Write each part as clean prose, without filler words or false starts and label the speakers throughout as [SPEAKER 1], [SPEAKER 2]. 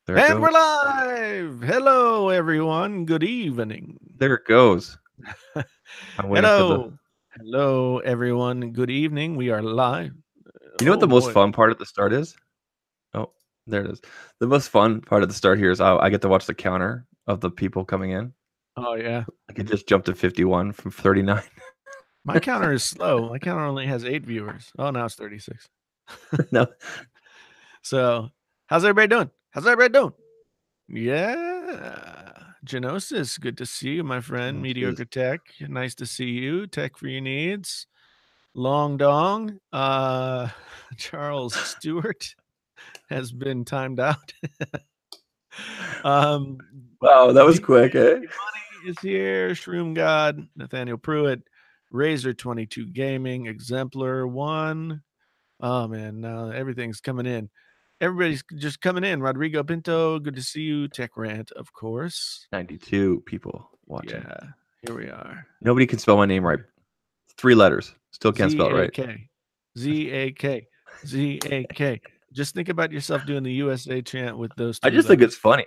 [SPEAKER 1] There it
[SPEAKER 2] And
[SPEAKER 1] goes.
[SPEAKER 2] we're live. Hello, everyone. Good evening.
[SPEAKER 1] There it goes. I'm waiting for the.
[SPEAKER 2] Hello. Hello, everyone. Good evening. We are live.
[SPEAKER 1] You know what
[SPEAKER 2] Oh,
[SPEAKER 1] the most
[SPEAKER 2] boy.
[SPEAKER 1] fun part at the start is? Oh, there it is. The most fun part at the start here is I get to watch the counter of the people coming in.
[SPEAKER 2] Oh, yeah.
[SPEAKER 1] I could just jump to 51 from 39.
[SPEAKER 2] My counter is slow. My counter only has 8 viewers. Oh, now it's 36.
[SPEAKER 1] No,
[SPEAKER 2] So, how's everybody doing? How's everybody doing? Yeah. Genosis, good to see you, my friend.
[SPEAKER 1] no, it is.
[SPEAKER 2] Mediocre Tech, nice to see you. Tech for your needs. Long Dong, Charles Stewart has been timed out. um,
[SPEAKER 1] Wow, that was
[SPEAKER 2] DJ
[SPEAKER 1] quick, eh?
[SPEAKER 2] Money is here. Shroom God, Nathaniel Pruitt, Razor 22 Gaming, Exemplar One. Oh man, now everything's coming in. Everybody's just coming in. Rodrigo Pinto, good to see you. Tech Rant, of course.
[SPEAKER 1] 92 people watching.
[SPEAKER 2] Yeah, here we are.
[SPEAKER 1] Nobody can spell my name right. 3 letters. Still can't
[SPEAKER 2] Z
[SPEAKER 1] spell it
[SPEAKER 2] A
[SPEAKER 1] right.
[SPEAKER 2] K, Z A K, Z A K. Just think about yourself doing the USA chant with those
[SPEAKER 1] I
[SPEAKER 2] three
[SPEAKER 1] just think
[SPEAKER 2] letters.
[SPEAKER 1] it's funny.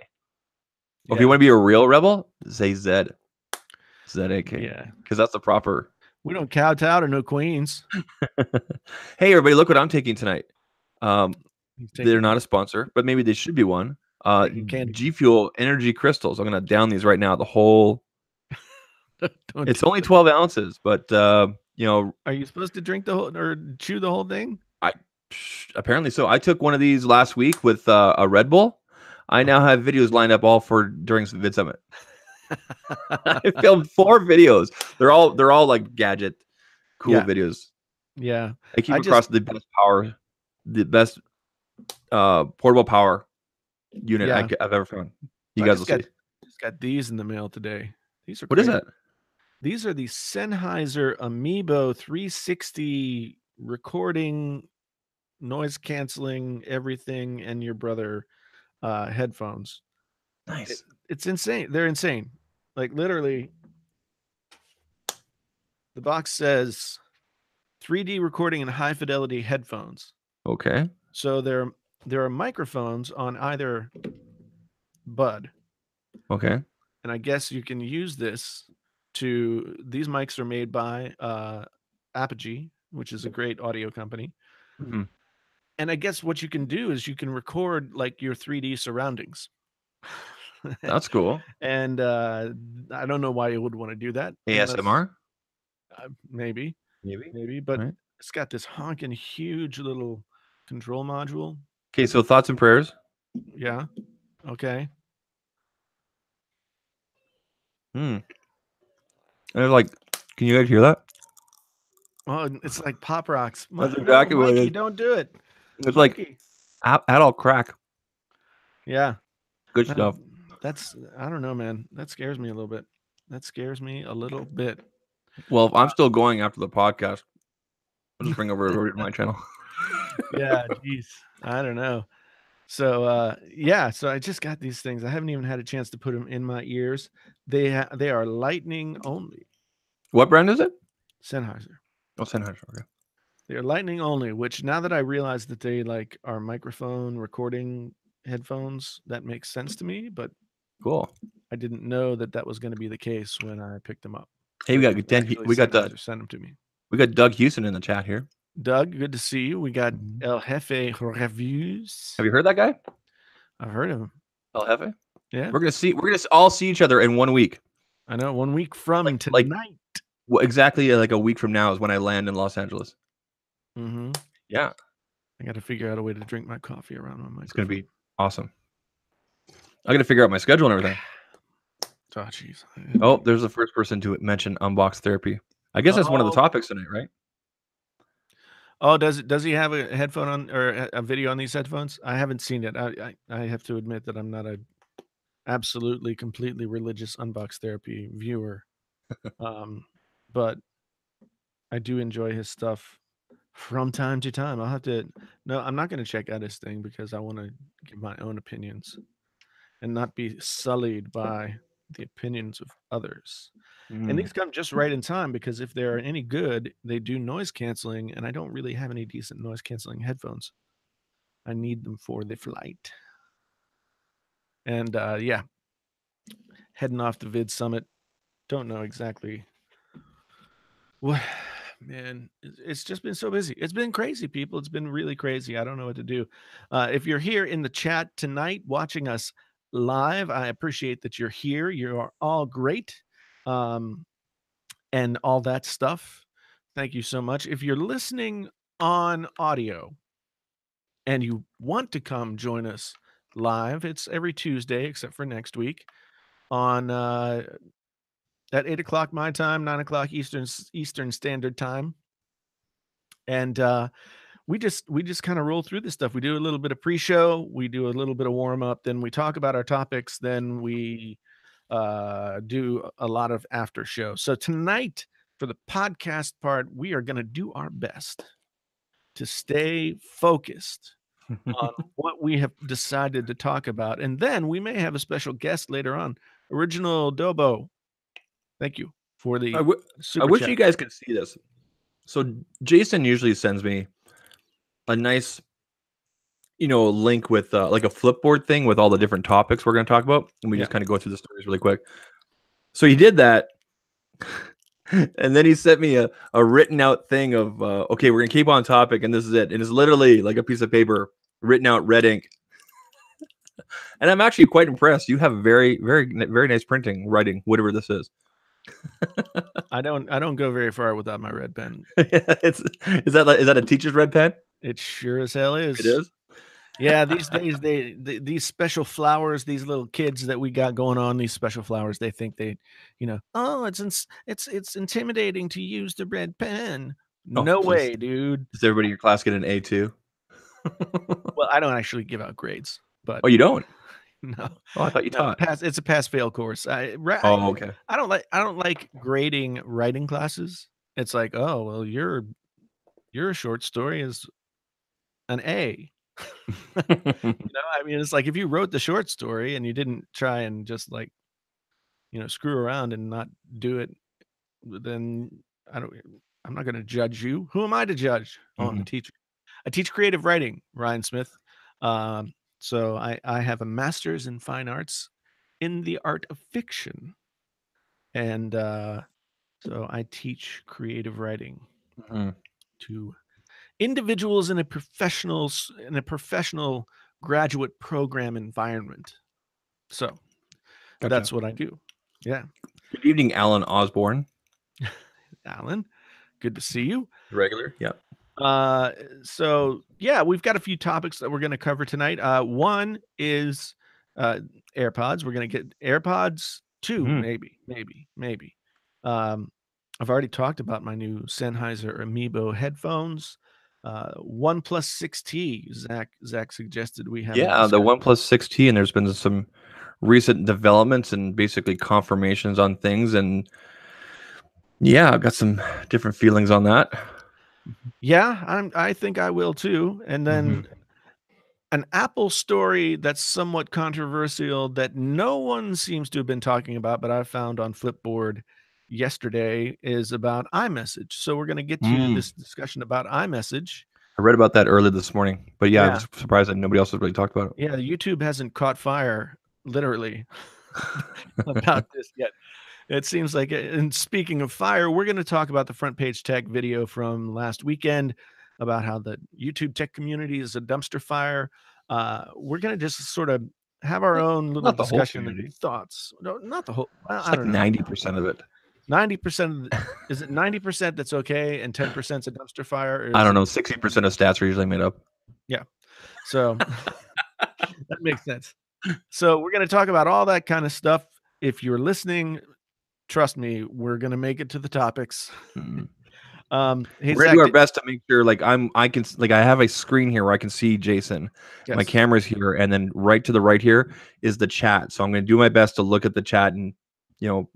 [SPEAKER 1] Or if you
[SPEAKER 2] Yeah,
[SPEAKER 1] want to be a real rebel, say Z. Z-A-K.
[SPEAKER 2] yeah.
[SPEAKER 1] Because that's the proper.
[SPEAKER 2] We don't kowtow to no queens.
[SPEAKER 1] Hey, everybody, look what I'm taking tonight.
[SPEAKER 2] He's
[SPEAKER 1] They're
[SPEAKER 2] taking
[SPEAKER 1] not a sponsor, but maybe they should be one.
[SPEAKER 2] candy.
[SPEAKER 1] G Fuel Energy Crystals. I'm going to down these right now. The whole.
[SPEAKER 2] Don't
[SPEAKER 1] It's
[SPEAKER 2] do
[SPEAKER 1] only
[SPEAKER 2] it.
[SPEAKER 1] 12 ounces, but
[SPEAKER 2] Are you supposed to drink the whole or chew the whole thing?
[SPEAKER 1] I apparently so. I took one of these last week with a Red Bull. I now have videos lined up all for during Vid Summit. I filmed 4 videos. They're all like gadget, cool
[SPEAKER 2] Yeah,
[SPEAKER 1] videos.
[SPEAKER 2] yeah.
[SPEAKER 1] I keep
[SPEAKER 2] I just
[SPEAKER 1] across the best portable power unit
[SPEAKER 2] yeah.
[SPEAKER 1] I've ever found. You
[SPEAKER 2] I
[SPEAKER 1] guys will see.
[SPEAKER 2] just got these in the mail today. These are
[SPEAKER 1] What is
[SPEAKER 2] great.
[SPEAKER 1] that?
[SPEAKER 2] These are the Sennheiser Amiibo 360 recording, noise canceling, everything, and your brother headphones. It,
[SPEAKER 1] Nice.
[SPEAKER 2] it's insane. They're insane. Like literally, the box says 3D recording and high fidelity headphones.
[SPEAKER 1] Okay.
[SPEAKER 2] So there are microphones on either bud,
[SPEAKER 1] Okay.
[SPEAKER 2] and I guess you can use this to. These mics are made by Apogee, which is a great audio company.
[SPEAKER 1] Mhm.
[SPEAKER 2] And I guess what you can do is you can record like your 3D surroundings.
[SPEAKER 1] That's cool.
[SPEAKER 2] And I don't know why you would want to do that unless
[SPEAKER 1] ASMR?
[SPEAKER 2] maybe,
[SPEAKER 1] Maybe.
[SPEAKER 2] maybe, but
[SPEAKER 1] Right.
[SPEAKER 2] it's got this honking huge little control module.
[SPEAKER 1] Okay, so thoughts and prayers.
[SPEAKER 2] Yeah. Okay.
[SPEAKER 1] Hmm. And like, can you guys hear that?
[SPEAKER 2] Oh, it's like pop rocks.
[SPEAKER 1] That's
[SPEAKER 2] No,
[SPEAKER 1] exactly what it
[SPEAKER 2] Mikey,
[SPEAKER 1] is.
[SPEAKER 2] don't do it.
[SPEAKER 1] It's like
[SPEAKER 2] Mikey.
[SPEAKER 1] adult crack.
[SPEAKER 2] Yeah.
[SPEAKER 1] Good
[SPEAKER 2] No,
[SPEAKER 1] stuff.
[SPEAKER 2] that's I don't know, man. That scares me a little bit. That scares me a little bit.
[SPEAKER 1] Well, if I'm still going after the podcast, I'll just bring over to my channel.
[SPEAKER 2] Yeah, geez. I don't know. So yeah, so I just got these things. I haven't even had a chance to put them in my ears. They are lightning only.
[SPEAKER 1] What brand is it?
[SPEAKER 2] Sennheiser.
[SPEAKER 1] Oh, Sennheiser. Okay.
[SPEAKER 2] They're lightning only, which now that I realize that they like are microphone recording headphones, that makes sense to me, but
[SPEAKER 1] Cool.
[SPEAKER 2] I didn't know that that was going to be the case when I picked them up.
[SPEAKER 1] Hey,
[SPEAKER 2] But actually
[SPEAKER 1] we got
[SPEAKER 2] Sennheiser sent them to me.
[SPEAKER 1] Doug Houston in the chat here.
[SPEAKER 2] Doug, good to see you. We got
[SPEAKER 1] Mhm.
[SPEAKER 2] El Jefe Reviews.
[SPEAKER 1] Have you heard that guy?
[SPEAKER 2] I've heard of him.
[SPEAKER 1] El Jefe.
[SPEAKER 2] Yeah,
[SPEAKER 1] We're gonna all see each other in 1 week.
[SPEAKER 2] I know. 1 week from
[SPEAKER 1] Like
[SPEAKER 2] tonight.
[SPEAKER 1] exactly like a week from now is when I land in Los Angeles.
[SPEAKER 2] Mm-hmm.
[SPEAKER 1] Yeah,
[SPEAKER 2] I got to figure out a way to drink my coffee around my
[SPEAKER 1] it's gonna
[SPEAKER 2] microphone.
[SPEAKER 1] be awesome. I got to figure out my schedule and everything.
[SPEAKER 2] Oh, jeez.
[SPEAKER 1] Oh, there's the first person to mention unbox therapy. I guess that's one of the
[SPEAKER 2] Oh,
[SPEAKER 1] topics tonight, right?
[SPEAKER 2] oh, does he have a headphone on or a video on these headphones? I haven't seen it. I have to admit that I'm not a absolutely completely religious unbox therapy viewer. Um, but I do enjoy his stuff from time to time. I'll have to. No, I'm not going to check out his thing because I want to give my own opinions and not be sullied by the opinions of others. And
[SPEAKER 1] Mm.
[SPEAKER 2] these come just right in time because if they're any good, they do noise canceling, and I don't really have any decent noise canceling headphones. I need them for the flight. And yeah, heading off to Vid Summit. Don't know exactly what, man. It's just been so busy. It's been crazy, people. It's been really crazy. I don't know what to do. If you're here in the chat tonight watching us live, I appreciate that you're here. You are all great. And all that stuff. Thank you so much. If you're listening on audio and you want to come join us live, it's every Tuesday except for next week on at 8 o'clock my time, 9 o'clock Eastern Standard Time. And we just kind of roll through this stuff. We do a little bit of pre-show, we do a little bit of warm-up, then we talk about our topics, then we do a lot of after show. So tonight, for the podcast part, we are going to do our best to stay focused on what we have decided to talk about. And then we may have a special guest later on. Original Dobo, thank you for the
[SPEAKER 1] I
[SPEAKER 2] super
[SPEAKER 1] wish
[SPEAKER 2] chat.
[SPEAKER 1] you guys could see this. So Jason usually sends me a nice, link with like a Flipboard thing with all the different topics we're going to talk about, and we just kind of go through the stories really quick. So he did that, and then he sent me a written out thing of okay, we're going to keep on topic, and this is it, and it's literally like a piece of paper written out red ink. And I'm actually quite impressed. You have very, very, very nice writing, whatever this is.
[SPEAKER 2] I don't go very far without my red pen.
[SPEAKER 1] Is that a teacher's red pen?
[SPEAKER 2] It sure as hell is.
[SPEAKER 1] It is.
[SPEAKER 2] Yeah, these days these special flowers, these little kids that we got going on, these special flowers, they think oh, it's intimidating to use the red pen.
[SPEAKER 1] Oh,
[SPEAKER 2] No
[SPEAKER 1] please.
[SPEAKER 2] way, dude.
[SPEAKER 1] Does everybody in your class get an A too?
[SPEAKER 2] Well, I don't actually give out grades, but
[SPEAKER 1] Oh, you don't?
[SPEAKER 2] no.
[SPEAKER 1] Oh, I thought you taught.
[SPEAKER 2] It's a pass-fail course.
[SPEAKER 1] Oh, okay.
[SPEAKER 2] I don't like grading writing classes. It's like, oh, well, your short story is an A. I mean, it's like if you wrote the short story and you didn't try and just like, screw around and not do it, then I'm not going to judge you. Who am I to judge? Oh, I'm a teacher. I teach creative writing, Ryan Smith. So I have a master's in fine arts in the art of fiction. And so I teach creative writing to individuals in a professional graduate program environment. So that's what I do. Yeah.
[SPEAKER 1] Good evening, Alan Osborne.
[SPEAKER 2] Alan, good to see you.
[SPEAKER 1] Regular, yeah.
[SPEAKER 2] So yeah, we've got a few topics that we're going to cover tonight. One is AirPods. We're going to get AirPods 2, maybe. I've already talked about my new Sennheiser Amiibo headphones. OnePlus 6T. Zach suggested we have.
[SPEAKER 1] Yeah, the OnePlus 6T, and there's been some recent developments and basically confirmations on things, and yeah, I've got some different feelings on that.
[SPEAKER 2] Yeah, I think I will too. And then an Apple story that's somewhat controversial that no one seems to have been talking about, but I found on Flipboard yesterday is about iMessage. So we're going to get to this discussion about iMessage.
[SPEAKER 1] I read about that early this morning, but yeah, I was surprised that nobody else has really talked about it.
[SPEAKER 2] Yeah, YouTube hasn't caught fire, literally, about this yet. It seems like, and speaking of fire, we're going to talk about the front page tech video from last weekend about how the YouTube tech community is a dumpster fire. We're going to just sort of have our own little discussion and thoughts. No, not the whole. Well,
[SPEAKER 1] it's like 90% of it.
[SPEAKER 2] 90%. Is it 90% that's okay and 10% is a dumpster fire?
[SPEAKER 1] I don't know. 60% of stats are usually made up.
[SPEAKER 2] Yeah. So that makes sense. So we're going to talk about all that kind of stuff. If you're listening, trust me, we're going to make it to the topics.
[SPEAKER 1] Hey, we're going to do our best to make sure I have a screen here where I can see Jason. Yes. My camera's here, and then right to the right here is the chat. So I'm going to do my best to look at the chat and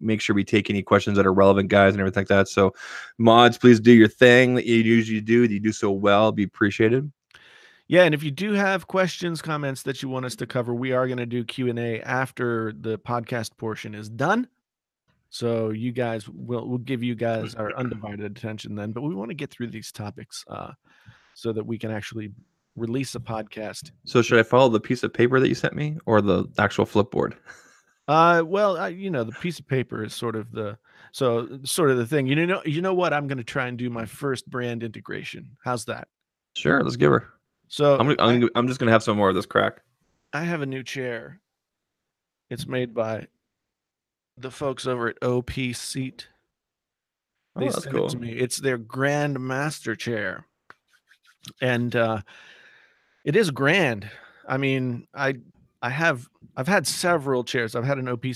[SPEAKER 1] make sure we take any questions that are relevant, guys, and everything like that. So mods, please do your thing that you usually do. You do so well. Be appreciated.
[SPEAKER 2] Yeah, and if you do have questions, comments that you want us to cover, we are going to do Q&A after the podcast portion is done. So you guys, we'll give you guys our undivided attention then. But we want to get through these topics so that we can actually release a podcast.
[SPEAKER 1] So should I follow the piece of paper that you sent me or the actual flipboard?
[SPEAKER 2] Well, the piece of paper is sort of the thing. You know what? I'm going to try and do my first brand integration. How's that?
[SPEAKER 1] Sure, let's give her.
[SPEAKER 2] So
[SPEAKER 1] I'm just gonna have some more of this crack.
[SPEAKER 2] I have a new chair. It's made by the folks over at OP Seat.
[SPEAKER 1] Oh,
[SPEAKER 2] They
[SPEAKER 1] that's
[SPEAKER 2] sent it
[SPEAKER 1] cool.
[SPEAKER 2] to me. It's their Grand Master chair, and it is grand. I mean, I've had several chairs. I've had an OP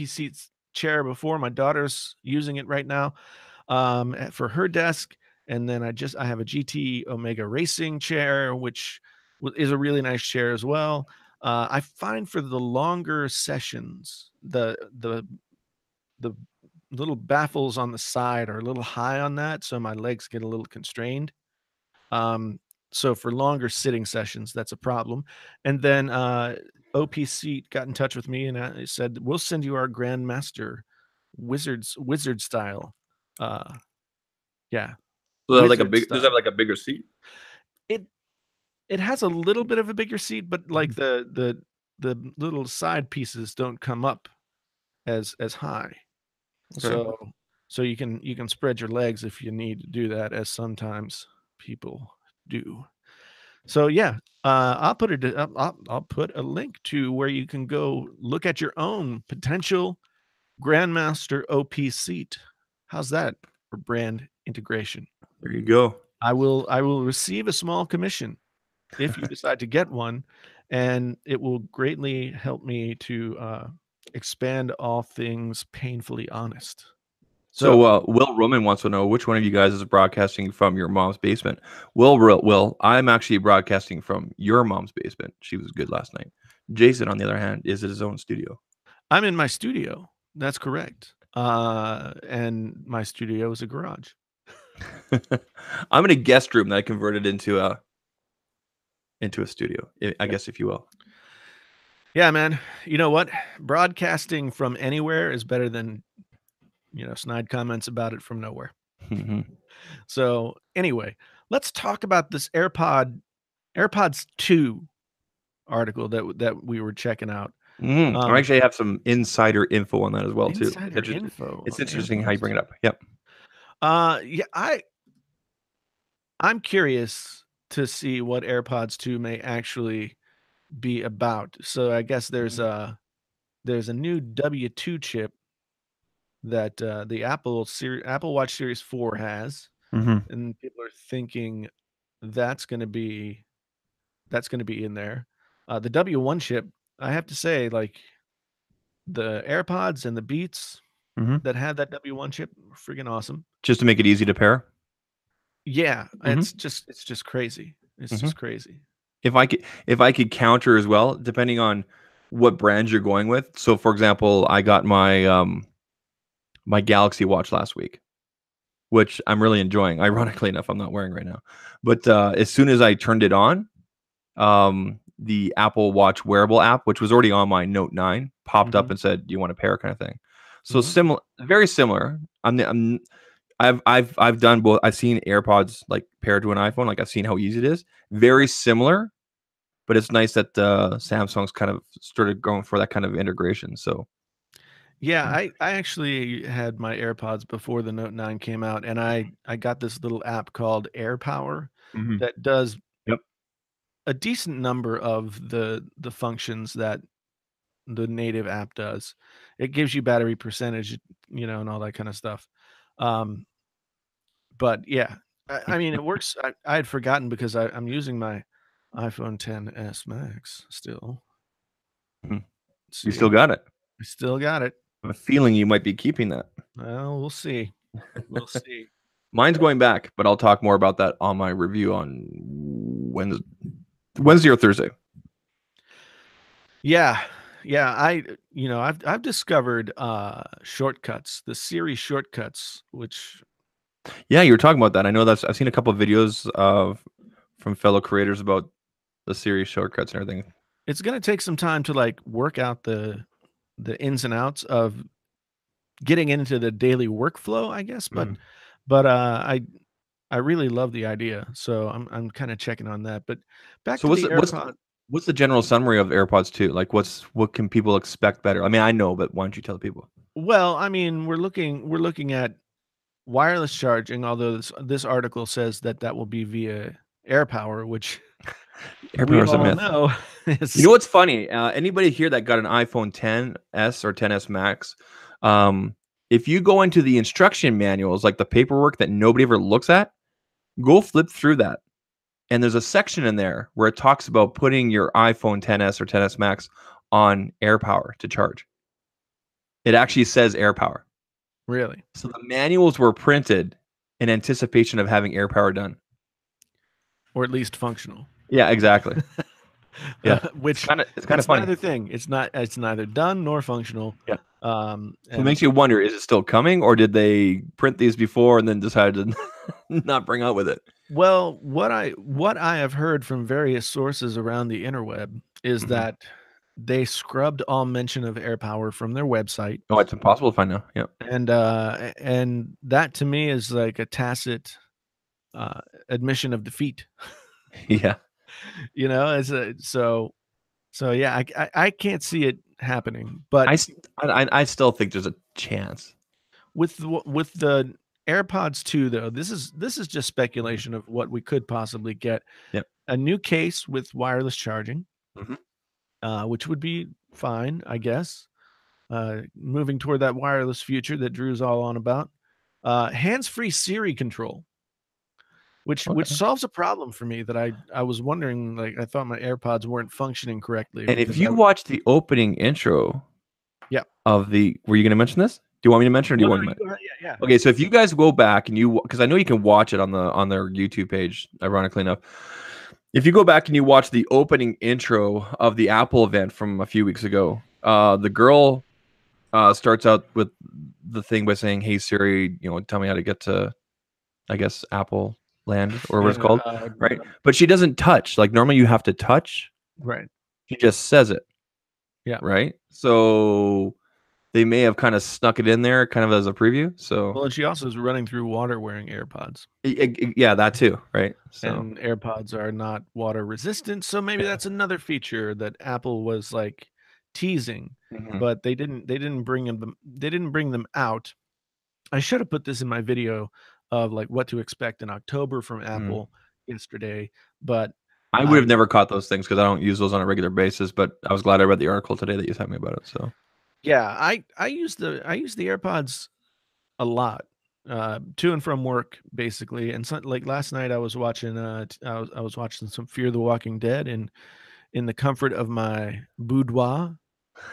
[SPEAKER 2] Seats chair before. My daughter's using it right now for her desk, and then I have a GT Omega Racing chair, which is a really nice chair as well. I find for the longer sessions, the little baffles on the side are a little high on that, so my legs get a little constrained. Um, so for longer sitting sessions, that's a problem. And then OP Seat got in touch with me and said, "We'll send you our Grandmaster wizard style." Yeah,
[SPEAKER 1] So that like a
[SPEAKER 2] wizard
[SPEAKER 1] big does that
[SPEAKER 2] style.
[SPEAKER 1] have like a bigger seat?
[SPEAKER 2] It it has a little bit of a bigger seat, but like the little side pieces don't come up as high.
[SPEAKER 1] Okay.
[SPEAKER 2] So you can spread your legs if you need to do that, as sometimes people do. So yeah, I'll put a link to where you can go look at your own potential Grandmaster OP seat. How's that for brand integration?
[SPEAKER 1] There you go.
[SPEAKER 2] I will receive a small commission if you decide to get one, and it will greatly help me to expand all things painfully honest. So
[SPEAKER 1] So Will Roman wants to know which one of you guys is broadcasting from your mom's basement. Will, I'm actually broadcasting from your mom's basement. She was good last night. Jason, on the other hand, is at his own studio.
[SPEAKER 2] I'm in my studio. That's correct. And my studio is a garage.
[SPEAKER 1] I'm in a guest room that I converted into a studio, I guess, if you will.
[SPEAKER 2] Yeah, man. You know what? Broadcasting from anywhere is better than, snide comments about it from nowhere.
[SPEAKER 1] Mhm.
[SPEAKER 2] So anyway, let's talk about this AirPods 2 article that we were checking out.
[SPEAKER 1] I actually have some insider info on that as well too.
[SPEAKER 2] Insider info
[SPEAKER 1] It's
[SPEAKER 2] on
[SPEAKER 1] interesting how you
[SPEAKER 2] AirPods
[SPEAKER 1] bring it
[SPEAKER 2] 2.
[SPEAKER 1] up. Yep.
[SPEAKER 2] Yeah, I'm curious to see what AirPods 2 may actually be about. So I guess there's a new W2 chip that the Apple Watch Series 4 has,
[SPEAKER 1] Mm-hmm.
[SPEAKER 2] and people are thinking that's going to be in there. The W1 chip, I have to say, like the AirPods and the Beats
[SPEAKER 1] Mm-hmm.
[SPEAKER 2] that had that W1 chip, are freaking awesome.
[SPEAKER 1] Just to make it easy to pair.
[SPEAKER 2] Yeah,
[SPEAKER 1] Mm-hmm.
[SPEAKER 2] it's just crazy. It's
[SPEAKER 1] Mm-hmm.
[SPEAKER 2] just crazy.
[SPEAKER 1] If I could counter as well, depending on what brand you're going with. So, for example, I got my Galaxy Watch last week, which I'm really enjoying. Ironically enough, I'm not wearing right now. But as soon as I turned it on, the Apple Watch wearable app, which was already on my Note 9, popped up
[SPEAKER 2] Mhm.
[SPEAKER 1] and said, "Do you want a pair?" kind of thing. So
[SPEAKER 2] Mhm.
[SPEAKER 1] similar, very similar. I've done both. I've seen AirPods like paired to an iPhone. Like I've seen how easy it is. Very similar, but it's nice that Samsung's kind of started going for that kind of integration. So
[SPEAKER 2] Yeah, I actually had my AirPods before the Note 9 came out, and I got this little app called AirPower
[SPEAKER 1] Mhm.
[SPEAKER 2] that does
[SPEAKER 1] Yep.
[SPEAKER 2] a decent number of the functions that the native app does. It gives you battery percentage, and all that kind of stuff. Um, but yeah, I mean, it works. I had forgotten because I'm using my iPhone 10s Max still.
[SPEAKER 1] Mhm. You still
[SPEAKER 2] See,
[SPEAKER 1] got it.
[SPEAKER 2] I still got it.
[SPEAKER 1] I have a feeling you might be keeping that.
[SPEAKER 2] Well, we'll see. We'll see.
[SPEAKER 1] Mine's going back, but I'll talk more about that on my review on Wednesday or Thursday.
[SPEAKER 2] Yeah. Yeah, I've discovered shortcuts, the Siri shortcuts, which
[SPEAKER 1] Yeah, you were talking about that. I know I've seen a couple of videos of from fellow creators about the Siri shortcuts and everything.
[SPEAKER 2] it's going to take some time to like work out the ins and outs of getting into the daily workflow, I guess, but
[SPEAKER 1] Mhm.
[SPEAKER 2] but I I really love the idea, so I'm kind of checking on that. But back
[SPEAKER 1] So
[SPEAKER 2] to
[SPEAKER 1] what's
[SPEAKER 2] the
[SPEAKER 1] the, what's
[SPEAKER 2] AirPod.
[SPEAKER 1] what's the general summary of AirPods 2? Like, what can people expect better? I mean, I know, but why don't you tell the people?
[SPEAKER 2] Well, I mean, we're looking at wireless charging, although this article says that that will be via AirPower, which we
[SPEAKER 1] AirPower is a
[SPEAKER 2] all
[SPEAKER 1] myth.
[SPEAKER 2] know
[SPEAKER 1] You
[SPEAKER 2] is
[SPEAKER 1] know what's funny? Anybody here that got an iPhone 10s or 10s Max, if you go into the instruction manuals, like the paperwork that nobody ever looks at, go flip through that. And there's a section in there where it talks about putting your iPhone 10s or 10s Max on AirPower to charge. It actually says AirPower.
[SPEAKER 2] really,
[SPEAKER 1] So the manuals were printed in anticipation of having AirPower done.
[SPEAKER 2] or at least functional.
[SPEAKER 1] Yeah, exactly. Yeah,
[SPEAKER 2] Which
[SPEAKER 1] it's kind of
[SPEAKER 2] it's
[SPEAKER 1] funny.
[SPEAKER 2] neither thing. It's neither done nor functional.
[SPEAKER 1] Yeah. So it
[SPEAKER 2] And
[SPEAKER 1] makes you wonder: is it still coming, or did they print these before and then decided to not bring out with it?
[SPEAKER 2] well, what I have heard from various sources around the interweb is
[SPEAKER 1] Hmm.
[SPEAKER 2] that they scrubbed all mention of AirPower from their website,
[SPEAKER 1] Oh, it's impossible to find now. Yeah,
[SPEAKER 2] and that to me is like a tacit uh, admission of defeat.
[SPEAKER 1] yeah.
[SPEAKER 2] As a so yeah, I can't see it happening, but
[SPEAKER 1] I still think there's a chance.
[SPEAKER 2] with the AirPods 2 though, this is just
[SPEAKER 1] Mhm.
[SPEAKER 2] speculation of what we could possibly get.
[SPEAKER 1] Yep.
[SPEAKER 2] A new case with wireless charging,
[SPEAKER 1] Hmm.
[SPEAKER 2] which would be fine, I guess. Moving toward that wireless future that Drew's all on about. Hands-free Siri control, which
[SPEAKER 1] Okay.
[SPEAKER 2] solves a problem for me that I was wondering, like, I thought my AirPods weren't functioning correctly
[SPEAKER 1] And if
[SPEAKER 2] because
[SPEAKER 1] you watch the opening intro
[SPEAKER 2] yeah.
[SPEAKER 1] of the, were you going to mention this? Do you want me to mention, or do
[SPEAKER 2] No,
[SPEAKER 1] you
[SPEAKER 2] no,
[SPEAKER 1] want me
[SPEAKER 2] you
[SPEAKER 1] to?
[SPEAKER 2] go ahead. Yeah, yeah.
[SPEAKER 1] Okay, so if you guys go back and you, because I know you can watch it on their YouTube page, ironically enough. If you go back and you watch the opening intro of the Apple event from a few weeks ago, the girl starts out with the thing by saying, "Hey Siri, tell me how to get to, I guess, Apple Land or what it's
[SPEAKER 2] Yeah,
[SPEAKER 1] called," right? But she doesn't touch. Like normally you have to touch.
[SPEAKER 2] right.
[SPEAKER 1] She just says it,
[SPEAKER 2] Yeah.
[SPEAKER 1] right? So they may have kind of snuck it in there, kind of as a preview. So
[SPEAKER 2] Well, and she also is running through water wearing AirPods,
[SPEAKER 1] yeah, that too, right? So
[SPEAKER 2] and AirPods are not water resistant, so maybe
[SPEAKER 1] yeah.
[SPEAKER 2] that's another feature that Apple was like teasing,
[SPEAKER 1] Mhm.
[SPEAKER 2] but they didn't bring them out. I should have put this in my video of like what to expect in October from
[SPEAKER 1] Mhm.
[SPEAKER 2] Apple yesterday, but
[SPEAKER 1] I would have
[SPEAKER 2] I
[SPEAKER 1] never caught those things because I don't use those on a regular basis. But I was glad I read the article today that you sent me about it. So
[SPEAKER 2] yeah, I use the AirPods a lot, to and from work, basically, and so like, last night, I was watching, I was watching some Fear the Walking Dead in the comfort of my boudoir,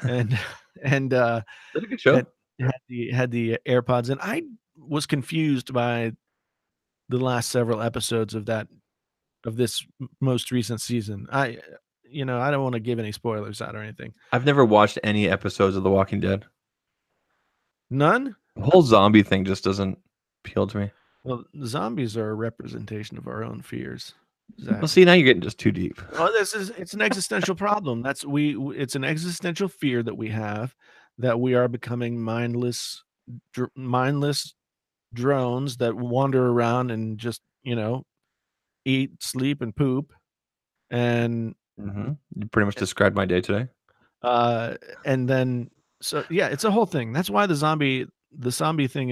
[SPEAKER 2] and and,
[SPEAKER 1] that's a good
[SPEAKER 2] had
[SPEAKER 1] show.
[SPEAKER 2] had the AirPods, and I was confused by the last several episodes of this most recent season. I don't wanna give any spoilers out or anything.
[SPEAKER 1] I've never watched any episodes of The Walking Dead.
[SPEAKER 2] None?
[SPEAKER 1] The whole zombie thing just doesn't appeal to me.
[SPEAKER 2] Well, zombies are a representation of our own fears,
[SPEAKER 1] Well,
[SPEAKER 2] Zach.
[SPEAKER 1] see, now you're getting just too deep.
[SPEAKER 2] Well, it's an existential problem. It's an existential fear that we have, that we are becoming mindless drones that wander around and just, eat, sleep, and poop, and
[SPEAKER 1] You pretty much described my day today.
[SPEAKER 2] uh, and then so yeah, it's a whole thing. That's why the zombie thing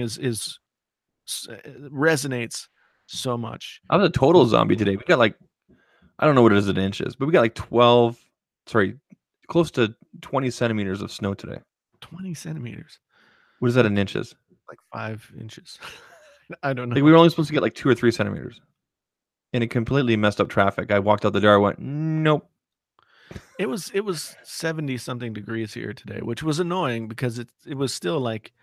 [SPEAKER 2] resonates so much.
[SPEAKER 1] I was a total zombie today. We got like, I don't know what it is in inches, but we got like 12, sorry, close to 20 centimeters of snow today.
[SPEAKER 2] 20 centimeters,
[SPEAKER 1] What is that in inches?
[SPEAKER 2] like 5 inches. I don't
[SPEAKER 1] Like
[SPEAKER 2] know.
[SPEAKER 1] we were only supposed to get like 2 or 3 centimeters, and it completely messed up traffic. I walked out the door. I went, nope.
[SPEAKER 2] It was 70 something degrees here today, which was annoying because it was still like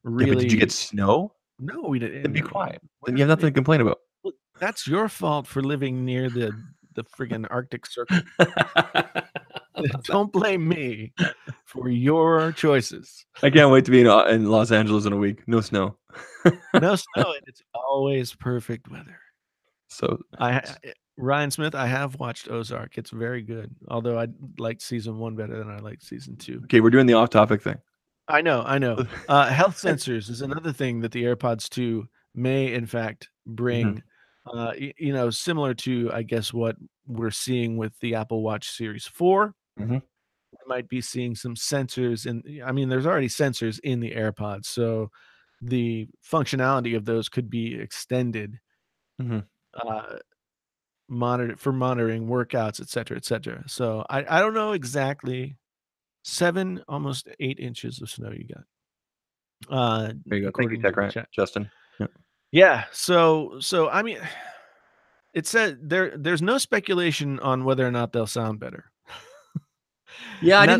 [SPEAKER 1] Yeah, but did you get
[SPEAKER 2] really.
[SPEAKER 1] snow?
[SPEAKER 2] No, we
[SPEAKER 1] Then be
[SPEAKER 2] didn't.
[SPEAKER 1] quiet.
[SPEAKER 2] Where,
[SPEAKER 1] Then you have nothing to complain about.
[SPEAKER 2] well, that's your fault for living near the friggin' Arctic Circle. Don't blame me for your choices.
[SPEAKER 1] I can't wait to be in Los Angeles in a week. No snow.
[SPEAKER 2] No snow, and it's always perfect weather.
[SPEAKER 1] So,
[SPEAKER 2] Ryan Smith, I have watched Ozark. It's very good, although I liked season 1 better than I liked season 2.
[SPEAKER 1] okay, we're doing the off-topic thing.
[SPEAKER 2] I know, I know. Health sensors is another thing that the AirPods 2 may, in fact,
[SPEAKER 1] Mhm.
[SPEAKER 2] bring, You know, similar to, I guess, what we're seeing with the Apple Watch Series 4.
[SPEAKER 1] Mhm.
[SPEAKER 2] We might be seeing some sensors, and I mean, there's already sensors in the AirPods, so the functionality of those could be extended,
[SPEAKER 1] Mhm.
[SPEAKER 2] uh, monitoring workouts, et cetera, et cetera. So I don't know exactly. 7, almost 8 inches of snow you got,
[SPEAKER 1] There you go. Thank you,
[SPEAKER 2] according to
[SPEAKER 1] Tech
[SPEAKER 2] the
[SPEAKER 1] Rant,
[SPEAKER 2] chat.
[SPEAKER 1] Justin. Yeah.
[SPEAKER 2] Yeah, so I mean, it said there's no speculation on whether or not they'll sound better.
[SPEAKER 1] Yeah,
[SPEAKER 2] And that
[SPEAKER 1] I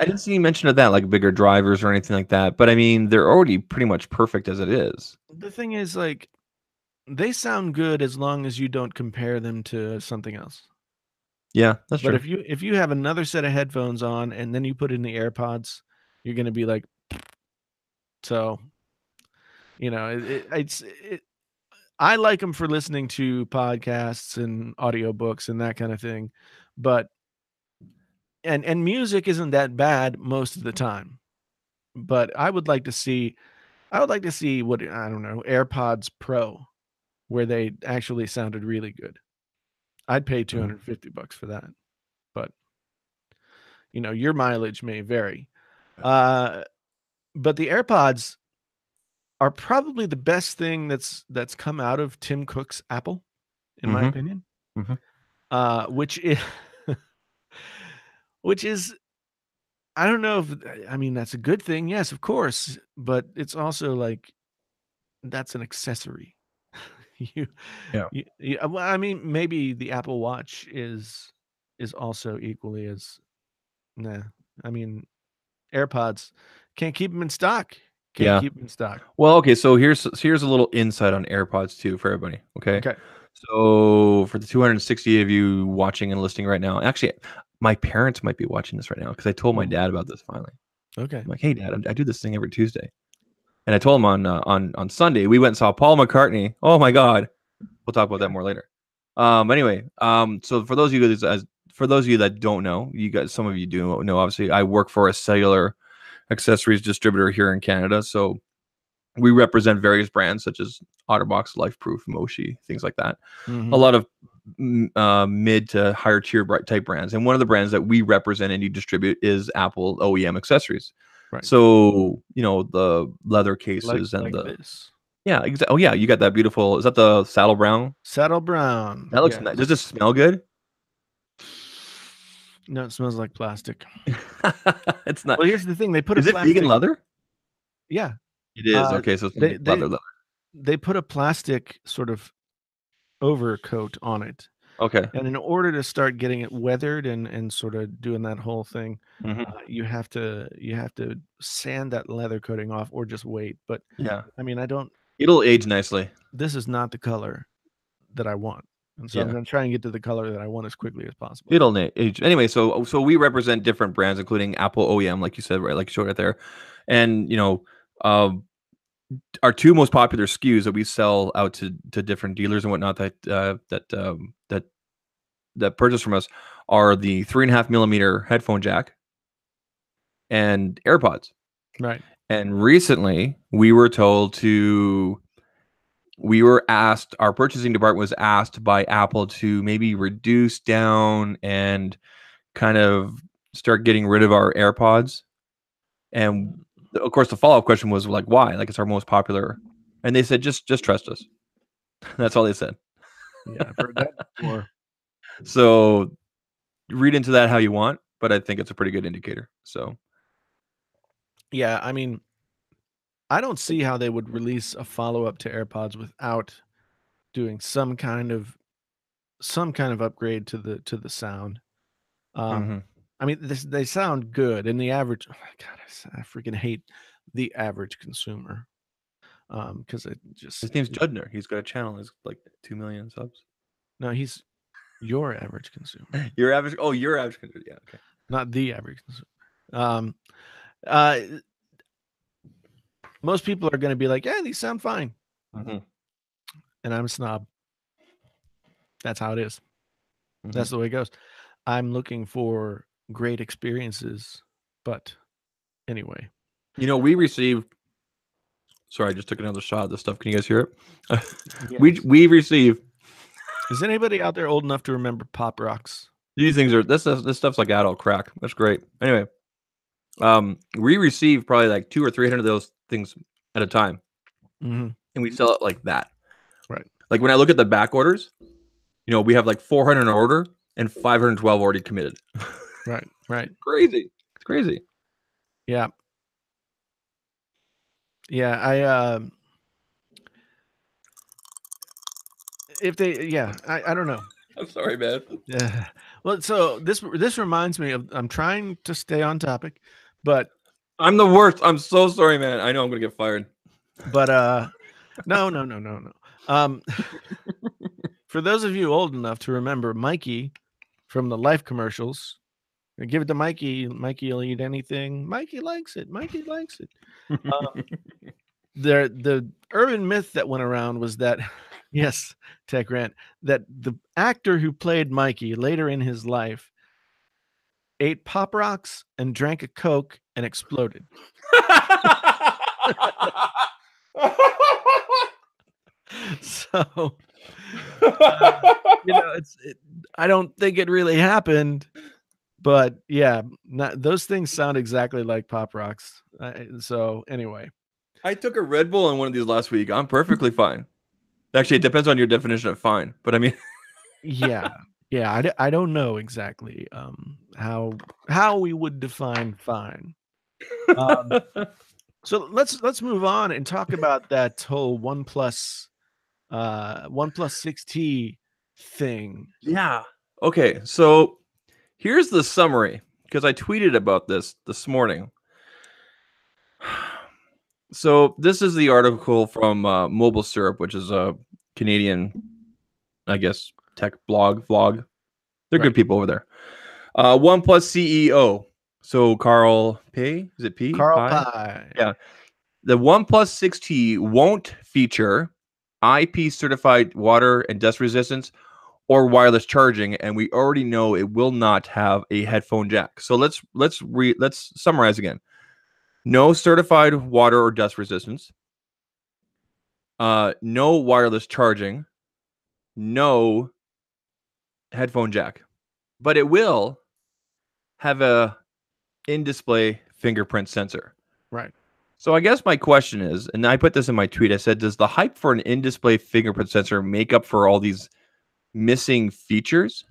[SPEAKER 1] didn't see any mention of that, like bigger drivers or anything like that. But I mean, they're already pretty much perfect as it is.
[SPEAKER 2] the thing is, like, they sound good as long as you don't compare them to something else.
[SPEAKER 1] Yeah, that's
[SPEAKER 2] But
[SPEAKER 1] true.
[SPEAKER 2] if you have another set of headphones on and then you put in the AirPods, you're gonna be like, so, you know, I like them for listening to podcasts and audiobooks and that kind of thing, but and music isn't that bad most of the time. But I would like to see what, I don't know, AirPods Pro, where they actually sounded really good. I'd pay
[SPEAKER 1] Mhm.
[SPEAKER 2] $250 for that, but, you know, your mileage may vary. Uh, but the AirPods are probably the best thing that's come out of Tim Cook's Apple, in my
[SPEAKER 1] Mhm.
[SPEAKER 2] opinion,
[SPEAKER 1] Mhm.
[SPEAKER 2] which is which is I don't know if I mean, that's a good thing, yes, of course, but it's also like, that's an accessory. You
[SPEAKER 1] Yeah.
[SPEAKER 2] well, I mean, maybe the Apple Watch is also equally as nah. I mean, AirPods, can't keep them in stock. Can't
[SPEAKER 1] Yeah.
[SPEAKER 2] keep them in stock.
[SPEAKER 1] Well, okay, so here's a little insight on AirPods too for everybody. Okay.
[SPEAKER 2] Okay.
[SPEAKER 1] So for the 260 of you watching and listening right now, actually, my parents might be watching this right now because I told my
[SPEAKER 2] Mhm.
[SPEAKER 1] dad about this finally.
[SPEAKER 2] Okay.
[SPEAKER 1] I'm like, hey, Dad, I do this thing every Tuesday, and I told him on Sunday we went and saw Paul McCartney. Oh my God, we'll talk about that
[SPEAKER 2] Okay.
[SPEAKER 1] more later. Anyway, so for those of you guys, for those of you that don't know, you guys, some of you do know. Obviously, I work for a cellular accessories distributor here in Canada, so we represent various brands such as OtterBox, LifeProof, Moshi, things like that. A
[SPEAKER 2] Mhm.
[SPEAKER 1] lot of mid to higher tier type brands, and one of the brands that we represent and you distribute is Apple OEM accessories.
[SPEAKER 2] Right.
[SPEAKER 1] So you know the leather
[SPEAKER 2] Like
[SPEAKER 1] cases and
[SPEAKER 2] like
[SPEAKER 1] the
[SPEAKER 2] this.
[SPEAKER 1] yeah, exactly. Oh yeah, you got that beautiful. Is that the saddle brown?
[SPEAKER 2] Saddle brown,
[SPEAKER 1] That looks nice. Does it
[SPEAKER 2] yes.
[SPEAKER 1] smell good?
[SPEAKER 2] No, it smells like plastic.
[SPEAKER 1] It's not.
[SPEAKER 2] Well, here's the thing, they put a
[SPEAKER 1] Is it vegan
[SPEAKER 2] plastic
[SPEAKER 1] leather?
[SPEAKER 2] yeah,
[SPEAKER 1] It is. Okay, so it's
[SPEAKER 2] they
[SPEAKER 1] leather.
[SPEAKER 2] they they put a plastic sort of overcoat on it,
[SPEAKER 1] Okay.
[SPEAKER 2] and in order to start getting it weathered and sorta doing that whole thing,
[SPEAKER 1] Hmm.
[SPEAKER 2] you have to sand that leather coating off or just wait, but,
[SPEAKER 1] Yeah.
[SPEAKER 2] I mean, I don't
[SPEAKER 1] It'll age nicely.
[SPEAKER 2] this is not the color that I want, and so I'm
[SPEAKER 1] Yeah.
[SPEAKER 2] gonna try and get to the color that I want as quickly as possible.
[SPEAKER 1] It'll age anyway. So we represent different brands, including Apple OEM, like you said, right? Like you showed right there, and you know, um, our two most popular SKUs that we sell out to different dealers and whatnot that purchase from us are the 3.5 millimeter headphone jack and AirPods.
[SPEAKER 2] Right.
[SPEAKER 1] And recently, we were asked, our purchasing department was asked by Apple to maybe reduce down and kind of start getting rid of our AirPods. And of course, the follow up question was like, why? Like, it's our most popular. And they said, just trust us. That's all they said.
[SPEAKER 2] Yeah, I've heard that before.
[SPEAKER 1] So read into that how you want, but I think it's a pretty good indicator. So,
[SPEAKER 2] Yeah, I mean, I don't see how they would release a follow-up to AirPods without doing some kind of upgrade to the sound. Um,
[SPEAKER 1] mhm.
[SPEAKER 2] I mean, they sound good, and the average oh my god, I freaking hate the average consumer, because it just
[SPEAKER 1] His name's Judner. He's got a channel. He's like 2 million subs.
[SPEAKER 2] no, he's your average consumer,
[SPEAKER 1] Your average. Oh, your average. Yeah. Okay.
[SPEAKER 2] not the average consumer. Um, uh, most people are gonna be like, "Yeah, these sound fine,"
[SPEAKER 1] Hmm.
[SPEAKER 2] and I'm a snob. That's how it is.
[SPEAKER 1] Hmm.
[SPEAKER 2] That's the way it goes. I'm looking for great experiences, but anyway.
[SPEAKER 1] You know, we received. Sorry, I just took another shot of this stuff. Can you guys hear it? we
[SPEAKER 2] Yes.
[SPEAKER 1] we received
[SPEAKER 2] Is anybody out there old enough to remember Pop Rocks?
[SPEAKER 1] These things are this stuff's like adult crack. That's great. Anyway, we receive probably like 200 or 300 of those things at a time,
[SPEAKER 2] Mm-hmm.
[SPEAKER 1] and we sell it like that.
[SPEAKER 2] Right.
[SPEAKER 1] Like when I look at the back orders, we have like 400 in order and 512 already committed.
[SPEAKER 2] Right. Right.
[SPEAKER 1] Crazy. It's crazy.
[SPEAKER 2] Yeah. Yeah. I don't know.
[SPEAKER 1] I'm sorry, man.
[SPEAKER 2] Yeah. Well, so this reminds me of, I'm trying to stay on topic, but
[SPEAKER 1] I'm the worst. I'm so sorry, man. I know I'm gonna get fired.
[SPEAKER 2] no. For those of you old enough to remember Mikey from the Life commercials, give it to Mikey. Mikey will eat anything. Mikey likes it. Mikey likes it. The urban myth that went around was that, yes, Tech Rant, that the actor who played Mikey later in his life ate Pop Rocks and drank a Coke and exploded. So, I don't think it really happened, but yeah, those things sound exactly like Pop Rocks. So anyway,
[SPEAKER 1] I took a Red Bull on one of these last week. I'm perfectly fine. Actually, it depends on your definition of fine, but I mean,
[SPEAKER 2] yeah. I don't know exactly how we would define fine. So let's move on and talk about that whole OnePlus 6T thing.
[SPEAKER 1] yeah. Okay, so here's the summary because I tweeted about this morning. So this is the article from Mobile Syrup, which is a Canadian, I guess, tech vlog. They're good people over there. OnePlus CEO. So Carl Pei, is it P?
[SPEAKER 2] Carl
[SPEAKER 1] Pie?
[SPEAKER 2] Pie.
[SPEAKER 1] Yeah. The OnePlus 6T won't feature IP certified water and dust resistance or wireless charging, and we already know it will not have a headphone jack. So let's summarize again. No certified water or dust resistance. No wireless charging. No headphone jack. But it will have a in-display fingerprint sensor.
[SPEAKER 2] Right.
[SPEAKER 1] So I guess my question is, and I put this in my tweet, I said, does the hype for an in-display fingerprint sensor make up for all these missing features?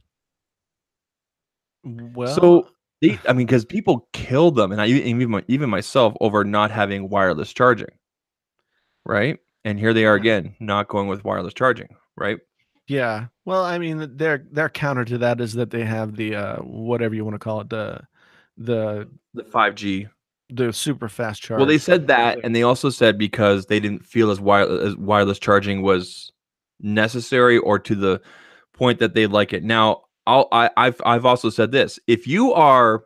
[SPEAKER 2] Well,
[SPEAKER 1] so I mean, because people kill them, and even myself over not having wireless charging, right? And here they are again, not going with wireless charging, right?
[SPEAKER 2] Yeah. Well, I mean, their counter to that is that they have the whatever you want to call it, the
[SPEAKER 1] 5G,
[SPEAKER 2] the super fast charge.
[SPEAKER 1] Well, they said that, and they also said because they didn't feel as wireless charging was necessary or to the point that they like it. Now, I've also said this: if you are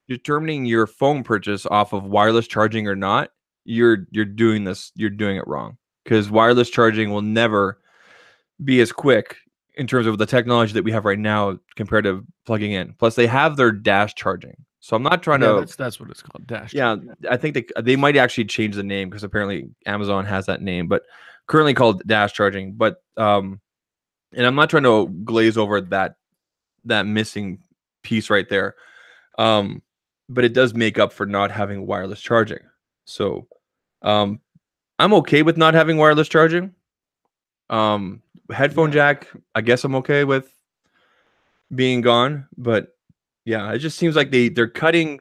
[SPEAKER 1] determining your phone purchase off of wireless charging or not, you're doing it wrong, because wireless charging will never be as quick in terms of the technology that we have right now compared to plugging in. Plus, they have their dash charging. So I'm not trying to.
[SPEAKER 2] That's what it's called, dash.
[SPEAKER 1] Yeah, I think they might actually change the name because apparently Amazon has that name, but currently called dash charging. But and I'm not trying to glaze over that missing piece right there. But it does make up for not having wireless charging. So I'm okay with not having wireless charging. Headphone jack, I guess I'm okay with being gone, but yeah, it just seems like they're cutting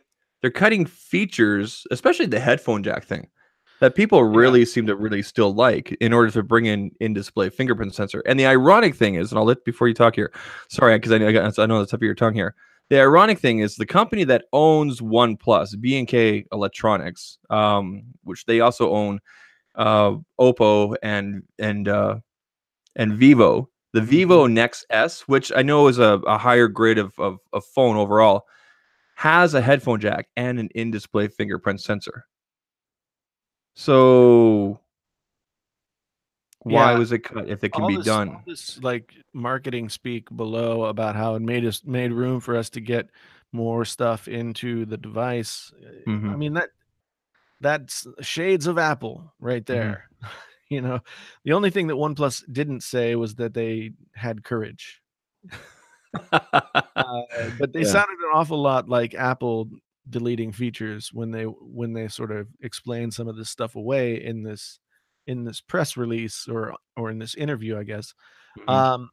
[SPEAKER 1] features, especially the headphone jack thing, that people really seem to really still like in order to bring in display fingerprint sensor. And the ironic thing is, and I'll let before you talk here, sorry, because I know the tip of your tongue here. The ironic thing is the company that owns OnePlus, B&K Electronics, which they also own Oppo and Vivo. The Vivo Nex S, which I know is a higher grade of phone overall, has a headphone jack and an in-display fingerprint sensor. So why was it cut if it can be done?
[SPEAKER 2] All this like marketing speak below about how it made room for us to get more stuff into the device. I mean, that's shades of Apple right there. You know, the only thing that OnePlus didn't say was that they had courage. But they
[SPEAKER 1] Yeah.
[SPEAKER 2] sounded an awful lot like Apple deleting features when they sort of explained some of this stuff away in this press release or in this interview, I guess.
[SPEAKER 1] Mhm.
[SPEAKER 2] Um,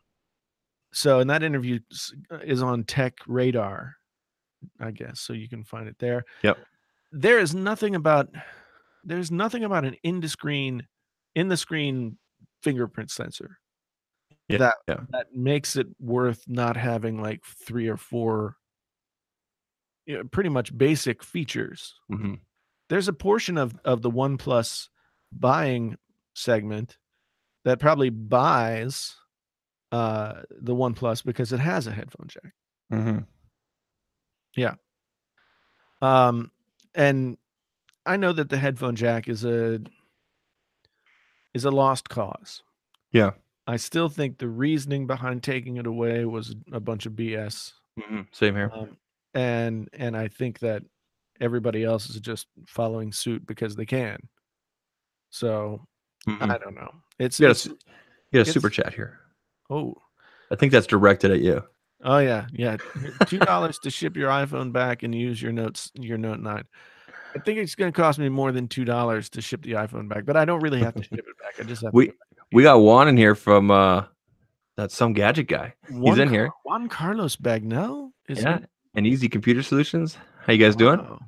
[SPEAKER 2] so and that interview is on Tech Radar, I guess, so you can find it there.
[SPEAKER 1] Yep.
[SPEAKER 2] There is nothing about there's nothing about an in the screen fingerprint sensor
[SPEAKER 1] Yeah.
[SPEAKER 2] that
[SPEAKER 1] Yeah.
[SPEAKER 2] that makes it worth not having like 3 or 4, pretty much basic features.
[SPEAKER 1] Mhm.
[SPEAKER 2] There's a portion of the OnePlus buying segment that probably buys, the OnePlus because it has a headphone jack.
[SPEAKER 1] Mhm.
[SPEAKER 2] Yeah. Um, and I know that the headphone jack is a lost cause.
[SPEAKER 1] Yeah.
[SPEAKER 2] I still think the reasoning behind taking it away was a bunch of BS.
[SPEAKER 1] Mhm. Same here.
[SPEAKER 2] Um, and I think that everybody else is just following suit because they can. So, I
[SPEAKER 1] Mhm.
[SPEAKER 2] don't know. It's
[SPEAKER 1] You got
[SPEAKER 2] it's
[SPEAKER 1] a you got a super
[SPEAKER 2] it's
[SPEAKER 1] chat here.
[SPEAKER 2] oh.
[SPEAKER 1] I think that's directed at you.
[SPEAKER 2] Oh, yeah, yeah. $2 to ship your iPhone back and use your Note 9. I think it's gonna cost me more than $2 to ship the iPhone back, but I don't really have to ship it back. I just have to go
[SPEAKER 1] We
[SPEAKER 2] back to
[SPEAKER 1] we
[SPEAKER 2] PayPal.
[SPEAKER 1] got Juan in here from that Some Gadget guy. He's in here.
[SPEAKER 2] Juan Carlos Bagnell is
[SPEAKER 1] Yeah.
[SPEAKER 2] in.
[SPEAKER 1] And Easy Computer Solutions. How you guys doing?
[SPEAKER 2] Wow.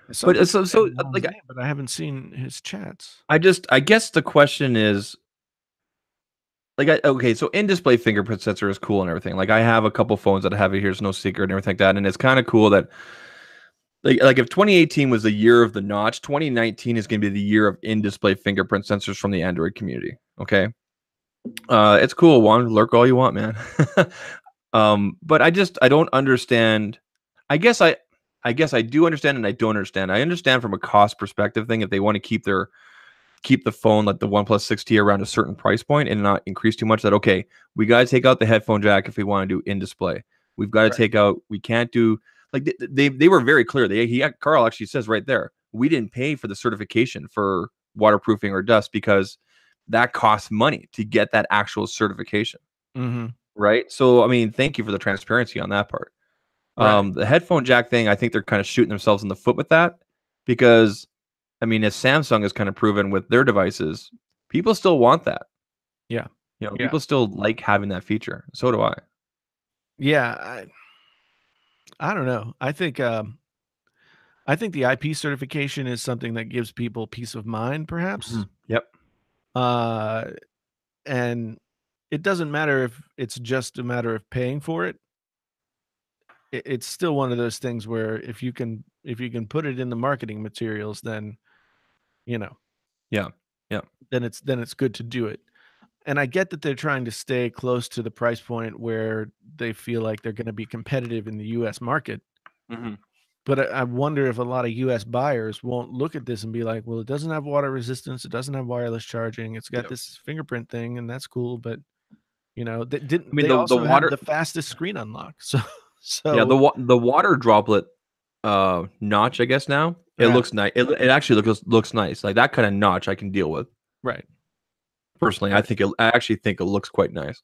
[SPEAKER 2] I saw
[SPEAKER 1] But
[SPEAKER 2] Peter Bagnall's
[SPEAKER 1] like
[SPEAKER 2] name, but I haven't seen his chats.
[SPEAKER 1] I guess the question is like okay, so in-display fingerprint sensor is cool and everything. Like I have a couple phones that have it here, it's no secret and everything like that. And it's kind of cool that like if 2018 was the year of the notch, 2019 is going to be the year of in-display fingerprint sensors from the Android community. Okay. It's cool, Juan. Lurk all you want, man. But I don't understand. I guess I I guess I do understand and I don't understand. I understand from a cost perspective thing if they want to keep the phone like the OnePlus 6T around a certain price point and not increase too much. That okay, we got to take out the headphone jack if we want to do in display. We've got to
[SPEAKER 2] Right.
[SPEAKER 1] take out. We can't do like they were very clear. Carl actually says right there we didn't pay for the certification for waterproofing or dust because that costs money to get that actual certification.
[SPEAKER 2] Mhm.
[SPEAKER 1] Right. So I mean, thank you for the transparency on that part.
[SPEAKER 2] Right.
[SPEAKER 1] The headphone jack thing, I think they're kind of shooting themselves in the foot with that because I mean, as Samsung has kind of proven with their devices, people still want that.
[SPEAKER 2] Yeah.
[SPEAKER 1] You know,
[SPEAKER 2] Yeah.
[SPEAKER 1] people still like having that feature. So do I.
[SPEAKER 2] Yeah, I don't know. I think the IP certification is something that gives people peace of mind, perhaps.
[SPEAKER 1] Yep.
[SPEAKER 2] Uh, and it doesn't matter if it's just a matter of paying for it. It's still one of those things where if you can put it in the marketing materials, then, you know,
[SPEAKER 1] Yeah. Yeah.
[SPEAKER 2] then it's good to do it. And I get that they're trying to stay close to the price point where they feel like they're gonna be competitive in the US market.
[SPEAKER 1] hmm
[SPEAKER 2] But I wonder if a lot of US buyers won't look at this and be like, "Well, it doesn't have water resistance, it doesn't have wireless charging, it's got
[SPEAKER 1] Yep.
[SPEAKER 2] this fingerprint thing, and that's cool," but,
[SPEAKER 1] I mean,
[SPEAKER 2] they
[SPEAKER 1] the
[SPEAKER 2] also have
[SPEAKER 1] water.
[SPEAKER 2] the fastest screen unlock.
[SPEAKER 1] Yeah.
[SPEAKER 2] So
[SPEAKER 1] The water droplet notch. I guess now it
[SPEAKER 2] yeah,
[SPEAKER 1] looks nice. It actually looks nice. Like that kind of notch I can deal with
[SPEAKER 2] right,
[SPEAKER 1] personally.
[SPEAKER 2] right.
[SPEAKER 1] I actually think it looks quite nice.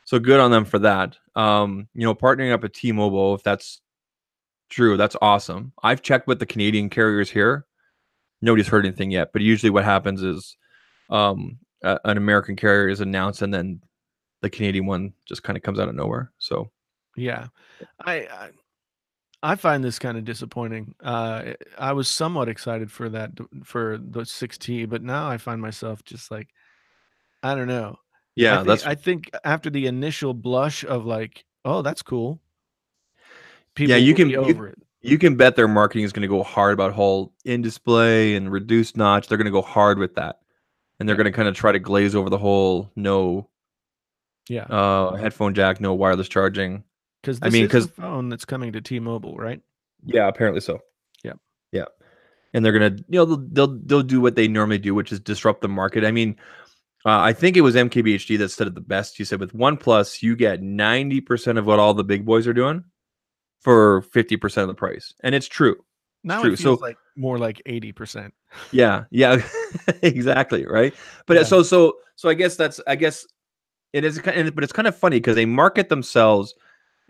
[SPEAKER 1] So good on them for that. Partnering up with T-Mobile, if that's true, that's awesome. I've checked with the Canadian carriers here. Nobody's heard anything yet, but usually what happens is an American carrier is announced and then the Canadian one just kind of comes out of nowhere. So
[SPEAKER 2] Yeah. I I I find this kinda disappointing. I was somewhat excited for for the 6T, but now I find myself just like, I don't know.
[SPEAKER 1] yeah, that's
[SPEAKER 2] I think after the initial blush of like, "Oh, that's cool,"
[SPEAKER 1] yeah,
[SPEAKER 2] people will be over it.
[SPEAKER 1] you can bet their marketing is going to go hard about whole in display and reduced notch. They're going to go hard with that. And they're
[SPEAKER 2] Yeah,
[SPEAKER 1] going to kind of try to glaze over the whole no
[SPEAKER 2] yeah.
[SPEAKER 1] headphone jack, no wireless charging.
[SPEAKER 2] Because
[SPEAKER 1] I
[SPEAKER 2] this
[SPEAKER 1] mean,
[SPEAKER 2] is the
[SPEAKER 1] because
[SPEAKER 2] phone that's coming to T-Mobile, right?
[SPEAKER 1] yeah, apparently so.
[SPEAKER 2] Yeah.
[SPEAKER 1] Yeah. And they're gonna, they'll do what they normally do, which is disrupt the market. I mean, I think it was MKBHD that said it the best. He said with OnePlus, you get 90% of what all the big boys are doing for 50% of the price, and it's true. It's
[SPEAKER 2] Now it
[SPEAKER 1] true.
[SPEAKER 2] feels
[SPEAKER 1] So
[SPEAKER 2] like more like 80%.
[SPEAKER 1] Yeah, yeah, exactly, right? But
[SPEAKER 2] Yeah,
[SPEAKER 1] so I guess it is kind of, but it's kind of funny because they market themselves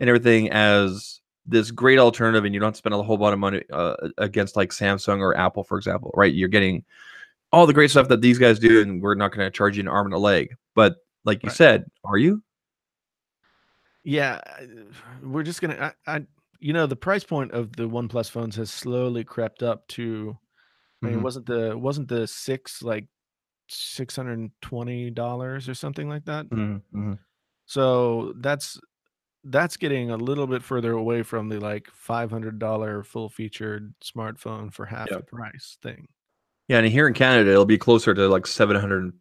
[SPEAKER 1] and everything as this great alternative, and you don't have to spend a whole lot of money against like Samsung or Apple, for example, right? You're getting all the great stuff that these guys do, and we're not going to charge you an arm and a leg. But like you
[SPEAKER 2] right.
[SPEAKER 1] said, are you?
[SPEAKER 2] Yeah, we're just gonna. The price point of the OnePlus phones has slowly crept up to. I mean,
[SPEAKER 1] Hmm.
[SPEAKER 2] wasn't the six like $620 or something like that?
[SPEAKER 1] Hmm. Hmm.
[SPEAKER 2] So that's getting a little bit further away from the like $500 full featured smartphone for half
[SPEAKER 1] Yeah.
[SPEAKER 2] the price thing.
[SPEAKER 1] Yeah, and here in Canada, it'll be closer to like 700.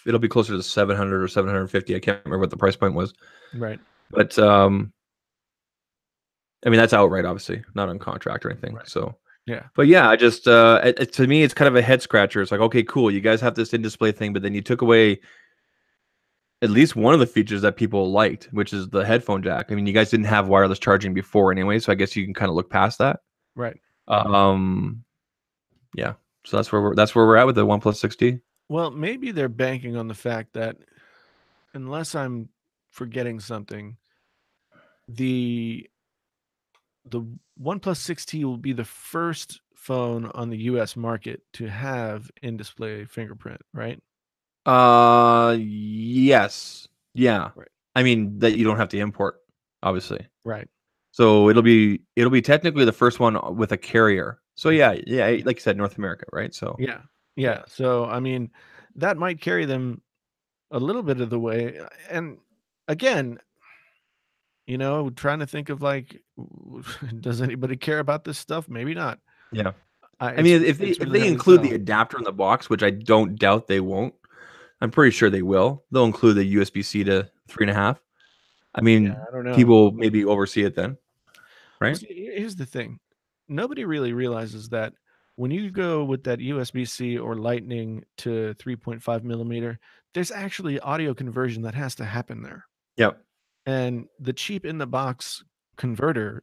[SPEAKER 1] It'll be closer to 700 or 750. I can't remember what the price point was,
[SPEAKER 2] Right.
[SPEAKER 1] but I mean that's outright, obviously, not on contract or anything.
[SPEAKER 2] Right.
[SPEAKER 1] So,
[SPEAKER 2] Yeah.
[SPEAKER 1] but yeah, I just to me, it's kind of a head scratcher. It's like, okay, cool, you guys have this in-display thing, but then you took away at least one of the features that people liked, which is the headphone jack. I mean, you guys didn't have wireless charging before anyway, so I guess you can kind of look past that.
[SPEAKER 2] Right.
[SPEAKER 1] Um, yeah. So that's where we're at with the OnePlus 6T.
[SPEAKER 2] Well, maybe they're banking on the fact that unless I'm forgetting something, the the OnePlus 6T will be the first phone on the US market to have in-display fingerprint, right?
[SPEAKER 1] Yes. Yeah.
[SPEAKER 2] Right.
[SPEAKER 1] I mean that you don't have to import, obviously.
[SPEAKER 2] Right.
[SPEAKER 1] So it'll be technically the first one with a carrier. So yeah,
[SPEAKER 2] Mhm.
[SPEAKER 1] yeah, like you said, North America, right? So
[SPEAKER 2] Yeah.
[SPEAKER 1] yeah.
[SPEAKER 2] Yeah. So, I mean, that might carry them a little bit of the way. And again, trying to think of like, does anybody care about this stuff? Maybe not.
[SPEAKER 1] Yeah.
[SPEAKER 2] I,
[SPEAKER 1] I
[SPEAKER 2] it's
[SPEAKER 1] mean, if they
[SPEAKER 2] it's
[SPEAKER 1] if
[SPEAKER 2] really
[SPEAKER 1] they
[SPEAKER 2] hard to
[SPEAKER 1] include the
[SPEAKER 2] tell.
[SPEAKER 1] adapter in the box, which I don't doubt they won't, I'm pretty sure they will. They'll include the USB-C to 3.5. I
[SPEAKER 2] Yeah,
[SPEAKER 1] mean,
[SPEAKER 2] I don't know.
[SPEAKER 1] people maybe oversee it then,
[SPEAKER 2] Well,
[SPEAKER 1] right?
[SPEAKER 2] see, here's the thing. Nobody really realizes that when you go with that USB-C or Lightning to 3.5 millimeter, there's actually audio conversion that has to happen there.
[SPEAKER 1] Yep.
[SPEAKER 2] And the cheap in the box converter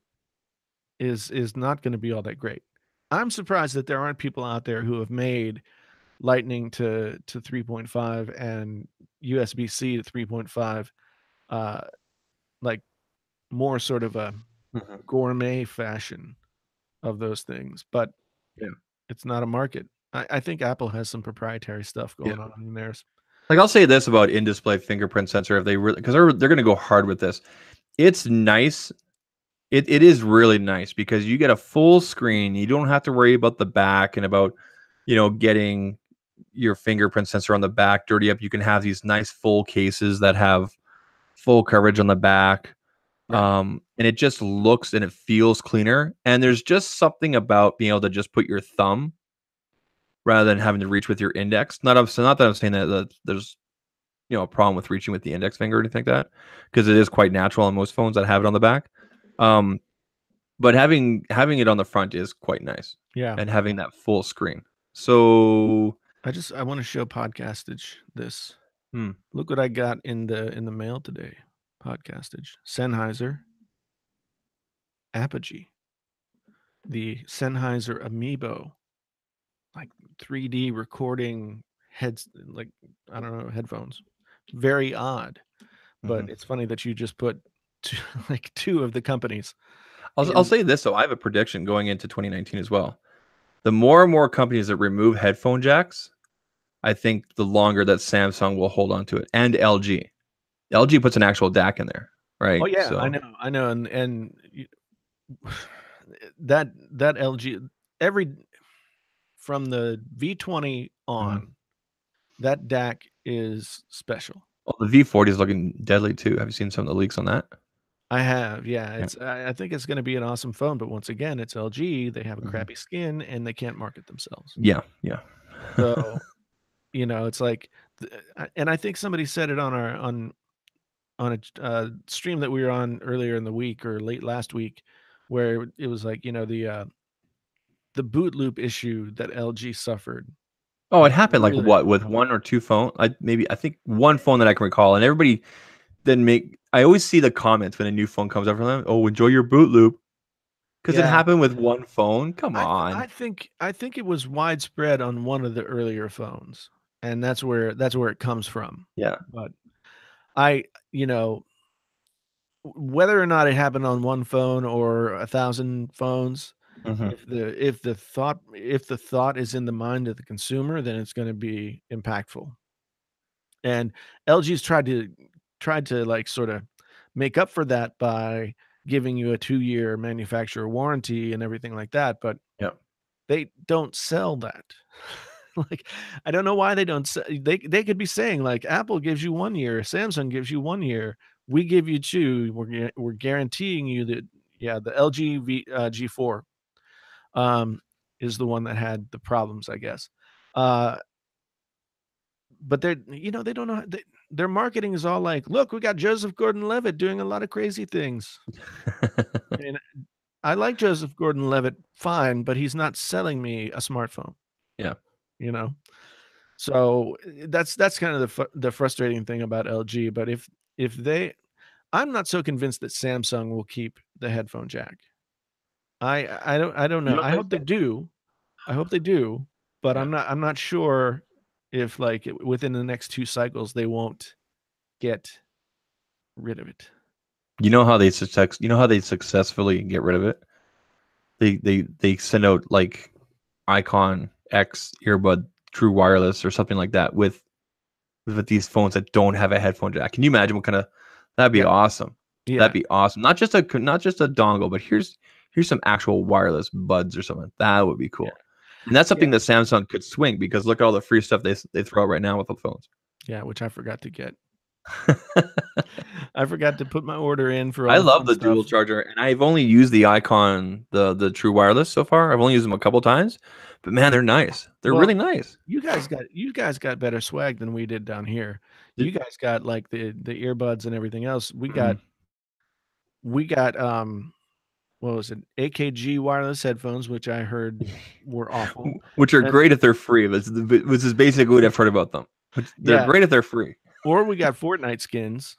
[SPEAKER 2] is not going to be all that great. I'm surprised that there aren't people out there who have made Lightning to 3.5 and USB-C to 3.5 uh like more sort of a
[SPEAKER 1] Mhm.
[SPEAKER 2] gourmet fashion of those things, but
[SPEAKER 1] Yeah.
[SPEAKER 2] it's not a market. I think Apple has some proprietary stuff
[SPEAKER 1] Yeah.
[SPEAKER 2] going on in theirs.
[SPEAKER 1] Like I'll say this about in-display fingerprint sensor if they really because they're going to go hard with this. It's nice. It is really nice because you get a full screen. You don't have to worry about the back and about getting your fingerprint sensor on the back dirty up. You can have these nice full cases that have full coverage on the back.
[SPEAKER 2] Right.
[SPEAKER 1] And it just looks and it feels cleaner. And there's just something about being able to just put your thumb rather than having to reach with your index. Not that I'm saying that there's a problem with reaching with the index finger or anything like that, because it is quite natural on most phones that have it on the back. Um, but having it on the front is quite nice,
[SPEAKER 2] Yeah.
[SPEAKER 1] and having that full screen. So,
[SPEAKER 2] I want to show Podcastage this.
[SPEAKER 1] hmm,
[SPEAKER 2] Look what I got in the mail today. Podcastage. Sennheiser Apogee. The Sennheiser Amiibo. Like 3D recording heads like I don't know, headphones. Very odd.
[SPEAKER 1] mhm.
[SPEAKER 2] But it's funny that you just put two, like two of the companies
[SPEAKER 1] I'll
[SPEAKER 2] in.
[SPEAKER 1] say this though, I have a prediction going into 2019 as well. The more and more companies that remove headphone jacks, I think the longer that Samsung will hold on to it, and LG. LG puts an actual DAC in there,
[SPEAKER 2] Oh
[SPEAKER 1] right?
[SPEAKER 2] yeah,
[SPEAKER 1] So,
[SPEAKER 2] I know, that LG every from the V20
[SPEAKER 1] mhm.
[SPEAKER 2] on, that DAC is special.
[SPEAKER 1] Well, the V40 is looking deadly too. Have you seen some of the leaks on that?
[SPEAKER 2] I have, yeah.
[SPEAKER 1] Yeah.
[SPEAKER 2] I think it's going to be an awesome phone, but once again, it's LG. They have a
[SPEAKER 1] Mhm.
[SPEAKER 2] crappy skin and they can't market themselves.
[SPEAKER 1] Yeah, yeah.
[SPEAKER 2] So it's like, and I think somebody said it on a stream that we were on earlier in the week or late last week, where it was like the boot loop issue that LG suffered.
[SPEAKER 1] Oh, it happened like
[SPEAKER 2] Really,
[SPEAKER 1] what with one or two phone? I think one phone that I can recall, and everybody then make. I always see the comments when a new phone comes out from them. Oh, enjoy your boot loop, Because it
[SPEAKER 2] Yeah.
[SPEAKER 1] happened with one phone. Come
[SPEAKER 2] I th
[SPEAKER 1] on.
[SPEAKER 2] I think it was widespread on one of the earlier phones, and that's where it comes from.
[SPEAKER 1] Yeah.
[SPEAKER 2] But I you know, whether or not it happened on one phone or 1,000 phones,
[SPEAKER 1] Hmm.
[SPEAKER 2] if the thought is in the mind of the consumer, then it's gonna be impactful. And LG's tried to, like, sorta make up for that by giving you a 2-year manufacturer warranty and everything like that, but
[SPEAKER 1] Yeah.
[SPEAKER 2] they don't sell that. Like, I don't know why they don't they could be saying, like, "Apple gives you 1 year, Samsung gives you 1 year, we give you 2, we're guaranteeing you that." Yeah, the LG G4, um, is the one that had the problems, I guess. Uh, but they don't know their marketing is all like, "Look, we got Joseph Gordon-Levitt doing a lot of crazy things." And I like Joseph Gordon-Levitt fine, but he's not selling me a smartphone,
[SPEAKER 1] Yeah.
[SPEAKER 2] you know? So, that's kind of the frustrating thing about LG, but if they I'm not so convinced that Samsung will keep the headphone jack. I don't
[SPEAKER 1] You
[SPEAKER 2] know.
[SPEAKER 1] don't
[SPEAKER 2] I
[SPEAKER 1] think
[SPEAKER 2] hope they
[SPEAKER 1] so?
[SPEAKER 2] do. I hope they do, but
[SPEAKER 1] Yeah.
[SPEAKER 2] I'm not sure if, like, within the next 2 cycles, they won't get rid of it.
[SPEAKER 1] You know how they successfully get rid of it? They send out like Icon X earbud True Wireless or something like that with these phones that don't have a headphone jack. Can you imagine what kind of that'd be
[SPEAKER 2] Yep.
[SPEAKER 1] awesome. That'd
[SPEAKER 2] Yeah.
[SPEAKER 1] be awesome. Not just a dongle, but here's some actual wireless buds or something. That would be
[SPEAKER 2] Yeah.
[SPEAKER 1] cool. And that's
[SPEAKER 2] Yeah.
[SPEAKER 1] something that Samsung could swing because look at all the free stuff they throw out right now with the phones.
[SPEAKER 2] Yeah, which I forgot to get. I forgot to put my order in for all
[SPEAKER 1] I
[SPEAKER 2] the
[SPEAKER 1] love
[SPEAKER 2] fun
[SPEAKER 1] the dual
[SPEAKER 2] stuff.
[SPEAKER 1] charger, and I've only used the Icon, the True Wireless so far. I've only used them a couple times, but man, they're nice. They're
[SPEAKER 2] Well,
[SPEAKER 1] really nice.
[SPEAKER 2] you guys got better swag than we did down here. You
[SPEAKER 1] Did-
[SPEAKER 2] guys got, like, the earbuds and everything else. We got
[SPEAKER 1] mhm.
[SPEAKER 2] we got, what was it? AKG wireless headphones, which I heard were awful.
[SPEAKER 1] Which are
[SPEAKER 2] And
[SPEAKER 1] great if they're free. This is basically what I've heard about them. Which they're
[SPEAKER 2] yeah,
[SPEAKER 1] great if they're free.
[SPEAKER 2] or we got Fortnite skins,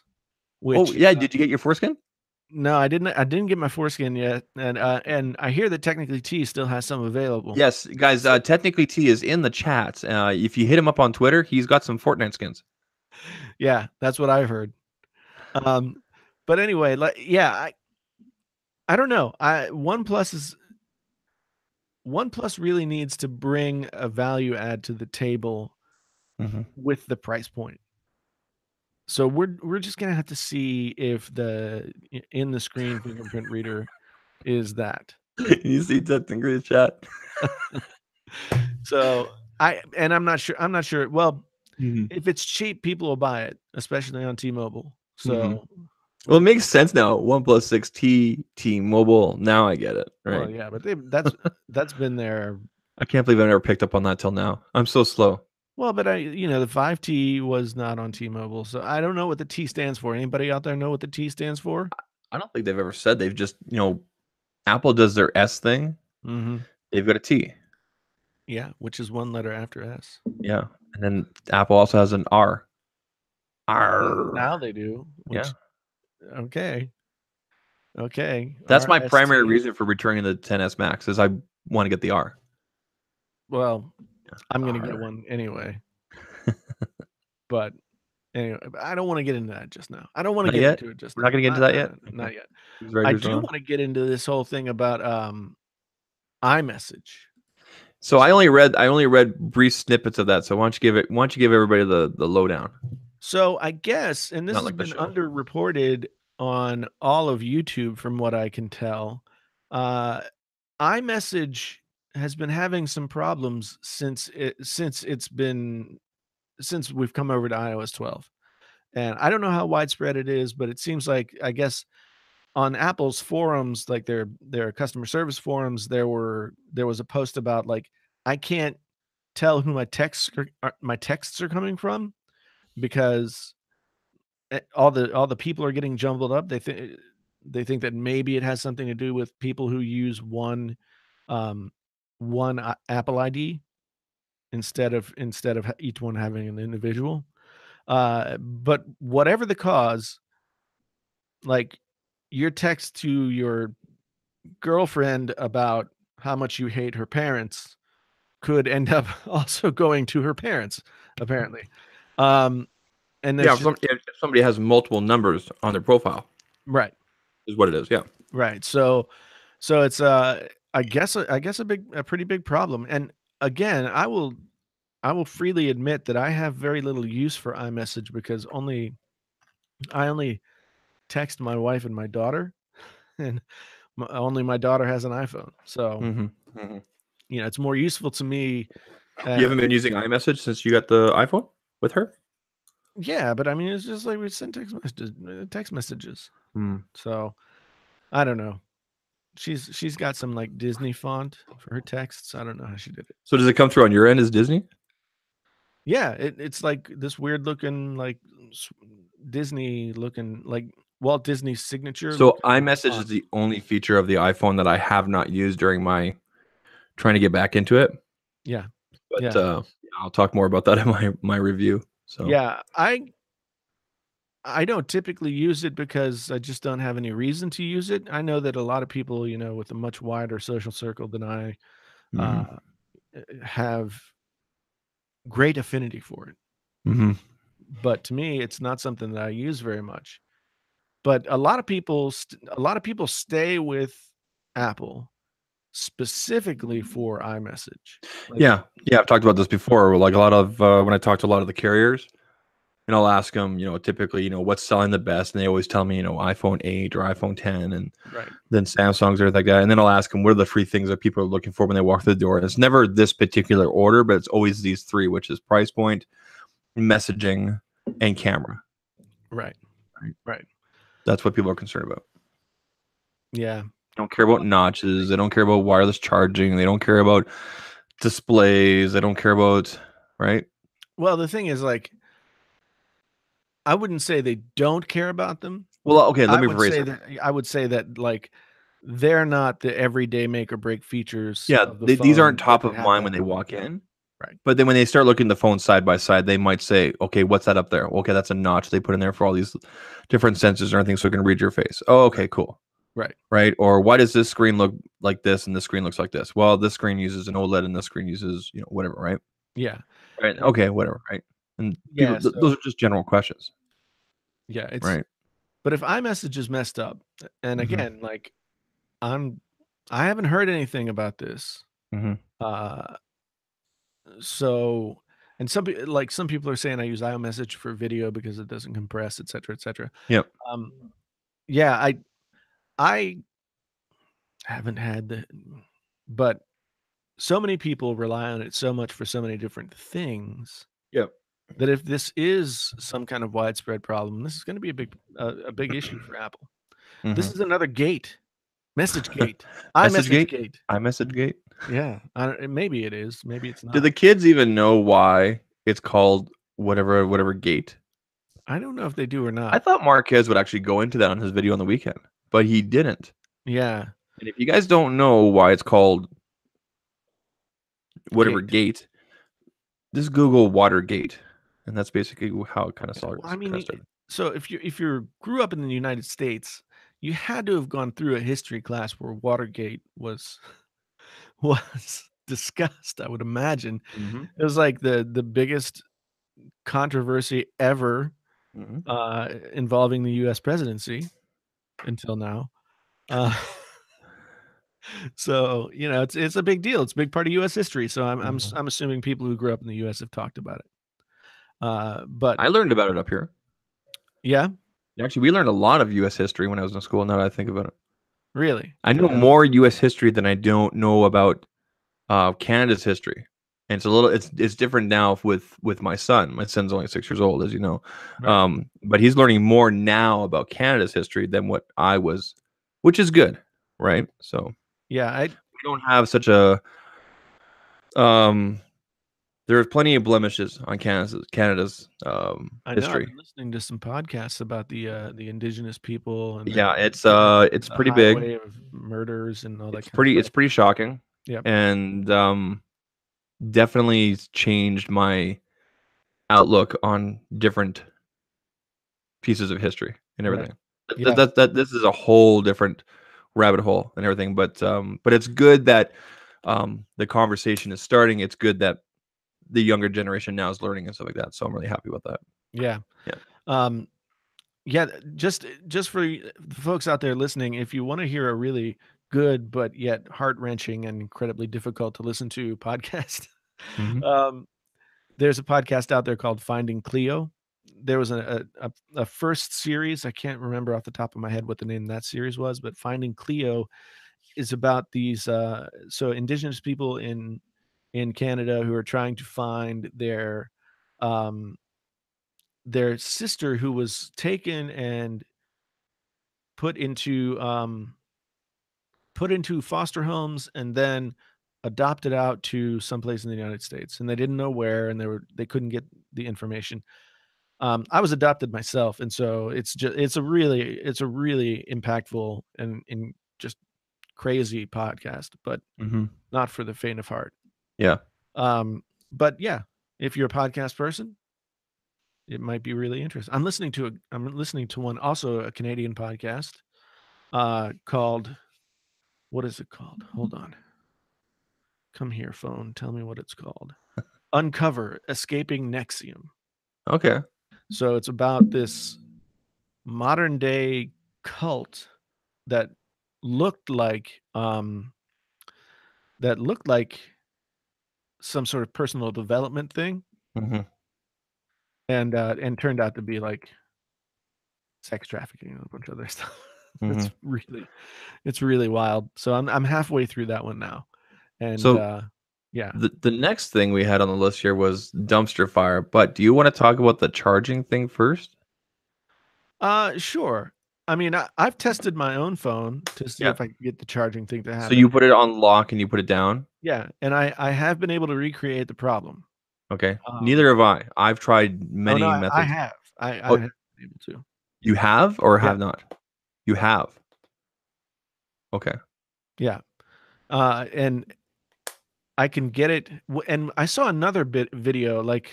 [SPEAKER 1] Oh
[SPEAKER 2] which,
[SPEAKER 1] yeah, did you get your foreskin?
[SPEAKER 2] no, I didn't get my foreskin yet, and I hear that Technically T still has some available.
[SPEAKER 1] Yes, guys.
[SPEAKER 2] So
[SPEAKER 1] Technically, T is in the chat. If you hit him up on Twitter, he's got some Fortnite skins.
[SPEAKER 2] yeah, that's what I've heard. Um, but anyway, like, yeah, I don't know. OnePlus really needs to bring a value add to the table
[SPEAKER 1] Hmm.
[SPEAKER 2] with the price point. So we're just gonna have to see if the in the screen fingerprint reader is that.
[SPEAKER 1] You see that in the chat.
[SPEAKER 2] So I'm not sure. Well,
[SPEAKER 1] Mhm.
[SPEAKER 2] if it's cheap, people will buy it, especially on T-Mobile.
[SPEAKER 1] Mhm.
[SPEAKER 2] So,
[SPEAKER 1] Well, it makes sense now. OnePlus 6T T-Mobile. Now I get it.
[SPEAKER 2] well,
[SPEAKER 1] Right.
[SPEAKER 2] yeah, but that's been there.
[SPEAKER 1] I can't believe I never picked up on that till now. I'm so slow.
[SPEAKER 2] Well, but the 5T was not on T-Mobile, so I don't know what the T stands for. Anybody out there know what the T stands for?
[SPEAKER 1] I don't think they've ever said they've just, Apple does their S thing.
[SPEAKER 2] Mhm.
[SPEAKER 1] They've got a T.
[SPEAKER 2] Yeah, which is one letter after S.
[SPEAKER 1] Yeah. And then Apple also has an R.
[SPEAKER 2] Now
[SPEAKER 1] R.
[SPEAKER 2] they do,
[SPEAKER 1] Yeah.
[SPEAKER 2] which okay. Okay,
[SPEAKER 1] That's my primary
[SPEAKER 2] RST.
[SPEAKER 1] reason for returning the 10s Max is I want to get the R.
[SPEAKER 2] Well, I'm gonna get
[SPEAKER 1] R.
[SPEAKER 2] one anyway, but anyway, but I don't wanna get into that just now. I don't wanna
[SPEAKER 1] Not
[SPEAKER 2] get
[SPEAKER 1] yet?
[SPEAKER 2] into it just
[SPEAKER 1] We're not
[SPEAKER 2] now.
[SPEAKER 1] gonna get into that yet? Okay.
[SPEAKER 2] Not yet.
[SPEAKER 1] These
[SPEAKER 2] I
[SPEAKER 1] writers
[SPEAKER 2] do
[SPEAKER 1] on.
[SPEAKER 2] wanna get into this whole thing about, iMessage.
[SPEAKER 1] So I only read brief snippets of that. So why don't you give everybody the lowdown?
[SPEAKER 2] So, I guess, and this
[SPEAKER 1] Not
[SPEAKER 2] has
[SPEAKER 1] like the
[SPEAKER 2] been
[SPEAKER 1] show.
[SPEAKER 2] underreported on all of YouTube from what I can tell, uh, iMessage has been having some problems since we've come over to iOS 12. And I don't know how widespread it is, but it seems like, I guess, on Apple's forums, like their customer service forums, there was a post about, like, I can't tell who my texts are coming from because all the people are getting jumbled up. They think that maybe it has something to do with people who use um, one Apple ID instead of each one having an individual. But whatever the cause, like, your text to girlfriend about how much you hate her parents could end up also going to her parents, apparently. And
[SPEAKER 1] Yeah,
[SPEAKER 2] there's just
[SPEAKER 1] if somebody has multiple numbers on their profile,
[SPEAKER 2] right,
[SPEAKER 1] is what it is. Yeah.
[SPEAKER 2] right. So it's I guess a pretty big problem. And again, I will freely admit that I have very little use for iMessage because I only text my wife and my daughter, and only my daughter has an iPhone. So,
[SPEAKER 1] hmm hmm
[SPEAKER 2] it's more useful to me.
[SPEAKER 1] You
[SPEAKER 2] Uh,
[SPEAKER 1] haven't been using iMessage since you got the iPhone with her?
[SPEAKER 2] yeah, but I mean, it's just like we send text messages.
[SPEAKER 1] Mm.
[SPEAKER 2] So I don't know. She's got some like Disney font for her texts. I don't know how she did it.
[SPEAKER 1] So does it come through on your end as Disney?
[SPEAKER 2] Yeah, it's like this weird looking like Disney looking like Walt Disney's signature
[SPEAKER 1] So
[SPEAKER 2] looking
[SPEAKER 1] iMessage is
[SPEAKER 2] font.
[SPEAKER 1] the only feature of the iPhone that I have not used during my trying to get back into it.
[SPEAKER 2] Yeah,
[SPEAKER 1] But
[SPEAKER 2] yeah,
[SPEAKER 1] I'll talk more about that in my review. So
[SPEAKER 2] yeah. I don't typically use it because I just don't have any reason to use it. I know that a lot of people, with a much wider social circle than I,
[SPEAKER 1] hmm
[SPEAKER 2] uh, have great affinity for it.
[SPEAKER 1] hmm
[SPEAKER 2] But to me, it's not something that I use very much. But a lot of people stay with Apple specifically for iMessage. Like,
[SPEAKER 1] yeah, I've talked about this before. Like a lot of when I talk to a lot of the carriers, and I'll ask them, typically, what's selling the best, and they always tell me, iPhone 8 or iPhone 10, and
[SPEAKER 2] right,
[SPEAKER 1] then Samsung's or everything like that. And then I'll ask them what are the free things that people are looking for when they walk through the door. And it's never this particular order, but it's always these three, which is price point, messaging, and camera.
[SPEAKER 2] right,
[SPEAKER 1] Right?
[SPEAKER 2] right.
[SPEAKER 1] That's what people are concerned about.
[SPEAKER 2] Yeah.
[SPEAKER 1] They don't care about notches. They don't care about wireless charging. They don't care about displays. They don't care about, right?
[SPEAKER 2] Well, the thing is, like, I wouldn't say they don't care about them.
[SPEAKER 1] Well, okay, let
[SPEAKER 2] I
[SPEAKER 1] me
[SPEAKER 2] would
[SPEAKER 1] rephrase
[SPEAKER 2] say
[SPEAKER 1] it.
[SPEAKER 2] that I would say that, like, they're not the everyday make or break features
[SPEAKER 1] Yeah,
[SPEAKER 2] of the
[SPEAKER 1] these aren't
[SPEAKER 2] phone that
[SPEAKER 1] top
[SPEAKER 2] you
[SPEAKER 1] of
[SPEAKER 2] have to
[SPEAKER 1] mind when
[SPEAKER 2] have.
[SPEAKER 1] they walk in.
[SPEAKER 2] Right.
[SPEAKER 1] But then when they start looking at the phone side by side, they might say, okay, what's that up there? Okay, that's a notch they put in there for all these different sensors and everything so it can read your face. Oh, okay,
[SPEAKER 2] Right.
[SPEAKER 1] cool.
[SPEAKER 2] Right.
[SPEAKER 1] Right? Or why does this screen look like this and this screen looks like this? Well, this screen uses an OLED and this screen uses, whatever, right?
[SPEAKER 2] Yeah.
[SPEAKER 1] Right.
[SPEAKER 2] And
[SPEAKER 1] Okay, whatever, right? And people,
[SPEAKER 2] yeah,
[SPEAKER 1] those
[SPEAKER 2] so
[SPEAKER 1] are just general questions,
[SPEAKER 2] yeah,
[SPEAKER 1] right?
[SPEAKER 2] but if iMessage is messed up, and
[SPEAKER 1] hmm
[SPEAKER 2] again, like, I'm I haven't heard anything about this.
[SPEAKER 1] hmm
[SPEAKER 2] Uh, so and some people are saying I use iMessage for video because it doesn't compress, et cetera, et cetera.
[SPEAKER 1] Yep.
[SPEAKER 2] Um, yeah, I haven't had the but so many people rely on it so much for so many different things
[SPEAKER 1] Yep.
[SPEAKER 2] that if this is some kind of widespread problem, this is gonna be a big issue for Apple. This
[SPEAKER 1] hmm
[SPEAKER 2] is another gate, message gate,
[SPEAKER 1] Message
[SPEAKER 2] iMessage
[SPEAKER 1] gate.
[SPEAKER 2] gate.
[SPEAKER 1] iMessage gate.
[SPEAKER 2] Yeah, I don't maybe it is, maybe it's
[SPEAKER 1] Do
[SPEAKER 2] not.
[SPEAKER 1] the kids even know why it's called whatever gate?
[SPEAKER 2] I don't know if they do or
[SPEAKER 1] I
[SPEAKER 2] not.
[SPEAKER 1] thought Marquez would actually go into that on his video on the weekend, but he didn't.
[SPEAKER 2] Yeah,
[SPEAKER 1] And if you guys don't know why it's called whatever
[SPEAKER 2] gate.
[SPEAKER 1] gate, just Google Watergate, and that's basically how it kind of
[SPEAKER 2] Well, I mean,
[SPEAKER 1] started.
[SPEAKER 2] so if you grew up in the United States, you had to have gone through a history class where Watergate was was discussed, I would imagine.
[SPEAKER 1] hmm
[SPEAKER 2] It was like the biggest controversy ever,
[SPEAKER 1] hmm
[SPEAKER 2] involving the US presidency until now. Uh, so, it's a big deal. It's a big part of US history. So I'm assuming people who grew up in the US have talked about it. But
[SPEAKER 1] I learned about it up here.
[SPEAKER 2] yeah,
[SPEAKER 1] Actually, we learned a lot of U.S. history when I was in school. Now that I think about it,
[SPEAKER 2] really.
[SPEAKER 1] I know more U.S. history than I don't know about Canada's history. And it's different now with my son. My son's only 6 years old, as you know,
[SPEAKER 2] Right.
[SPEAKER 1] but he's learning more now about Canada's history than what I was, which is good, right? So
[SPEAKER 2] Yeah,
[SPEAKER 1] we don't have such a um. There's plenty of blemishes on Canada's
[SPEAKER 2] I know I've
[SPEAKER 1] history.
[SPEAKER 2] been listening to some podcasts about the indigenous people and
[SPEAKER 1] Yeah, it's
[SPEAKER 2] the
[SPEAKER 1] pretty big.
[SPEAKER 2] highway of murders and all that
[SPEAKER 1] It's
[SPEAKER 2] kind of
[SPEAKER 1] pretty
[SPEAKER 2] stuff.
[SPEAKER 1] it's pretty shocking,
[SPEAKER 2] Yep.
[SPEAKER 1] and definitely changed my outlook on different pieces of history and
[SPEAKER 2] Right.
[SPEAKER 1] everything.
[SPEAKER 2] Yeah.
[SPEAKER 1] That this is a whole different rabbit hole and everything. But it's good that the conversation is starting. It's good that the younger generation now is learning and stuff like that. So I'm really happy about that.
[SPEAKER 2] Yeah.
[SPEAKER 1] Yeah.
[SPEAKER 2] Um, yeah, just for the folks out there listening, if you wanna hear a really good but yet heart-wrenching and incredibly difficult to listen to podcast,
[SPEAKER 1] Hmm.
[SPEAKER 2] um, there's a podcast out there called Finding Cleo. There was a first series, I can't remember off the top of my head what the name of that series was, but Finding Cleo is about these, so indigenous people in Canada who are trying to find um, their sister who was taken and put into, put into foster homes and then adopted out to someplace in the United States, and they didn't know where, and they couldn't get the information. I was adopted myself, and so it's a really impactful and just crazy podcast, but
[SPEAKER 1] Hmm.
[SPEAKER 2] not for the faint of heart.
[SPEAKER 1] Yeah.
[SPEAKER 2] Um, but yeah, if you're a podcast person, it might be really interesting. I'm listening to one, also a Canadian podcast, called, what is it called? Hold on. Come here, phone. Tell me what it's called. Uncover Escaping Nexium.
[SPEAKER 1] Okay.
[SPEAKER 2] So it's about this modern day cult that looked like that looked like some sort of personal development thing,
[SPEAKER 1] Hmm.
[SPEAKER 2] and turned out to be like sex trafficking and a bunch of other stuff.
[SPEAKER 1] Hmm.
[SPEAKER 2] It's really wild. So I'm halfway through that one now. And
[SPEAKER 1] So
[SPEAKER 2] yeah.
[SPEAKER 1] the next thing we had on the list here was dumpster fire. But do you want to talk about the charging thing first?
[SPEAKER 2] Sure. I mean, I've tested my own phone to see
[SPEAKER 1] Yeah.
[SPEAKER 2] if I can get the charging thing to
[SPEAKER 1] So
[SPEAKER 2] happen.
[SPEAKER 1] you put it on lock and you put it down.
[SPEAKER 2] Yeah, and I have been able to recreate the problem.
[SPEAKER 1] Okay.
[SPEAKER 2] Um,
[SPEAKER 1] Neither have I. I've tried
[SPEAKER 2] oh no,
[SPEAKER 1] many
[SPEAKER 2] I
[SPEAKER 1] methods.
[SPEAKER 2] have. I
[SPEAKER 1] Oh,
[SPEAKER 2] have been able to.
[SPEAKER 1] you have or
[SPEAKER 2] Yeah,
[SPEAKER 1] have not? You have. Okay.
[SPEAKER 2] yeah. And I can get it. And I saw another video. Like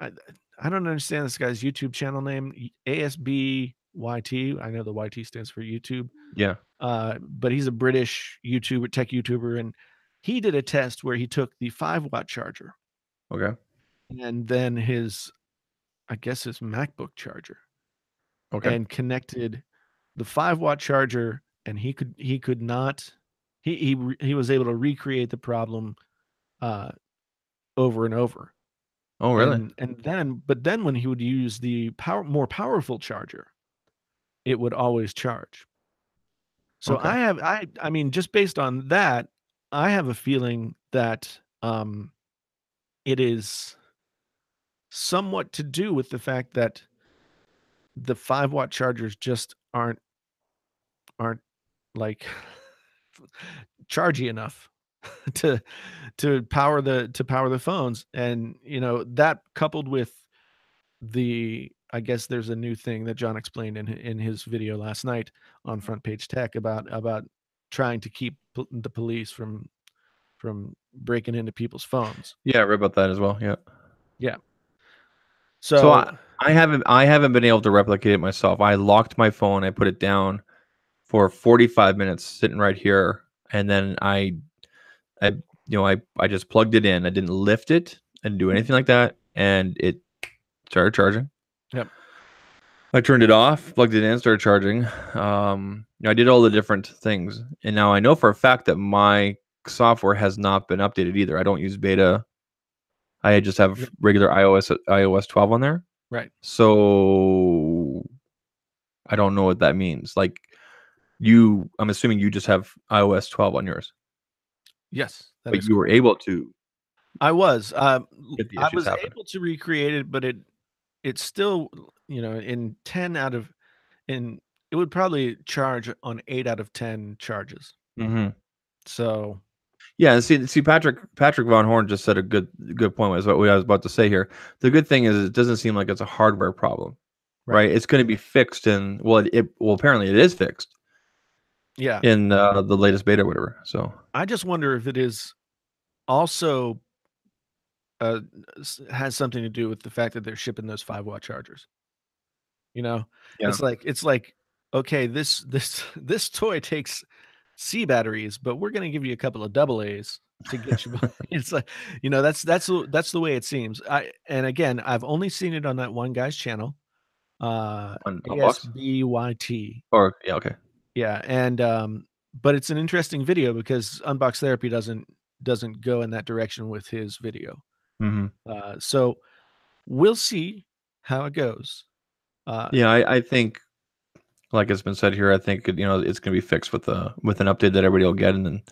[SPEAKER 2] I, I don't understand this guy's YouTube channel name, ASBYT. I know the YT stands for YouTube.
[SPEAKER 1] Yeah.
[SPEAKER 2] But he's a British YouTuber, tech YouTuber, and he did a test where he took the 5-watt charger
[SPEAKER 1] Okay.
[SPEAKER 2] and then I guess his MacBook charger,
[SPEAKER 1] Okay.
[SPEAKER 2] and connected the 5-watt charger, and he could not he was able to recreate the problem uh, over and over.
[SPEAKER 1] Oh, really?
[SPEAKER 2] And then but then when he would use the more powerful charger, it would always charge. So
[SPEAKER 1] Okay.
[SPEAKER 2] I mean, just based on that, I have a feeling that it is somewhat to do with the fact that the 5-watt chargers just aren't like chargy enough to to power the phones. And that coupled with I guess there's a new thing that John explained in his video last night on Front Page Tech about trying to keep the police from breaking into people's phones.
[SPEAKER 1] Yeah, I read about that as well. Yeah.
[SPEAKER 2] Yeah.
[SPEAKER 1] So
[SPEAKER 2] So
[SPEAKER 1] I haven't been able to replicate it myself. I locked my phone, I put it down for 45 minutes sitting right here, and then I I just plugged it in. I didn't lift it. I didn't do anything like that, and it started charging.
[SPEAKER 2] yep.
[SPEAKER 1] I turned it off, plugged it in, started charging. I did all the different things, and now I know for a fact that my software has not been updated either. I don't use beta. I just have
[SPEAKER 2] Yep.
[SPEAKER 1] regular iOS 12 on there.
[SPEAKER 2] Right.
[SPEAKER 1] So I don't know what that means. Like I'm assuming you just have iOS 12 on yours,
[SPEAKER 2] Yes, that
[SPEAKER 1] but
[SPEAKER 2] is
[SPEAKER 1] you were
[SPEAKER 2] correct.
[SPEAKER 1] able to
[SPEAKER 2] I
[SPEAKER 1] get the issues
[SPEAKER 2] was
[SPEAKER 1] happen.
[SPEAKER 2] able to recreate it, but it's still, in 10 out of in it would probably charge on 8 out of 10 charges.
[SPEAKER 1] Hmm.
[SPEAKER 2] So,
[SPEAKER 1] Yeah, and see, Patrick Von Horn just said a good point. Was what I was about to say here. The good thing is it doesn't seem like it's a hardware problem,
[SPEAKER 2] right.
[SPEAKER 1] right? It's going to be fixed in well apparently it is fixed
[SPEAKER 2] Yeah.
[SPEAKER 1] in the latest beta or whatever. So
[SPEAKER 2] I just wonder if it is also uh has something to do with the fact that they're shipping those 5-watt chargers. You know,
[SPEAKER 1] yeah.
[SPEAKER 2] it's like, okay, this toy takes C batteries, but we're gonna give you a couple of double A's to get you. It's like, that's the way it seems. And again, I've only seen it on that one guy's channel,
[SPEAKER 1] On Unbox?
[SPEAKER 2] ASBYT.
[SPEAKER 1] Or yeah, okay.
[SPEAKER 2] Yeah, and but it's an interesting video because Unbox Therapy doesn't go in that direction with his video.
[SPEAKER 1] Hmm.
[SPEAKER 2] So we'll see how it goes.
[SPEAKER 1] Yeah, I think, like it's been said here, I think it's gonna be fixed with an update that everybody will get, and then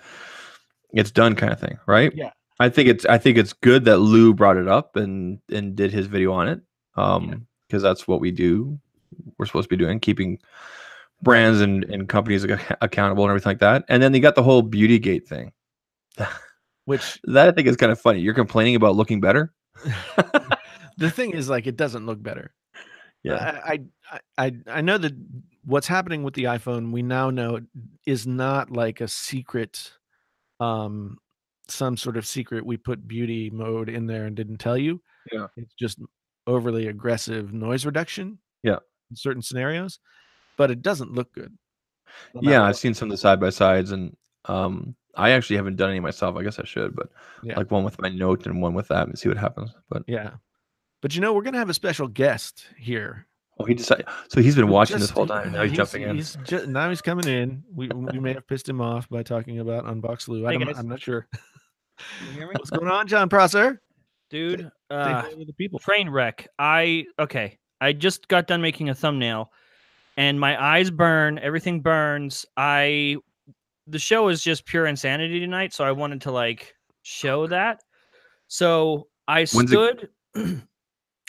[SPEAKER 1] it's done, kind of thing, right?
[SPEAKER 2] Yeah,
[SPEAKER 1] I think it's good that Lou brought it up and did his video on it,
[SPEAKER 2] yeah,
[SPEAKER 1] because that's what we do. We're supposed to be doing, keeping
[SPEAKER 2] right.
[SPEAKER 1] brands and companies accountable and everything like that. And then they got the whole Beauty Gate thing.
[SPEAKER 2] Which
[SPEAKER 1] That I think is kind of funny. You're complaining about looking better.
[SPEAKER 2] the thing is, like, it doesn't look better.
[SPEAKER 1] Yeah,
[SPEAKER 2] I know that what's happening with the iPhone, we now know is not like a secret, um, some sort of secret. We put beauty mode in there and didn't tell you.
[SPEAKER 1] yeah,
[SPEAKER 2] It's just overly aggressive noise reduction
[SPEAKER 1] yeah,
[SPEAKER 2] in certain scenarios, but it doesn't look good no
[SPEAKER 1] yeah.
[SPEAKER 2] matter
[SPEAKER 1] I've
[SPEAKER 2] what.
[SPEAKER 1] seen some of the side by sides, and I actually haven't done any myself. I guess I should, but
[SPEAKER 2] Yeah,
[SPEAKER 1] like one with my note and one with that, and see what happens. But
[SPEAKER 2] yeah. But we're gonna have a special guest here.
[SPEAKER 1] oh, he decided. So he's been
[SPEAKER 2] Who
[SPEAKER 1] watching this
[SPEAKER 2] just
[SPEAKER 1] whole time, and now he's jumping in.
[SPEAKER 2] he's just now he's coming in. We may have pissed him off by talking about Unbox Lou.
[SPEAKER 3] Hey, guys.
[SPEAKER 2] I'm not sure.
[SPEAKER 3] Can you hear me?
[SPEAKER 2] What's going on, John Prosser?
[SPEAKER 3] Dude,
[SPEAKER 2] Say hello to the people.
[SPEAKER 3] train wreck. Okay. I just got done making a thumbnail and my eyes burn, everything burns. The show is just pure insanity tonight, so I wanted to like show that. So I
[SPEAKER 1] When's it-
[SPEAKER 3] stood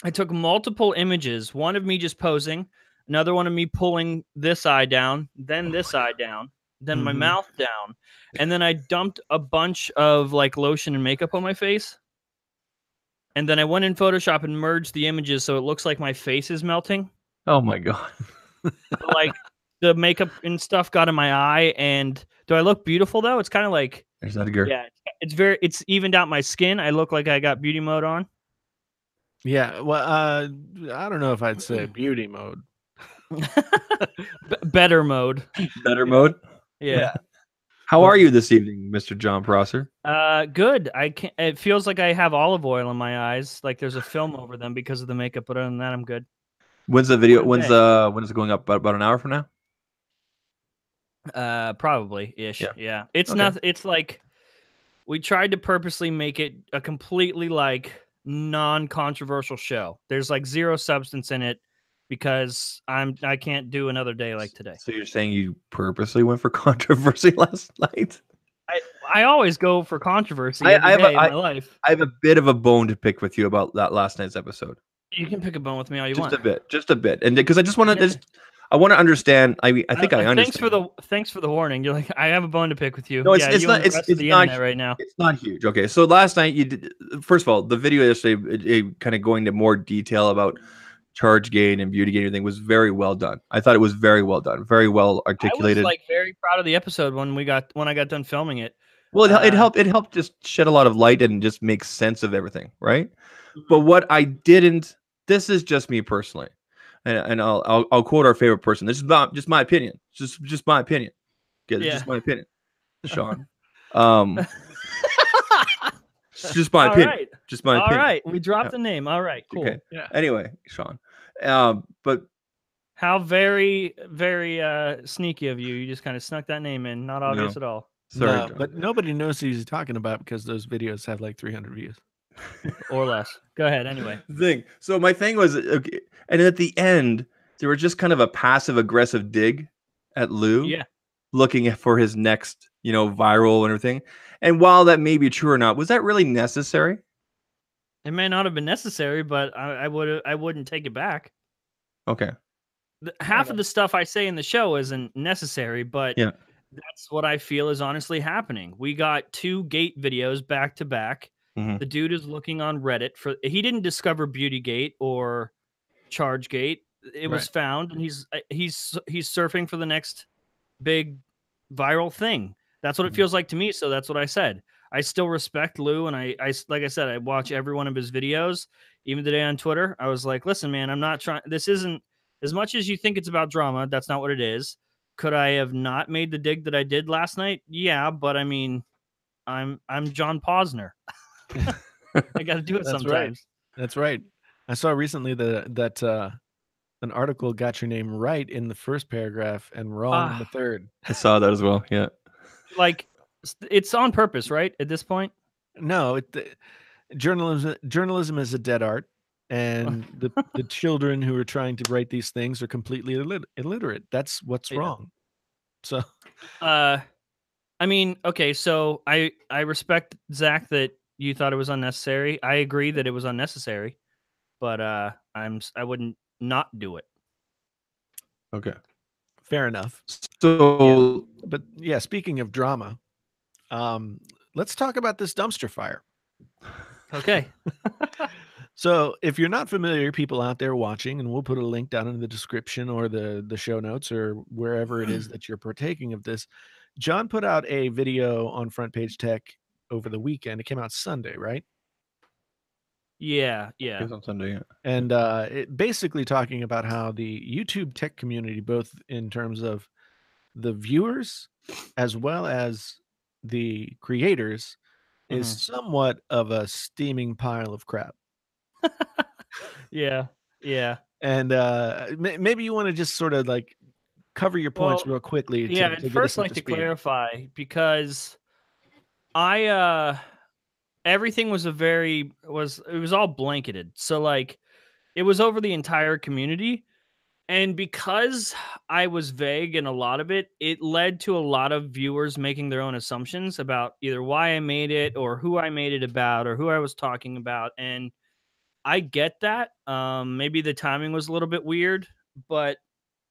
[SPEAKER 3] I took multiple images, one of me just posing, another one of me pulling this eye down, then this eye down, then my
[SPEAKER 2] Mhm.
[SPEAKER 3] mouth down, and then I dumped a bunch of like lotion and makeup on my face. And then I went in Photoshop and merged the images so it looks like my face is melting.
[SPEAKER 1] Oh my god.
[SPEAKER 3] Like the makeup and stuff got in my eye. And do I look beautiful though? It's kind of like,
[SPEAKER 1] There's Edgar.
[SPEAKER 3] yeah, it's evened out my skin. I look like I got beauty mode on.
[SPEAKER 2] Yeah, well, I don't know if I'd say beauty mode.
[SPEAKER 3] Better mode.
[SPEAKER 1] Better mode.
[SPEAKER 3] Yeah.
[SPEAKER 1] How are you this evening, Mr. John Prosser?
[SPEAKER 3] Good. It feels like I have olive oil in my eyes, like there's a film over them because of the makeup. But other than that, I'm good.
[SPEAKER 1] When's the video?
[SPEAKER 3] What
[SPEAKER 1] When is it going up? About an hour from now?
[SPEAKER 3] Probably ish.
[SPEAKER 1] Yeah.
[SPEAKER 3] Yeah. It's
[SPEAKER 1] Okay.
[SPEAKER 3] not. It's like we tried to purposely make it a completely like non-controversial show. There's like zero substance in it because I can't do another day like today.
[SPEAKER 1] So you're saying you purposely went for controversy last night?
[SPEAKER 3] I always go for controversy
[SPEAKER 1] I
[SPEAKER 3] every
[SPEAKER 1] have
[SPEAKER 3] day
[SPEAKER 1] a-
[SPEAKER 3] in my life.
[SPEAKER 1] I have a bit of a bone to pick with you about that last night's episode.
[SPEAKER 3] You can pick a bone with me all you
[SPEAKER 1] Just
[SPEAKER 3] want.
[SPEAKER 1] just a bit, and because I just want
[SPEAKER 3] Yeah.
[SPEAKER 1] to, I want to understand. I think I understand.
[SPEAKER 3] Thanks for the warning. You're like, I have a bone to pick with you.
[SPEAKER 1] No, it's
[SPEAKER 3] yeah, you
[SPEAKER 1] not.
[SPEAKER 3] and the
[SPEAKER 1] It's
[SPEAKER 3] rest of the
[SPEAKER 1] not.
[SPEAKER 3] internet right now.
[SPEAKER 1] It's not huge. Okay, so last night you did. First of all, the video yesterday, it kind of going into more detail about charge gain and beauty gain and everything was very well done. I thought it was very well done, very well
[SPEAKER 3] I was
[SPEAKER 1] articulated.
[SPEAKER 3] like very proud of the episode when I got done filming it.
[SPEAKER 1] Well, it helped. It helped just shed a lot of light and just make sense of everything, right? But what I didn't. This is just me personally, and I'll quote our favorite person. This is not just my opinion. It's just my opinion. Okay, it's just my opinion, Sean. It's just my opinion.
[SPEAKER 3] Right.
[SPEAKER 1] Just my opinion.
[SPEAKER 3] All right, we dropped the name. All right, cool.
[SPEAKER 1] Okay.
[SPEAKER 2] Yeah.
[SPEAKER 1] Anyway, Sean. But
[SPEAKER 3] How very, very sneaky of you. You just kind of snuck that name in. Not obvious at all.
[SPEAKER 1] sorry,
[SPEAKER 2] No,
[SPEAKER 1] John.
[SPEAKER 2] but nobody knows who he's talking about because those videos have like 300 views.
[SPEAKER 3] Or less. Go ahead, anyway.
[SPEAKER 1] thing. So my thing was, okay, and at the end, there were just kind of a passive aggressive dig at Lou,
[SPEAKER 3] Yeah.
[SPEAKER 1] looking for his next, viral and everything. And while that may be true or not, was that really necessary?
[SPEAKER 3] It may not have been necessary, but I wouldn't take it back.
[SPEAKER 1] Okay.
[SPEAKER 3] Half of the stuff I say in the show isn't necessary, but
[SPEAKER 1] Yeah.
[SPEAKER 3] that's what I feel is honestly happening. We got 2 gate videos back to back.
[SPEAKER 1] Mhm.
[SPEAKER 3] The dude is looking on Reddit he didn't discover Beautygate or ChargeGate. It was found, and he's surfing for the next big viral thing. That's what it feels like to me. So that's what I said. I still respect Lou, and I like I said, I watch every one of his videos. Even today on Twitter, I was like, listen, man, I'm not trying. This isn't as much as you think it's about drama, that's not what it is. Could I have not made the dig that I did last night? Yeah, but I mean, I'm John Posner. I got to do it
[SPEAKER 2] That's right.
[SPEAKER 3] sometimes.
[SPEAKER 2] That's right. I saw recently that an article got your name right in the first paragraph and wrong in the third.
[SPEAKER 1] I saw that as well. Yeah.
[SPEAKER 3] Like, it's on purpose, right? At this point?
[SPEAKER 2] No, journalism is a dead art, and the children who are trying to write these things are completely illiterate. That's what's
[SPEAKER 3] Yeah.
[SPEAKER 2] wrong. So,
[SPEAKER 3] I mean, okay, so I respect, Zach, that you thought it was unnecessary. I agree that it was unnecessary, but I wouldn't not do it.
[SPEAKER 1] Okay.
[SPEAKER 2] fair enough.
[SPEAKER 1] So
[SPEAKER 2] But yeah, speaking of drama, let's talk about this dumpster fire.
[SPEAKER 3] Okay.
[SPEAKER 2] So if you're not familiar, people out there watching, and we'll put a link down in the description or the show notes or wherever it is that you're partaking of this, John put out a video on Front Page Tech over the weekend. It came out Sunday, right?
[SPEAKER 3] Yeah.
[SPEAKER 1] it was on Sunday. Yeah.
[SPEAKER 2] And it basically talking about how the YouTube tech community, both in terms of the viewers as well as the creators, is somewhat of a steaming pile of crap.
[SPEAKER 3] Yeah. Yeah.
[SPEAKER 2] And maybe you want to just sort of like cover your points real quickly.
[SPEAKER 3] Yeah,
[SPEAKER 2] to
[SPEAKER 3] I'd
[SPEAKER 2] get us
[SPEAKER 3] first
[SPEAKER 2] up
[SPEAKER 3] like to
[SPEAKER 2] speed.
[SPEAKER 3] clarify, because everything was it was all blanketed. So like it was over the entire community. And because I was vague in a lot of it, it led to a lot of viewers making their own assumptions about either why I made it or who I made it about or who I was talking about. And I get that. Maybe the timing was a little bit weird, but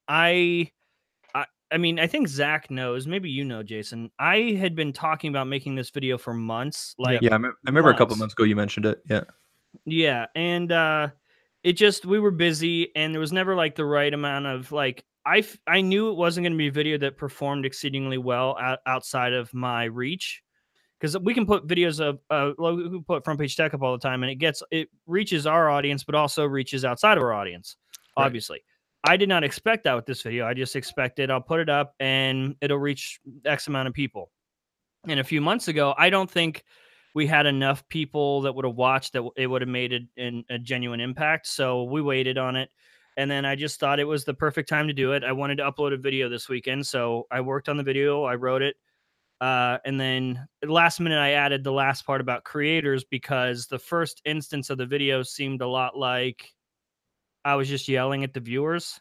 [SPEAKER 3] I mean, I think Zach knows. Maybe you know, Jason. I had been talking about making this video for months. Like,
[SPEAKER 1] Yeah, I remember a couple of months ago you mentioned it. Yeah.
[SPEAKER 3] yeah, and it just, we were busy, and there was never like the right amount of like. I knew it wasn't going to be a video that performed exceedingly well outside of my reach, because we can put videos of we can put Front Page Tech up all the time, and it reaches our audience, but also reaches outside of our audience.
[SPEAKER 2] Right.
[SPEAKER 3] Obviously, I did not expect that with this video. I just expected I'll put it up and it'll reach X amount of people. And a few months ago, I don't think we had enough people that would have watched that it would have made it a genuine impact. So we waited on it. And then I just thought it was the perfect time to do it. I wanted to upload a video this weekend. So I worked on the video, I wrote it. And then at the last minute, I added the last part about creators, because the first instance of the video seemed a lot like I was just yelling at the viewers.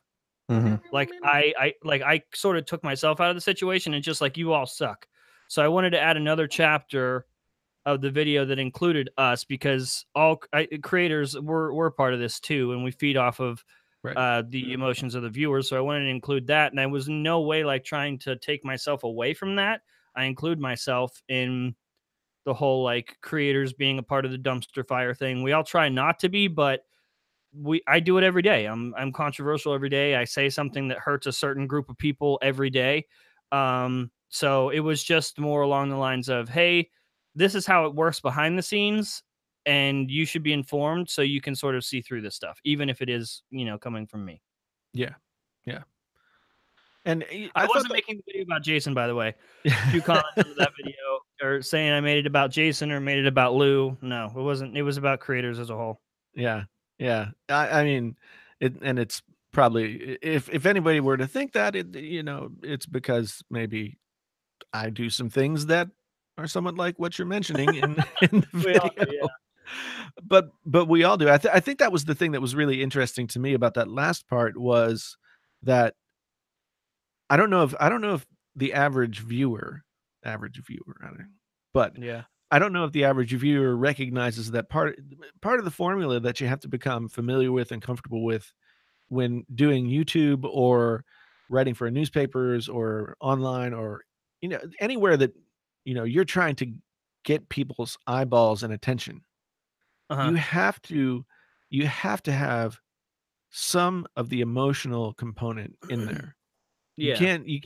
[SPEAKER 3] Like I sort of took myself out of the situation and just like, you all suck. So I wanted to add another chapter of the video that included us, because all creators were part of this too, and we feed off of the emotions of the viewers. So I wanted to include that, and I was in no way like trying to take myself away from that. I include myself in the whole like creators being a part of the dumpster fire thing. We all try not to be, but I do it every day. I'm controversial every day. I say something that hurts a certain group of people every day. So it was just more along the lines of, hey, this is how it works behind the scenes, and you should be informed so you can sort of see through this stuff, even if it is, coming from me.
[SPEAKER 2] Yeah. And
[SPEAKER 3] I wasn't making the video about Jason, by the way. A few comments under that video or saying I made it about Jason or made it about Lou. No, it wasn't. It was about creators as a whole.
[SPEAKER 2] Yeah. I mean, it's probably, if anybody were to think that, it's because maybe I do some things that are somewhat like what you're mentioning in the video.
[SPEAKER 3] Do, yeah.
[SPEAKER 2] But we all do. I think that was the thing that was really interesting to me about that last part, was that I don't know if the average viewer, but
[SPEAKER 3] yeah,
[SPEAKER 2] I don't know if the average viewer recognizes that part of the formula that you have to become familiar with and comfortable with when doing YouTube or writing for newspapers or online or anywhere that you're trying to get people's eyeballs and attention. You have to have some of the emotional component in there.
[SPEAKER 3] Yeah.
[SPEAKER 2] You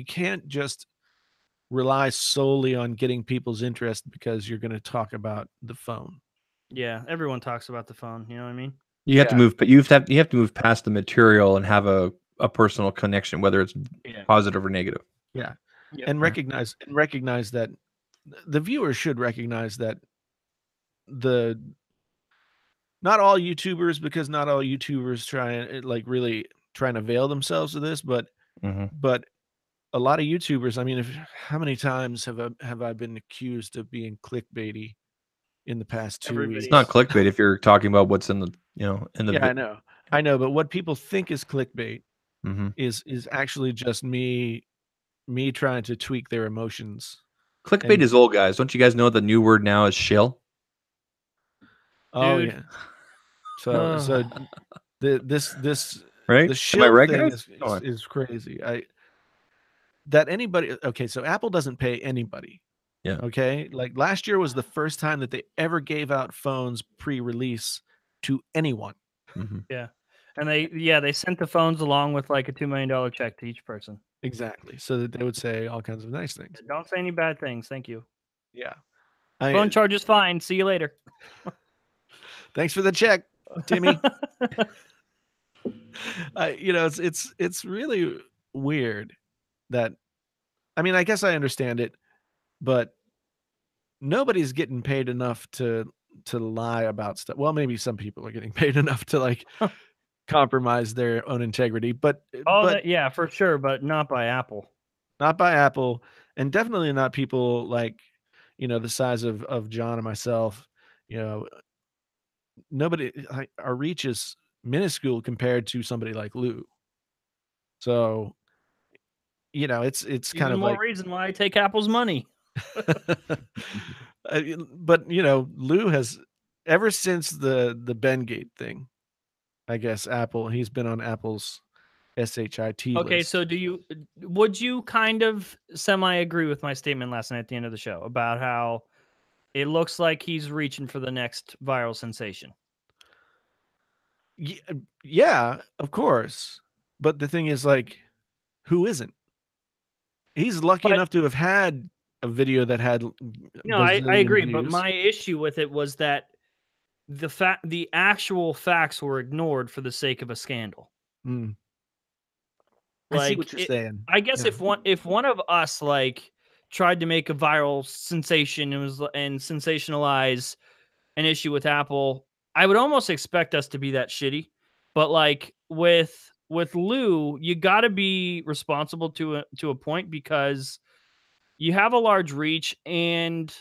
[SPEAKER 2] can't just rely solely on getting people's interest because you're going to talk about the phone.
[SPEAKER 3] Yeah, everyone talks about the phone, you know what I mean?
[SPEAKER 1] You have to move, but you have to move past the material and have a personal connection, whether it's positive or negative.
[SPEAKER 2] Yeah. Yep. And recognize that the viewers should recognize that not all YouTubers, because not all YouTubers really try and avail themselves of this, but a lot of YouTubers, I mean, how many times have I been accused of being clickbaity in the past 2 weeks?
[SPEAKER 1] It's not clickbait if you're talking about what's in the,
[SPEAKER 2] I know, but what people think is clickbait is actually just me trying to tweak their emotions.
[SPEAKER 1] Clickbait is old, guys. Don't you guys know the new word now is shill?
[SPEAKER 2] Oh, yeah. So this
[SPEAKER 1] right?
[SPEAKER 2] The shill thing is crazy. So Apple doesn't pay anybody.
[SPEAKER 1] Yeah.
[SPEAKER 2] Okay. Like last year was the first time that they ever gave out phones pre-release to anyone.
[SPEAKER 3] Yeah. And they sent the phones along with like a $2 million check to each person.
[SPEAKER 2] Exactly. So that they would say all kinds of nice things.
[SPEAKER 3] Don't say any bad things. Thank you.
[SPEAKER 2] Yeah.
[SPEAKER 3] Phone charge is fine. See you later.
[SPEAKER 2] Thanks for the check, Timmy. It's really weird that, I mean, I guess I understand it, but nobody's getting paid enough to lie about stuff. Well, maybe some people are getting paid enough to like compromise their own integrity, but
[SPEAKER 3] yeah, for sure, but not by Apple.
[SPEAKER 2] Not by Apple, and definitely not people like, the size of John and myself. Nobody, our reach is minuscule compared to somebody like Lou. So, it's
[SPEAKER 3] Even
[SPEAKER 2] kind of
[SPEAKER 3] more
[SPEAKER 2] like
[SPEAKER 3] reason why I take Apple's money.
[SPEAKER 2] But Lou has, ever since the Bengate thing, I guess he's been on Apple's SHIT list.
[SPEAKER 3] Okay, so would you kind of semi-agree with my statement last night at the end of the show about how it looks like he's reaching for the next viral sensation?
[SPEAKER 2] Yeah, of course. But the thing is, like, who isn't? He's lucky enough to have had a video that had
[SPEAKER 3] I agree, views. But my issue with it was that the actual facts were ignored for the sake of a scandal.
[SPEAKER 2] I see what you're saying.
[SPEAKER 3] I guess if one of us like tried to make a viral sensation and sensationalize an issue with Apple, I would almost expect us to be that shitty. But like with Lou, you got to be responsible to a point, because you have a large reach and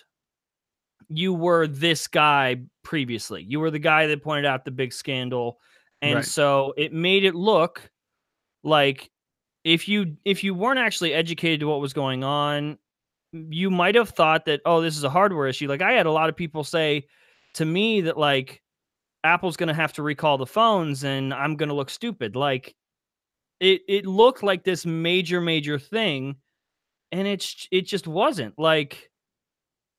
[SPEAKER 3] you were this guy previously. You were the guy that pointed out the big scandal, and so it made it look like if you weren't actually educated to what was going on, you might have thought that, oh, this is a hardware issue. Like I had a lot of people say to me that like Apple's going to have to recall the phones and I'm going to look stupid. Like it looked like this major thing, and it just wasn't. Like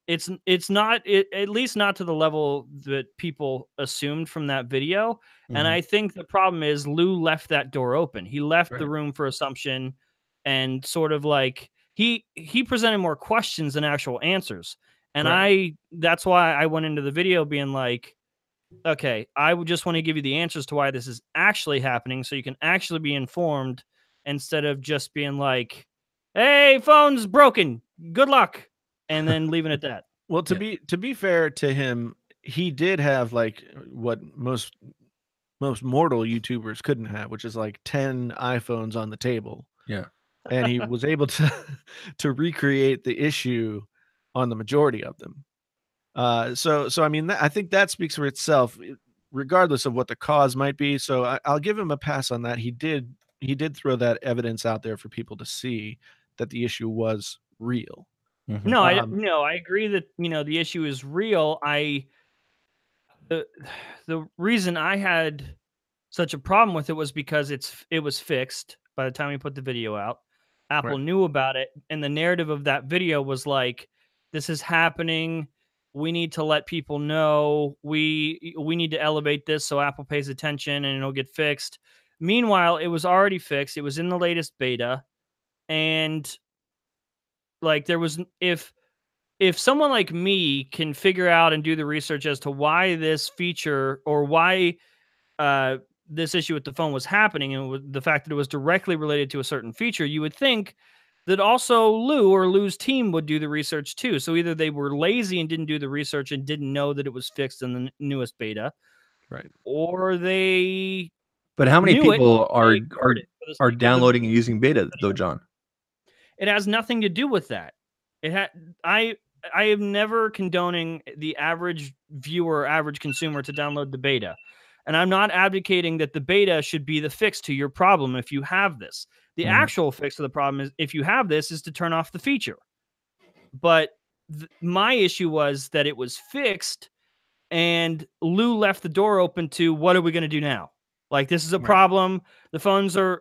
[SPEAKER 3] it's not, at least not to the level that people assumed from that video. And I think the problem is Lou left that door open. He left the room for assumption, and sort of like he presented more questions than actual answers. And that's why I went into the video being like, okay, I would just want to give you the answers to why this is actually happening, so you can actually be informed, instead of just being like, hey, phone's broken, good luck, and then leaving it at that.
[SPEAKER 2] Well, to be fair to him, he did have like what most mortal YouTubers couldn't have, which is like 10 iPhones on the table.
[SPEAKER 1] Yeah.
[SPEAKER 2] And he was able to recreate the issue on the majority of them. So I mean, I think that speaks for itself, regardless of what the cause might be. So I'll give him a pass on that. He did throw that evidence out there for people to see that the issue was real.
[SPEAKER 3] No, I agree that the issue is real. The reason I had such a problem with it was because it was fixed by the time we put the video out. Apple knew about it, and the narrative of that video was like, this is happening, we need to let people know, we need to elevate this so Apple pays attention and it'll get fixed. Meanwhile, it was already fixed. It was in the latest beta, and like there was, if someone like me can figure out and do the research as to why this feature, or why this issue with the phone was happening, and the fact that it was directly related to a certain feature, you would think that also Lou or Lou's team would do the research too. So either they were lazy and didn't do the research and didn't know that it was fixed in the newest beta,
[SPEAKER 2] right?
[SPEAKER 3] Or they
[SPEAKER 1] But how many
[SPEAKER 3] knew it,
[SPEAKER 1] people are
[SPEAKER 3] they ignored it for the
[SPEAKER 1] are
[SPEAKER 3] sake of the
[SPEAKER 1] downloading and using beta though, John?
[SPEAKER 3] It has nothing to do with that. It had I am never condoning the average viewer, average consumer to download the beta. And I'm not advocating that the beta should be the fix to your problem if you have this. The actual fix to the problem is if you have this is to turn off the feature. But my issue was that it was fixed and Lou left the door open to what are we going to do now? Like, this is a problem. The phones are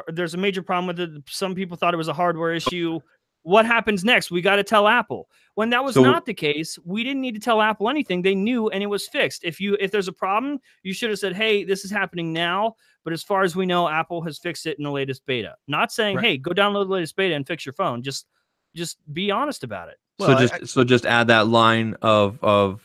[SPEAKER 3] there's a major problem with it. Some people thought it was a hardware issue. What happens next? We got to tell Apple. When that was not the case, we didn't need to tell Apple anything. They knew, and it was fixed. If there's a problem, you should have said, hey, this is happening now. But as far as we know, Apple has fixed it in the latest beta. Not saying, hey, go download the latest beta and fix your phone. Just be honest about it.
[SPEAKER 1] Well, so just add that line of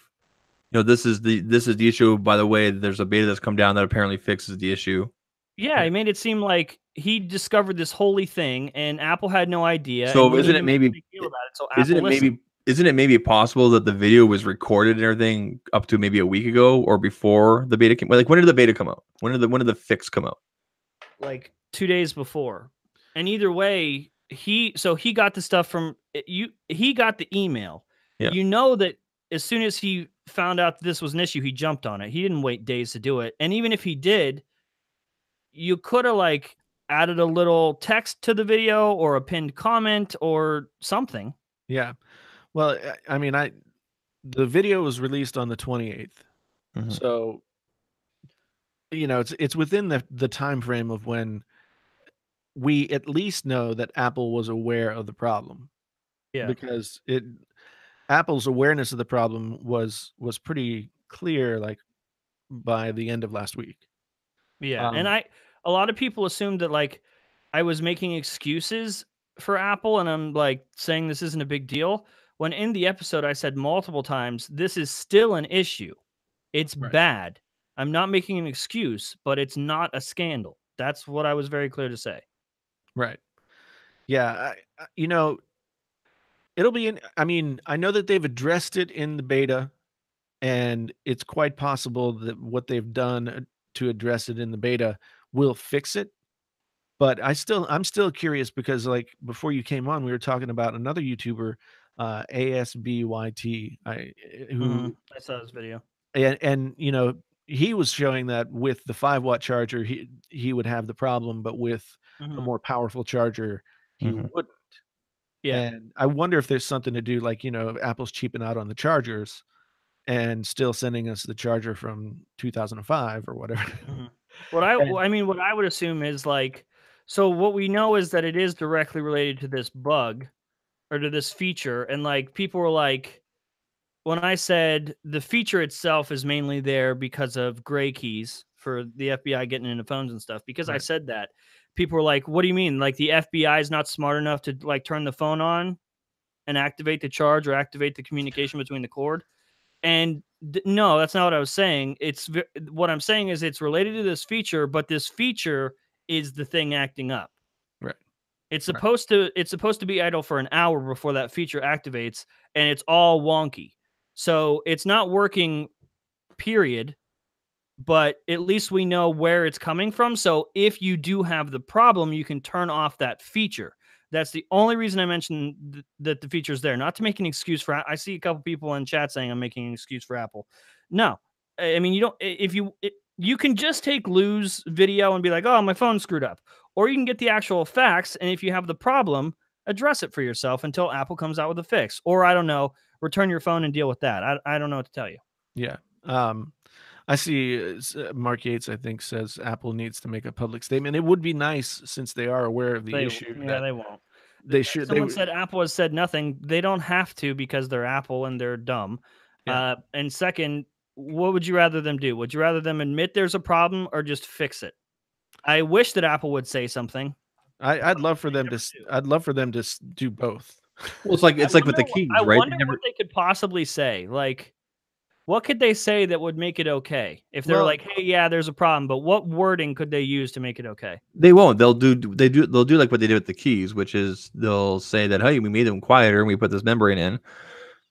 [SPEAKER 1] this is the issue. By the way, there's a beta that's come down that apparently fixes the issue.
[SPEAKER 3] Yeah, he made it seem like he discovered this holy thing, and Apple had no idea.
[SPEAKER 1] So isn't it maybe possible that the video was recorded and everything up to maybe a week ago or before the beta came? Like, when did the beta come out? When did the fix come out?
[SPEAKER 3] Like 2 days before. And either way, he got the stuff from you. He got the email.
[SPEAKER 1] Yeah.
[SPEAKER 3] You know that as soon as he found out this was an issue, he jumped on it. He didn't wait days to do it. And even if he did, you could have like added a little text to the video or a pinned comment or something.
[SPEAKER 2] Yeah. Well, I mean, the video was released on the 28th. So, it's within the time frame of when we at least know that Apple was aware of the problem.
[SPEAKER 3] Yeah.
[SPEAKER 2] Because Apple's awareness of the problem was pretty clear, like by the end of last week.
[SPEAKER 3] Yeah. And a lot of people assumed that like I was making excuses for Apple and I'm like saying this isn't a big deal. When in the episode, I said multiple times, this is still an issue. It's bad. I'm not making an excuse, but it's not a scandal. That's what I was very clear to say.
[SPEAKER 2] Right. Yeah. It'll be I mean, I know that they've addressed it in the beta, and it's quite possible that what they've done to address it in the beta will fix it. But I'm still curious because, like, before you came on, we were talking about another YouTuber, ASBYT, who
[SPEAKER 3] I saw his video,
[SPEAKER 2] and he was showing that with the 5-watt charger, he would have the problem, but with a more powerful charger, he wouldn't.
[SPEAKER 3] Yeah.
[SPEAKER 2] And I wonder if there's something to do, like, Apple's cheaping out on the chargers and still sending us the charger from 2005 or whatever.
[SPEAKER 3] What I would assume is like, so what we know is that it is directly related to this bug or to this feature. And like, people were like, when I said the feature itself is mainly there because of gray keys for the FBI getting into phones and stuff, because I said that, people were like, what do you mean? Like the FBI is not smart enough to like turn the phone on and activate the charge or activate the communication between the cord? And no, that's not what I was saying. What I'm saying is it's related to this feature, but this feature is the thing acting up.
[SPEAKER 2] Right.
[SPEAKER 3] It's supposed to be idle for an hour before that feature activates, and it's all wonky. So it's not working, period. But at least we know where it's coming from. So if you do have the problem, you can turn off that feature. That's the only reason I mentioned that the feature's there. Not to make an excuse for. I see a couple people in chat saying I'm making an excuse for Apple. No, I mean, you don't. If you can just take Lou's video and be like, oh, my phone's screwed up, or you can get the actual facts. And if you have the problem, address it for yourself until Apple comes out with a fix. Or I don't know, return your phone and deal with that. I don't know what to tell you.
[SPEAKER 2] Yeah. I see Mark Yates, I think, says Apple needs to make a public statement. It would be nice, since they are aware of the issue.
[SPEAKER 3] Yeah, they won't.
[SPEAKER 2] They should.
[SPEAKER 3] Someone said Apple has said nothing. They don't have to because they're Apple and they're dumb. Yeah. And second, what would you rather them do? Would you rather them admit there's a problem or just fix it? I wish that Apple would say something.
[SPEAKER 2] I'd love for them to. I'd love for them to do both.
[SPEAKER 1] Well, it's like with the keys, right?
[SPEAKER 3] I wonder what they could possibly say. Like, what could they say that would make it okay? If they're like, hey, yeah, there's a problem, but what wording could they use to make it okay?
[SPEAKER 1] They won't. They'll do like what they did with the keys, which is they'll say that, hey, we made them quieter and we put this membrane in.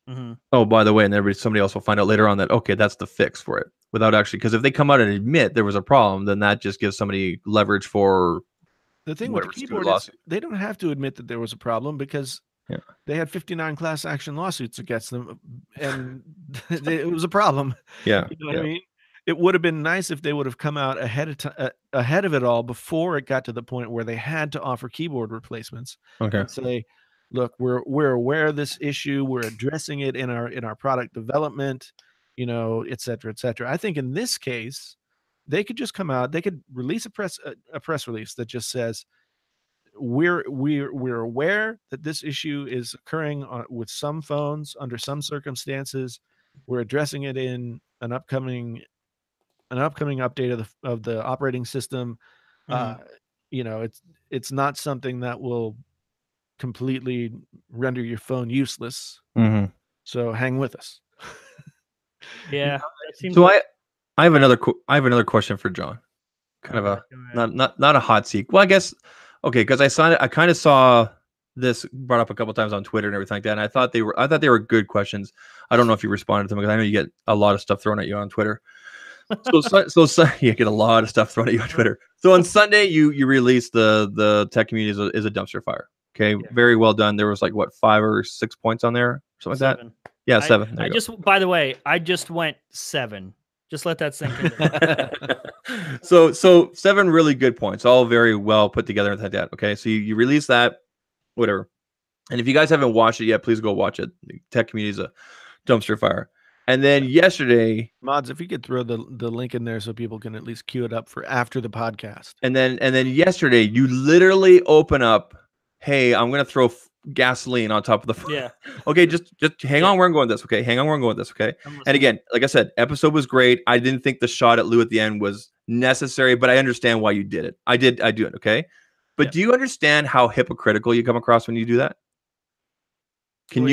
[SPEAKER 3] Mm-hmm.
[SPEAKER 1] Oh, by the way, and somebody else will find out later on that, okay, that's the fix for it, without actually, because if they come out and admit there was a problem, then that just gives somebody leverage for
[SPEAKER 2] the thing with the keyboard is they don't have to admit that there was a problem because they had 59 class action lawsuits against them, and it was a problem.
[SPEAKER 1] Yeah,
[SPEAKER 2] you know what I mean. It would have been nice if they would have come out ahead of it all before it got to the point where they had to offer keyboard replacements.
[SPEAKER 1] Okay.
[SPEAKER 2] And say, look, we're aware of this issue. We're addressing it in our product development, you know, et cetera, et cetera. I think in this case, they could just come out. They could release a press release that just says, we're aware that this issue is occurring with some phones under some circumstances. We're addressing it in an upcoming update of the operating system. You know, it's not something that will completely render your phone useless. So hang with us.
[SPEAKER 3] Yeah.
[SPEAKER 1] So I have another question for John. Kind of a not a hot seat. Well, I guess okay, because I kind of saw this brought up a couple times on Twitter and everything like that, and I thought they were good questions. I don't know if you responded to them because I know you get a lot of stuff thrown at you on Twitter. So you get a lot of stuff thrown at you on Twitter. So on Sunday you released the tech community is a dumpster fire. Okay, very well done. There was like what 5 or 6 points on there, something like that. Yeah, 7.
[SPEAKER 3] By the way, I just went 7. Just let that sink in.
[SPEAKER 1] So 7 really good points, all very well put together and like that. Okay, so you release that, whatever. And if you guys haven't watched it yet, please go watch it. The tech community is a dumpster fire. And then yesterday,
[SPEAKER 2] Mods, if you could throw the link in there so people can at least queue it up for after the podcast.
[SPEAKER 1] And then yesterday, you literally open up, hey, I'm gonna throw gasoline on top of the fire.
[SPEAKER 3] Yeah.
[SPEAKER 1] Okay, just hang on where I'm going with this. Okay, hang on where I'm going with this. Okay. And again, like I said, episode was great. I didn't think the shot at Lou at the end was necessary, but I understand why you did it. I do it. Okay. But do you understand how hypocritical you come across when you do that? Can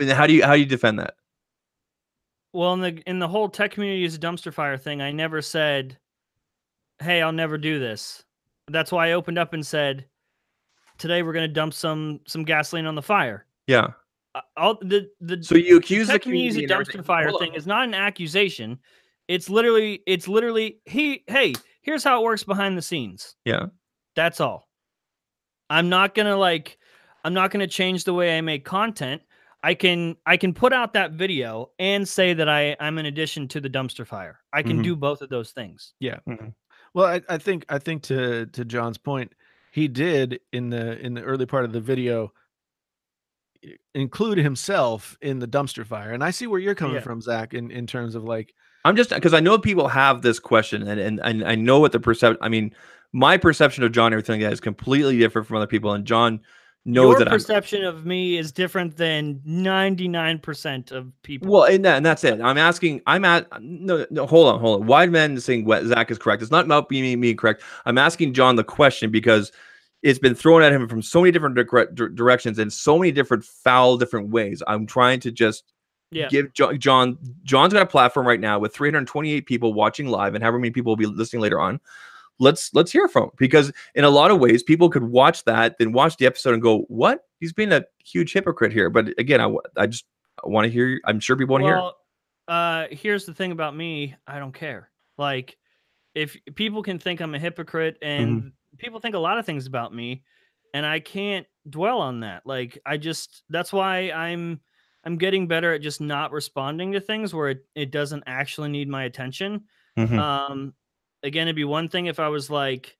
[SPEAKER 1] how do you defend that?
[SPEAKER 3] Well, in the whole tech community is a dumpster fire thing, I never said, hey, I'll never do this. That's why I opened up and said, today we're going to dump some gasoline on the fire.
[SPEAKER 1] Yeah.
[SPEAKER 3] So you accuse the community of a dumpster fire thing is not an accusation. It's literally, hey, here's how it works behind the scenes.
[SPEAKER 1] Yeah.
[SPEAKER 3] That's all. I'm not going to change the way I make content. I can put out that video and say that I'm in addition to the dumpster fire. I can do both of those things.
[SPEAKER 2] Yeah. Well, I think to John's point, he did in the early part of the video include himself in the dumpster fire. And I see where you're coming from, Zach, in terms of like,
[SPEAKER 1] I'm just because I know people have this question and I know what the perception. I mean, my perception of John and everything like that is completely different from other people. And John knows that
[SPEAKER 3] your perception of me is different than 99% of people.
[SPEAKER 1] Well, and that's it. No, hold on. Wide Man is saying what Zach is correct. It's not about me correct. I'm asking John the question because it's been thrown at him from so many different directions and so many different foul different ways. I'm trying to just give John's got a platform right now with 328 people watching live and however many people will be listening later on. Let's hear from him, because in a lot of ways people could watch that, then watch the episode and go, what? He's being a huge hypocrite here. But again, I just want to hear. I'm sure people want to hear.
[SPEAKER 3] Here's the thing about me. I don't care. Like, if people can think I'm a hypocrite and people think a lot of things about me, and I can't dwell on that. Like, that's why I'm getting better at just not responding to things where it doesn't actually need my attention. Again, it'd be one thing if I was like,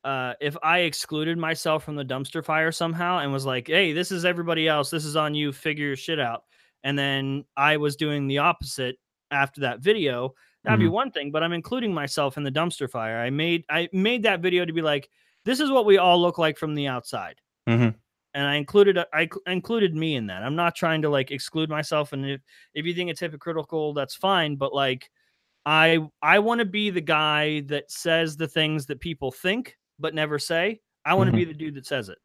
[SPEAKER 3] if I excluded myself from the dumpster fire somehow and was like, hey, this is everybody else. This is on you. Figure your shit out. And then I was doing the opposite after that video. That'd be one thing, but I'm including myself in the dumpster fire. I made that video to be like, this is what we all look like from the outside. And I included me in that. I'm not trying to like exclude myself. And if you think it's hypocritical, that's fine. But like, I want to be the guy that says the things that people think but never say. I want to be the dude that says it.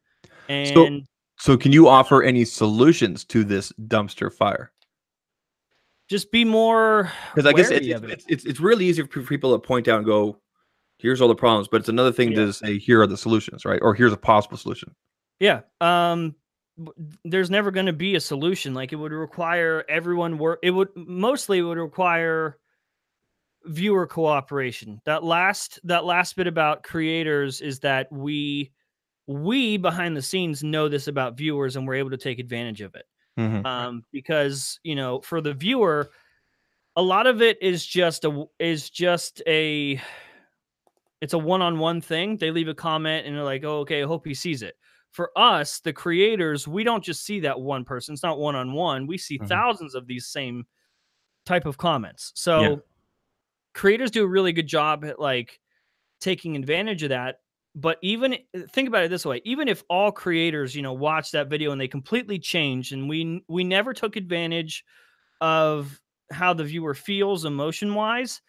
[SPEAKER 3] And
[SPEAKER 1] so can you offer any solutions to this dumpster fire?
[SPEAKER 3] just be more
[SPEAKER 1] because I guess
[SPEAKER 3] wary of it.
[SPEAKER 1] it's really easy for people to point out and go, here's all the problems, but it's another thing to say, here are the solutions, right? Or here's a possible solution.
[SPEAKER 3] Yeah. There's never going to be a solution. Like, it would require everyone work. It would require viewer cooperation. That last bit about creators is that we behind the scenes know this about viewers, and we're able to take advantage of it. Because, you know, for the viewer, a lot of it is just a it's a one-on-one thing. They leave a comment and they're like, oh, okay, I hope he sees it. For us, the creators, we don't just see that one person. It's not one-on-one. We see thousands of these same type of comments. So creators do a really good job at like taking advantage of that. But even think about it this way, even if all creators, you know, watch that video and they completely change, and we never took advantage of how the viewer feels emotion wise,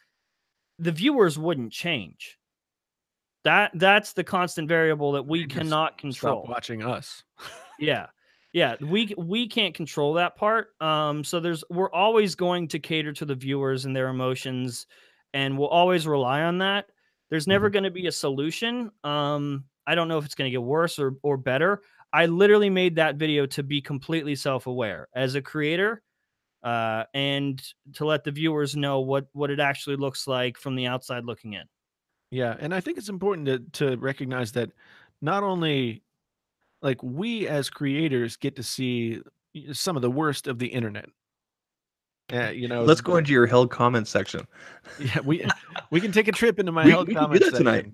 [SPEAKER 3] the viewers wouldn't change. That's the constant variable that we cannot control.
[SPEAKER 2] Stop watching us.
[SPEAKER 3] Yeah. We can't control that part. So we're always going to cater to the viewers and their emotions, and we'll always rely on that. There's never going to be a solution. I don't know if it's going to get worse or better. I literally made that video to be completely self-aware as a creator, and to let the viewers know what it actually looks like from the outside looking in.
[SPEAKER 2] Yeah, and I think it's important to recognize that not only like we as creators get to see some of the worst of the internet. You know,
[SPEAKER 1] let's go into your held comments section.
[SPEAKER 2] Yeah, we can take a trip into my held comments section tonight.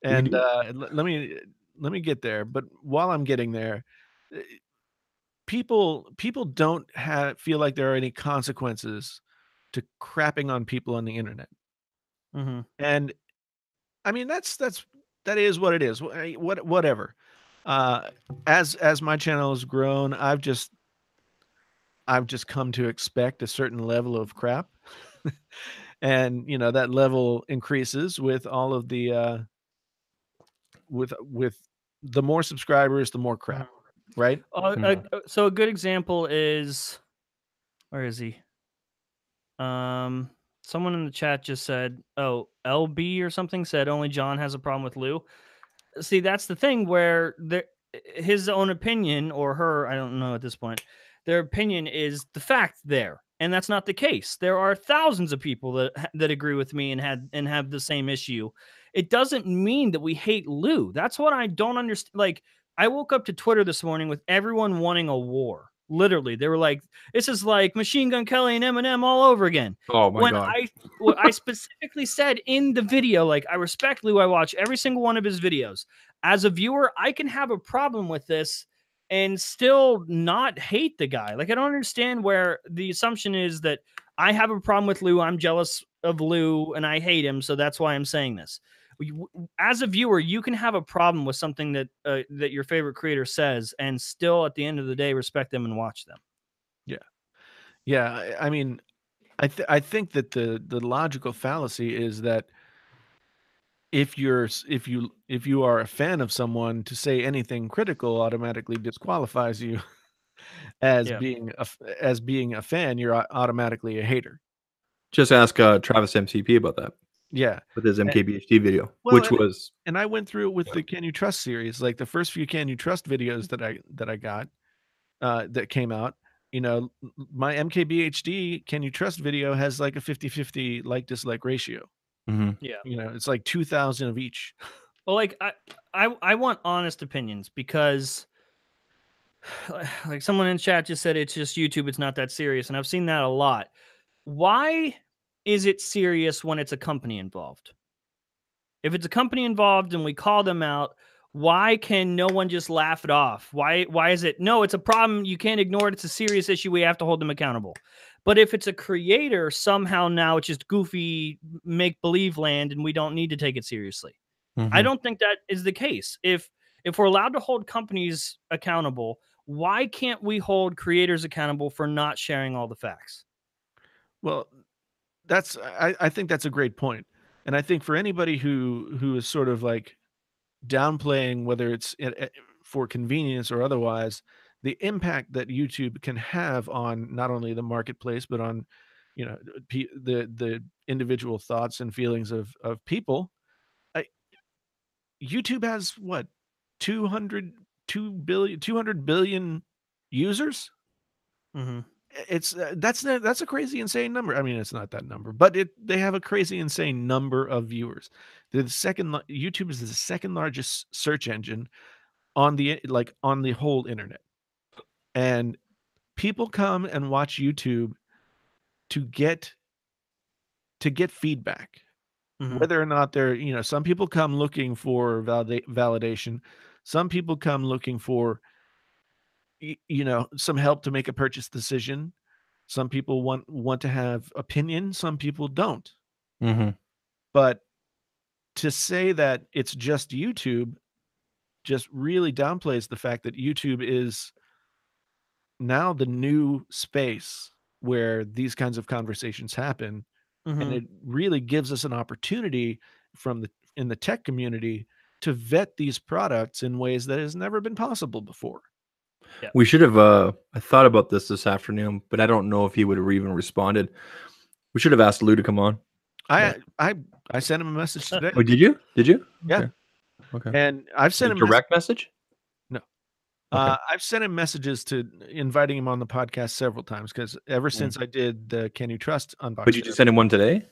[SPEAKER 2] And let me get there. But while I'm getting there, people don't feel like there are any consequences to crapping on people on the internet. And I mean, that is what it is. Whatever. As my channel has grown, I've just come to expect a certain level of crap. And you know, that level increases with all of the with the more subscribers, the more crap, right?
[SPEAKER 3] So a good example is, where is he? Someone in the chat just said, oh, LB or something said only John has a problem with Lou. See, that's the thing where his own opinion, or her, I don't know at this point, their opinion is the fact there. And that's not the case. There are thousands of people that agree with me and have the same issue. It doesn't mean that we hate Lou. That's what I don't understand. Like, I woke up to Twitter this morning with everyone wanting a war. Literally, they were like, "This is like Machine Gun Kelly and Eminem all over again."
[SPEAKER 1] Oh my god!
[SPEAKER 3] I specifically said in the video, like, I respect Lou. I watch every single one of his videos. As a viewer, I can have a problem with this and still not hate the guy. Like, I don't understand where the assumption is that I have a problem with Lou, I'm jealous of Lou, and I hate him, so that's why I'm saying this. As a viewer, you can have a problem with something that that your favorite creator says, and still, at the end of the day, respect them and watch them.
[SPEAKER 2] Yeah. I mean, I think that the logical fallacy is that if you are a fan of someone, to say anything critical automatically disqualifies you as being a fan. You're automatically a hater.
[SPEAKER 1] Just ask Travis MCP about that.
[SPEAKER 2] Yeah,
[SPEAKER 1] with his MKBHD video, which was,
[SPEAKER 2] and I went through it with the Can You Trust series. Like the first few Can You Trust videos that I got that came out, you know, my MKBHD Can You Trust video has like a 50-50 like dislike ratio.
[SPEAKER 3] Yeah,
[SPEAKER 2] you know, it's like 2,000 of each.
[SPEAKER 3] Well, like I want honest opinions, because like someone in chat just said it's just YouTube, it's not that serious, and I've seen that a lot. Why is it serious when it's a company involved? If it's a company involved and we call them out, why can no one just laugh it off? Why is it, no, it's a problem, you can't ignore it, it's a serious issue, we have to hold them accountable? But if it's a creator, somehow now it's just goofy make-believe land and we don't need to take it seriously. I don't think that is the case. If we're allowed to hold companies accountable, why can't we hold creators accountable for not sharing all the facts?
[SPEAKER 2] Well, I think that's a great point. And I think for anybody who is sort of like downplaying, whether it's for convenience or otherwise, the impact that YouTube can have on not only the marketplace, but on you know, the individual thoughts and feelings of people. YouTube has what, 200 billion users.
[SPEAKER 3] Mm-hmm.
[SPEAKER 2] It's that's a crazy insane number. I mean, it's not that number, but they have a crazy insane number of viewers. YouTube is the second largest search engine on the whole internet, and people come and watch YouTube to get feedback.
[SPEAKER 3] Mm-hmm.
[SPEAKER 2] Whether or not they're, some people come looking for validation, some people come looking for some help to make a purchase decision. Some people want to have opinion, some people don't.
[SPEAKER 1] Mm-hmm.
[SPEAKER 2] But to say that it's just YouTube just really downplays the fact that YouTube is now the new space where these kinds of conversations happen.
[SPEAKER 3] Mm-hmm.
[SPEAKER 2] And it really gives us an opportunity in the tech community to vet these products in ways that has never been possible before.
[SPEAKER 3] Yeah.
[SPEAKER 1] We should have. I thought about this afternoon, but I don't know if he would have even responded. We should have asked Lou to come on.
[SPEAKER 2] I sent him a message today.
[SPEAKER 1] Oh, did you? Did you?
[SPEAKER 2] Yeah.
[SPEAKER 1] Okay.
[SPEAKER 2] And I've sent him
[SPEAKER 1] direct message.
[SPEAKER 2] No.
[SPEAKER 1] Okay.
[SPEAKER 2] I've sent him messages to inviting him on the podcast several times because ever since I did the Can You Trust unboxing.
[SPEAKER 1] But you just sent him one today?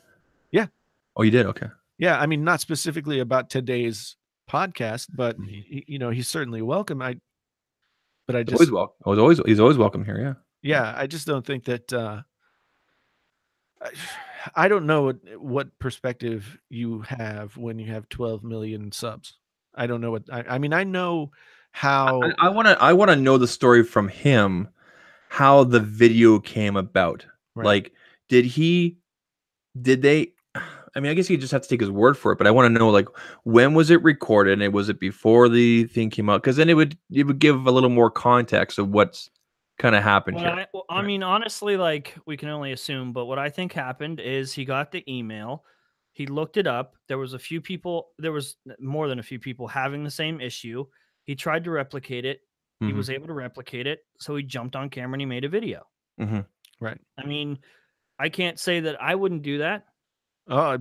[SPEAKER 2] Yeah.
[SPEAKER 1] Oh, you did? Okay.
[SPEAKER 2] Yeah, I mean, not specifically about today's podcast, but he's certainly welcome.
[SPEAKER 1] He's always welcome here. Yeah.
[SPEAKER 2] Yeah, I just don't think that. I don't know what perspective you have when you have 12 million subs. I don't know what I mean. I know how.
[SPEAKER 1] I want to know the story from him, how the video came about.
[SPEAKER 2] Right.
[SPEAKER 1] Like, did they? I mean, I guess you just have to take his word for it. But I want to know, like, when was it recorded? And was it before the thing came out? Because then it would give a little more context of what's kind of happened here.
[SPEAKER 3] I mean, honestly, like, we can only assume, but what I think happened is he got the email, he looked it up. There was more than a few people having the same issue. He tried to replicate it. He was able to replicate it. So he jumped on camera and he made a video.
[SPEAKER 1] Mm-hmm.
[SPEAKER 2] Right.
[SPEAKER 3] I mean, I can't say that I wouldn't do that.
[SPEAKER 2] Oh,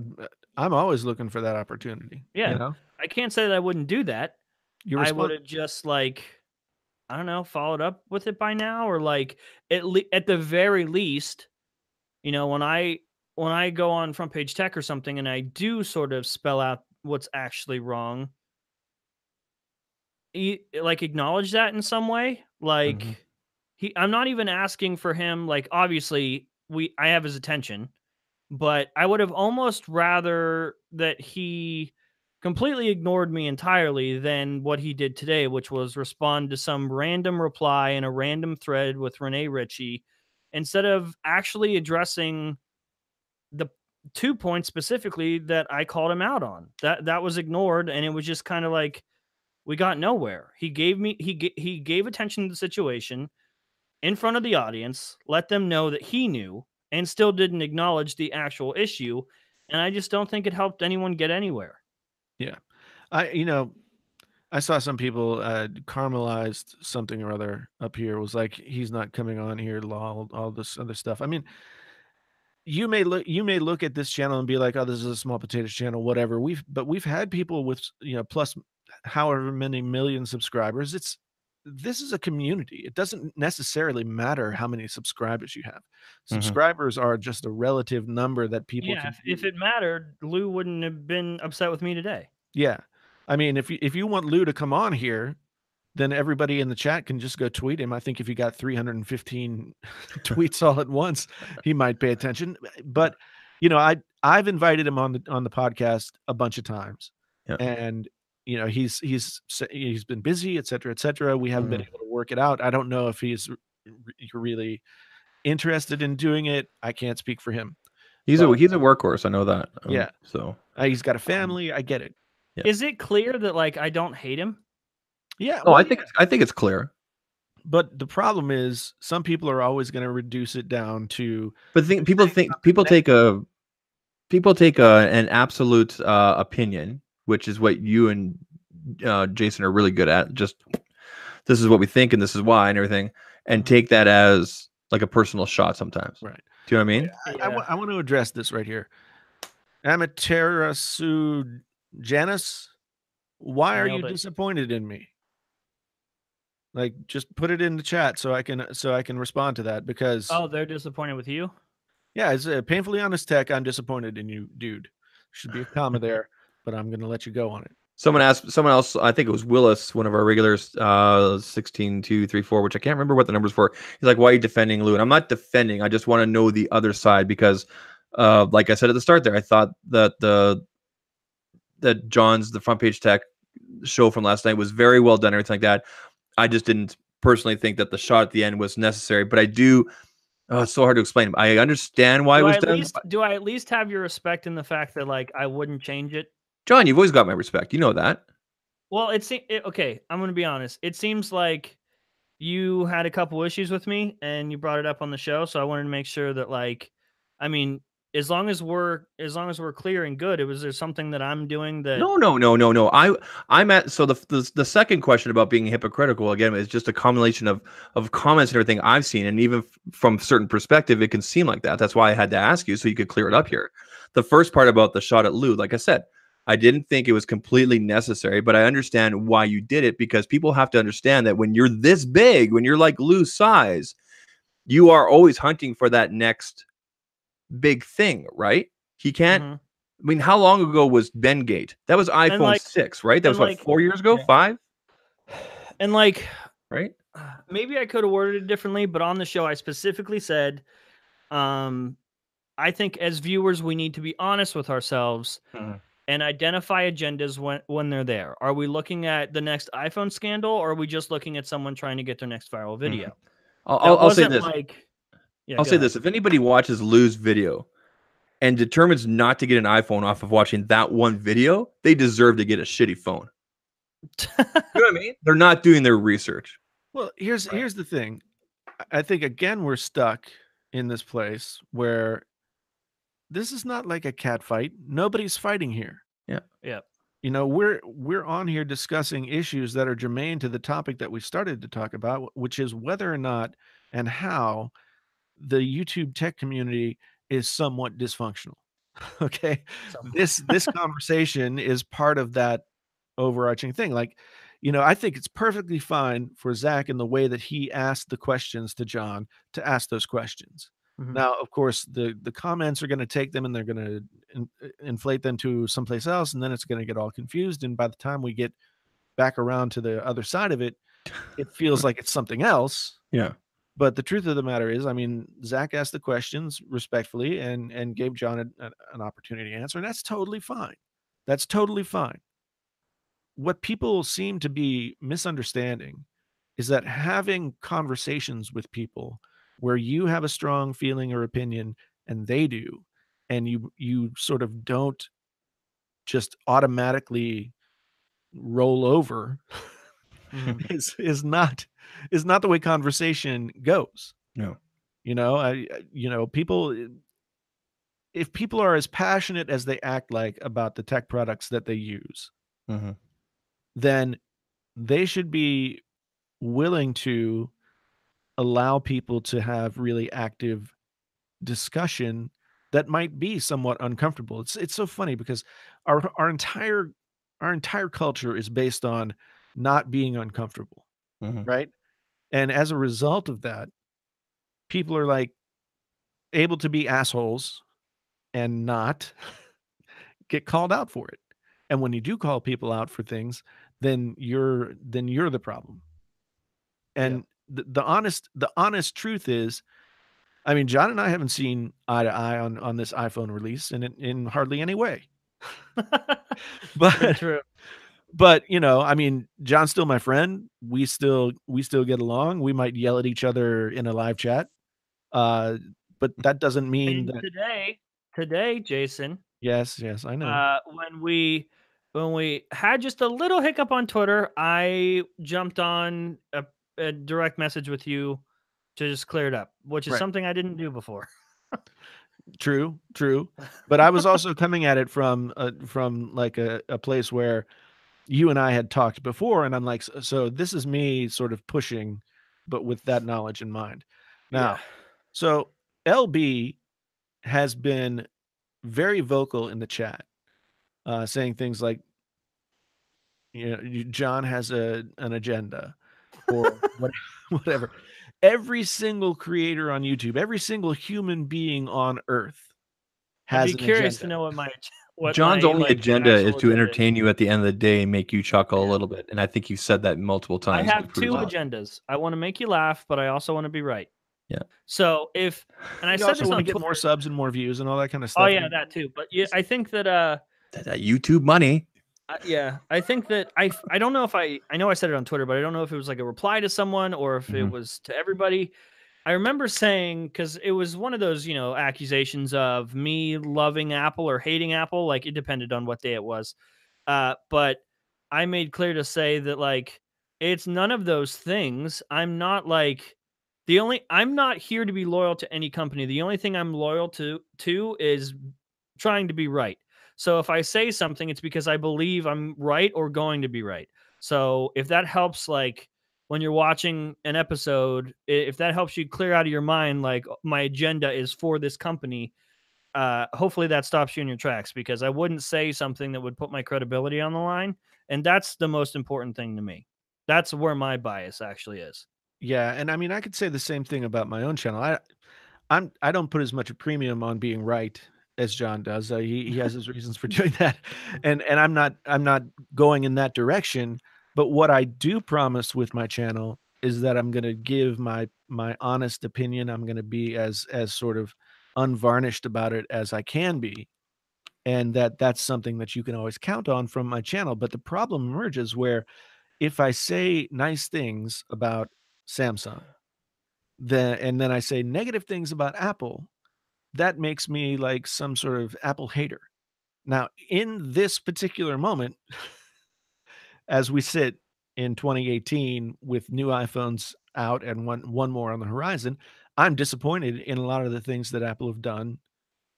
[SPEAKER 2] I'm always looking for that opportunity.
[SPEAKER 3] Yeah. I can't say that I wouldn't do that. I would have just, like, I don't know, followed up with it by now, or like at the very least, when I go on Front Page Tech or something and I do sort of spell out what's actually wrong, like, acknowledge that in some way. Like, I'm not even asking for him. Like, obviously I have his attention, but I would have almost rather that he completely ignored me entirely than what he did today, which was respond to some random reply in a random thread with Renee Ritchie, instead of actually addressing the 2 points specifically that I called him out on. That was ignored, and it was just kind of like we got nowhere. He gave attention to the situation in front of the audience, let them know that he knew, and still didn't acknowledge the actual issue. And I just don't think it helped anyone get anywhere.
[SPEAKER 2] Yeah. I saw some people caramelized something or other up here. It was like, he's not coming on here, all this other stuff. I mean, you may look at this channel and be like, oh, this is a small potatoes channel, whatever. We've had people with, plus however many million subscribers. This is a community. It doesn't necessarily matter how many subscribers you have. Subscribers are just a relative number that people.
[SPEAKER 3] Yeah, if it mattered, Lou wouldn't have been upset with me today.
[SPEAKER 2] Yeah, I mean, if you want Lou to come on here, then everybody in the chat can just go tweet him. I think if you got 315 tweets all at once, he might pay attention. But I've invited him on the podcast a bunch of times, and he's been busy, et cetera. We haven't been able to work it out. I don't know if he's really interested in doing it. I can't speak for him.
[SPEAKER 1] He's a workhorse. I know that.
[SPEAKER 2] Yeah.
[SPEAKER 1] So
[SPEAKER 2] he's got a family. I get it.
[SPEAKER 3] Yeah. Is it clear that, like, I don't hate him?
[SPEAKER 2] Yeah.
[SPEAKER 1] Oh, I think it's clear.
[SPEAKER 2] But the problem is, some people are always going to reduce it down to.
[SPEAKER 1] But people take an absolute opinion, which is what you and Jason are really good at. Just, this is what we think and this is why and everything, and take that as like a personal shot sometimes.
[SPEAKER 2] Right.
[SPEAKER 1] Do you know what I mean?
[SPEAKER 2] I want to address this right here. Amaterasu Janice, why are you disappointed in me? Like, just put it in the chat so I can respond to that, because
[SPEAKER 3] they're disappointed with you.
[SPEAKER 2] Yeah, it's a painfully honest tech. I'm disappointed in you, dude. Should be a comma there, but I'm gonna let you go on it.
[SPEAKER 1] Someone else, I think it was Willis, one of our regulars, 16234, which I can't remember what the number's for. He's like, why are you defending Lou? And I'm not defending. I just want to know the other side, because like I said at the start there, I thought that John's the front page tech show from last night was very well done, everything like that. I just didn't personally think that the shot at the end was necessary, but I do. Oh, it's so hard to explain. I understand why it was done.
[SPEAKER 3] Do I at least have your respect in the fact that, like, I wouldn't change it?
[SPEAKER 1] John, you've always got my respect. You know that.
[SPEAKER 3] Well, okay, I'm going to be honest. It seems like you had a couple issues with me and you brought it up on the show, so I wanted to make sure that, like, I mean, as long as we're clear and good, was there something that I'm doing that?
[SPEAKER 1] No. I'm at, so the second question about being hypocritical, again, is just a combination of comments and everything I've seen, and even from certain perspective, it can seem like that. That's why I had to ask you so you could clear it up here. The first part about the shot at Lou, like I said, I didn't think it was completely necessary, but I understand why you did it, because people have to understand that when you're this big, when you're like Lou's size, you are always hunting for that next big thing, right? He can't. I mean, how long ago was Bengate? That was iPhone 6, right? That was what, 4 years ago, 5?
[SPEAKER 3] And like,
[SPEAKER 1] right?
[SPEAKER 3] Maybe I could have worded it differently, but on the show, I specifically said, I think as viewers, we need to be honest with ourselves and identify agendas when they're there. Are we looking at the next iPhone scandal, or are we just looking at someone trying to get their next viral video?
[SPEAKER 1] I'll say this.
[SPEAKER 3] Yeah,
[SPEAKER 1] I'll say this. If anybody watches Lou's video and determines not to get an iPhone off of watching that one video, they deserve to get a shitty phone. You know what I mean? They're not doing their research.
[SPEAKER 2] Well, here's the thing. I think, again, we're stuck in this place where this is not like a cat fight. Nobody's fighting here.
[SPEAKER 3] Yeah.
[SPEAKER 2] You know, we're on here discussing issues that are germane to the topic that we started to talk about, which is whether or not and how the YouTube tech community is somewhat dysfunctional. Okay. This conversation is part of that overarching thing. Like, you know, I think it's perfectly fine for Zach, in the way that he asked the questions to John, to ask those questions. Now, of course, the comments are going to take them and they're going to inflate them to someplace else, and then it's going to get all confused. And by the time we get back around to the other side of it, it feels like it's something else.
[SPEAKER 1] Yeah.
[SPEAKER 2] But the truth of the matter is, I mean, Zach asked the questions respectfully and gave John an opportunity to answer, and that's totally fine. That's totally fine. What people seem to be misunderstanding is that having conversations with people where you have a strong feeling or opinion and they do, and you sort of don't just automatically roll over, is not the way conversation goes.
[SPEAKER 1] No.
[SPEAKER 2] You know, people, if people are as passionate as they act like about the tech products that they use, then they should be willing to allow people to have really active discussion that might be somewhat uncomfortable. It's so funny, because our entire culture is based on not being uncomfortable, right? And as a result of that, people are like able to be assholes and not get called out for it. And when you do call people out for things, then you're the problem. And the honest truth is, I mean, John and I haven't seen eye to eye on this iPhone release in hardly any way. But
[SPEAKER 3] true.
[SPEAKER 2] But, you know, I mean, John's still my friend. We still get along. We might yell at each other in a live chat. But that doesn't mean that
[SPEAKER 3] today, Jason.
[SPEAKER 2] Yes, I know.
[SPEAKER 3] When we had just a little hiccup on Twitter, I jumped on a direct message with you to just clear it up, which is something I didn't do before.
[SPEAKER 2] True. But I was also coming at it from like a place where you and I had talked before, and I'm like, so this is me sort of pushing, but with that knowledge in mind. Now, so LB has been very vocal in the chat, saying things like, John has an agenda, or whatever. Every single creator on YouTube, every single human being on Earth
[SPEAKER 3] I'd
[SPEAKER 2] has
[SPEAKER 3] be
[SPEAKER 2] an
[SPEAKER 3] curious
[SPEAKER 2] agenda.
[SPEAKER 3] to know what
[SPEAKER 1] John's
[SPEAKER 3] my,
[SPEAKER 1] only
[SPEAKER 3] like,
[SPEAKER 1] agenda is
[SPEAKER 3] actual
[SPEAKER 1] to
[SPEAKER 3] agenda is.
[SPEAKER 1] entertain you at the end of the day and make you chuckle a
[SPEAKER 3] Yeah.
[SPEAKER 1] little bit. And I think you've said that multiple
[SPEAKER 3] I
[SPEAKER 1] times.
[SPEAKER 3] have two agendas. I want to make you laugh, but I also want to be right.
[SPEAKER 1] Yeah.
[SPEAKER 3] So and I
[SPEAKER 2] You
[SPEAKER 3] said
[SPEAKER 2] also
[SPEAKER 3] this
[SPEAKER 2] want
[SPEAKER 3] on
[SPEAKER 2] to get
[SPEAKER 3] Twitter.
[SPEAKER 2] more subs and more views and all that kind of stuff.
[SPEAKER 3] Oh yeah, that too. But yeah, I think that
[SPEAKER 1] that YouTube money.
[SPEAKER 3] yeah, I think that I don't know if I know I said it on Twitter, but I don't know if it was like a reply to someone or if it was to everybody. I remember saying, because it was one of those, accusations of me loving Apple or hating Apple. Like, it depended on what day it was. But I made clear to say that, like, it's none of those things. I'm not like I'm not here to be loyal to any company. The only thing I'm loyal to is trying to be right. So if I say something, it's because I believe I'm right or going to be right. So if that helps, like, when you're watching an episode, if that helps you clear out of your mind, like, my agenda is for this company, hopefully that stops you in your tracks, because I wouldn't say something that would put my credibility on the line. And that's the most important thing to me. That's where my bias actually is.
[SPEAKER 2] Yeah, and I mean, I could say the same thing about my own channel. I don't put as much a premium on being right as John does. He has his reasons for doing that, and I'm not going in that direction. But what I do promise with my channel is that I'm going to give my honest opinion. I'm going to be as sort of unvarnished about it as I can be, and that's something that you can always count on from my channel. But the problem emerges where if I say nice things about Samsung, and then I say negative things about Apple, that makes me like some sort of Apple hater. Now, in this particular moment, as we sit in 2018 with new iPhones out and one more on the horizon, I'm disappointed in a lot of the things that Apple have done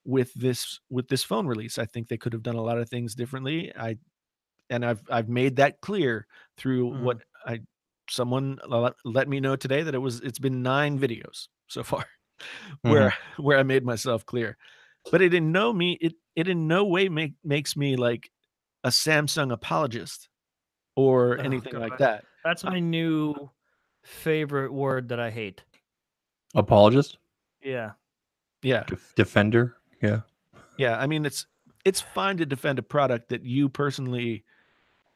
[SPEAKER 2] with this phone release. I think they could have done a lot of things differently. I've made that clear through what someone let me know today, that it's been 9 videos so far where I made myself clear. But it in no way makes me like a Samsung apologist or anything like that.
[SPEAKER 3] That's my new favorite word that I hate.
[SPEAKER 1] Apologist?
[SPEAKER 3] Yeah.
[SPEAKER 2] Yeah.
[SPEAKER 1] Defender? Yeah.
[SPEAKER 2] Yeah. I mean, it's fine to defend a product that you personally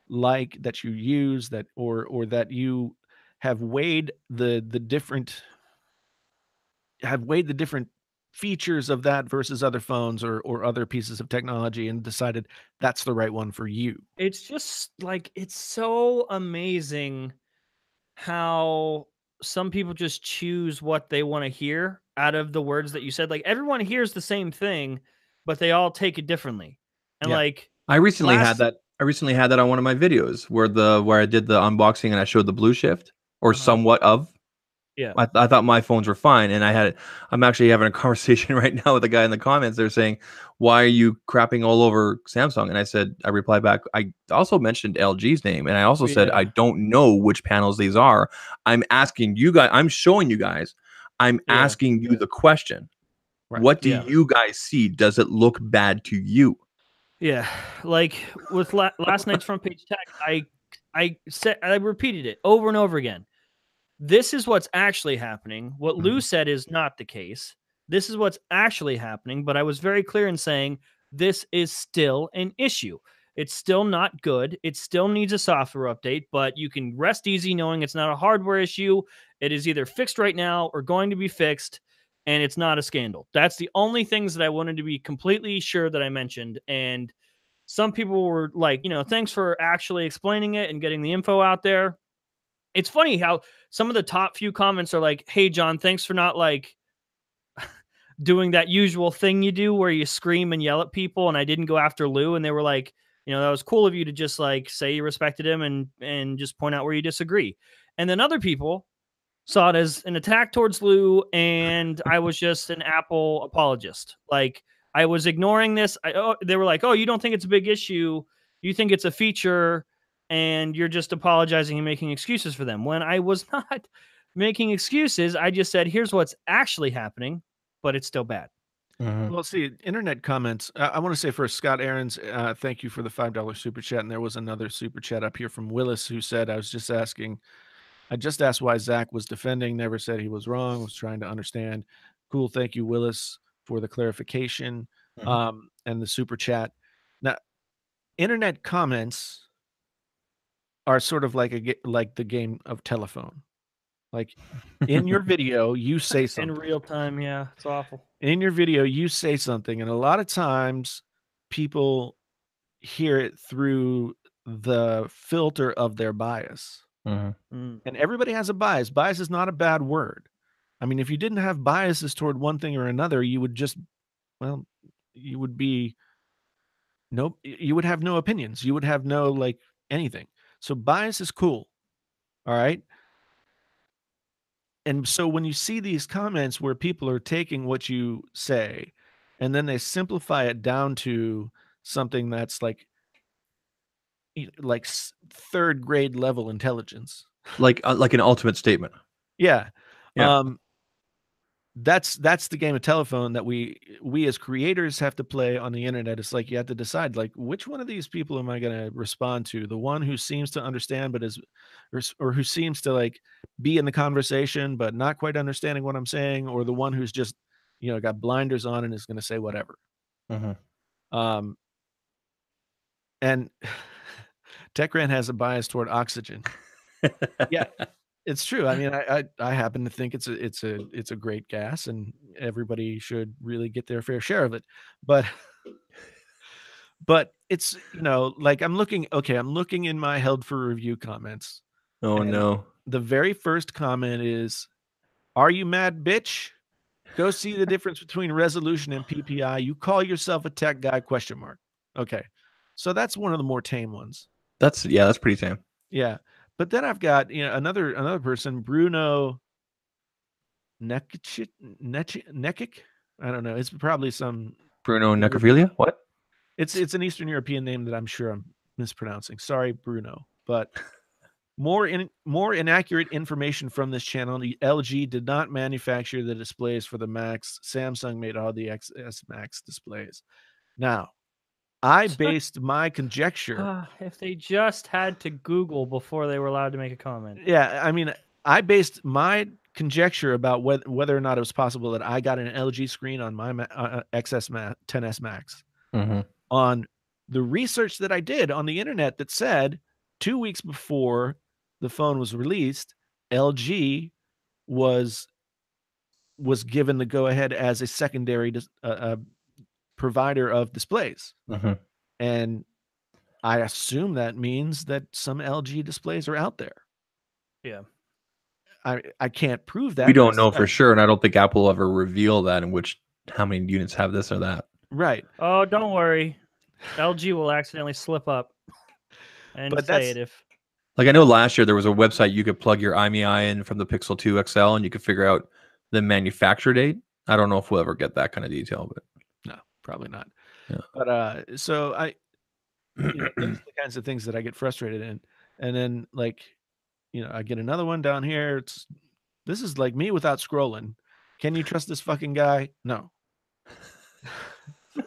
[SPEAKER 2] like, that you use, that or that you have weighed the different features of that versus other phones or other pieces of technology, and decided that's the right one for you.
[SPEAKER 3] It's just like, it's so amazing how some people just choose what they want to hear out of the words that you said. Like, everyone hears the same thing, but they all take it differently. And like,
[SPEAKER 1] I recently had that on one of my videos where I did the unboxing and I showed the blue shift, or somewhat of.
[SPEAKER 3] Yeah.
[SPEAKER 1] I thought my phones were fine, and I'm actually having a conversation right now with a guy in the comments. They're saying, "Why are you crapping all over Samsung?" And I replied back. I also mentioned LG's name, and I also said I don't know which panels these are. I'm asking you guys. I'm showing you guys. I'm asking you the question.
[SPEAKER 2] Right.
[SPEAKER 1] What do you guys see? Does it look bad to you?
[SPEAKER 3] Yeah, like with last night's front page tech, I repeated it over and over again. This is what's actually happening. What Lou said is not the case. This is what's actually happening, but I was very clear in saying this is still an issue. It's still not good. It still needs a software update, but you can rest easy knowing it's not a hardware issue. It is either fixed right now or going to be fixed, and it's not a scandal. That's the only things that I wanted to be completely sure that I mentioned. And some people were like, thanks for actually explaining it and getting the info out there. It's funny how some of the top few comments are like, hey, John, thanks for not like doing that usual thing you do where you scream and yell at people. And I didn't go after Lou. And they were like, that was cool of you to just like say you respected him and just point out where you disagree. And then other people saw it as an attack towards Lou, and I was just an Apple apologist. Like, I was ignoring this. They were like, oh, you don't think it's a big issue. You think it's a feature, and you're just apologizing and making excuses for them. When I was not making excuses, I just said, here's what's actually happening. but it's still bad.
[SPEAKER 2] Well, see, internet comments. I want to say first, Scott Aarons, thank you for the $5 super chat. And there was another super chat up here from Willis who said, I just asked why Zach was defending, never said he was wrong, was trying to understand. Cool. Thank you, Willis, for the clarification and the super chat. Now, internet comments are sort of like the game of telephone. Like in your video, you say something.
[SPEAKER 3] In real time, yeah. It's awful.
[SPEAKER 2] In your video, you say something, and a lot of times people hear it through the filter of their bias. And everybody has a bias. Bias is not a bad word. I mean, if you didn't have biases toward one thing or another, you would just, well, you would have no opinions. You would have no, like, anything. So bias is cool. All right. And so when you see these comments where people are taking what you say and then they simplify it down to something that's like third grade level intelligence,
[SPEAKER 1] like an ultimate statement.
[SPEAKER 2] yeah. That's the game of telephone that we as creators have to play on the internet. It's like you have to decide, like, which one of these people am I going to respond to? The one who seems to understand but or who seems to like be in the conversation but not quite understanding what I'm saying, or the one who's just got blinders on and is going to say whatever. And TechRant has a bias toward oxygen. Yeah. It's true. I mean, I happen to think it's a great gas, and everybody should really get their fair share of it. But it's like I'm looking in my held for review comments.
[SPEAKER 1] Oh no!
[SPEAKER 2] The very first comment is, "Are you mad, bitch? Go see the difference between resolution and PPI. You call yourself a tech guy? ? Okay, so that's one of the more tame ones.
[SPEAKER 1] That's pretty tame.
[SPEAKER 2] Yeah. But then I've got another person, Bruno Nekic. I don't know. It's probably some
[SPEAKER 1] Bruno necrophilia. What?
[SPEAKER 2] It's an Eastern European name that I'm sure I'm mispronouncing. Sorry, Bruno. But more inaccurate information from this channel. The LG did not manufacture the displays for the Max. Samsung made all the XS Max displays. Now, I based my conjecture.
[SPEAKER 3] If they just had to Google before they were allowed to make a comment.
[SPEAKER 2] Yeah, I mean, I based my conjecture about whether or not it was possible that I got an LG screen on my XS Max on the research that I did on the internet that said 2 weeks before the phone was released, LG was given the go-ahead as a secondary provider of displays. And I assume that means that some LG displays are out there.
[SPEAKER 3] Yeah.
[SPEAKER 2] I can't prove that.
[SPEAKER 1] We don't know for sure, and I don't think Apple will ever reveal that how many units have this or that.
[SPEAKER 2] Right.
[SPEAKER 3] Oh, don't worry. LG will accidentally slip up and say it if.
[SPEAKER 1] Like, I know last year there was a website you could plug your IMEI in from the Pixel 2 XL and you could figure out the manufacture date. I don't know if we'll ever get that kind of detail, but
[SPEAKER 2] no, probably not.
[SPEAKER 1] Yeah.
[SPEAKER 2] But so those are the kinds of things that I get frustrated in. And then, like, I get another one down here. This is like me without scrolling. Can you trust this fucking guy? No.
[SPEAKER 1] What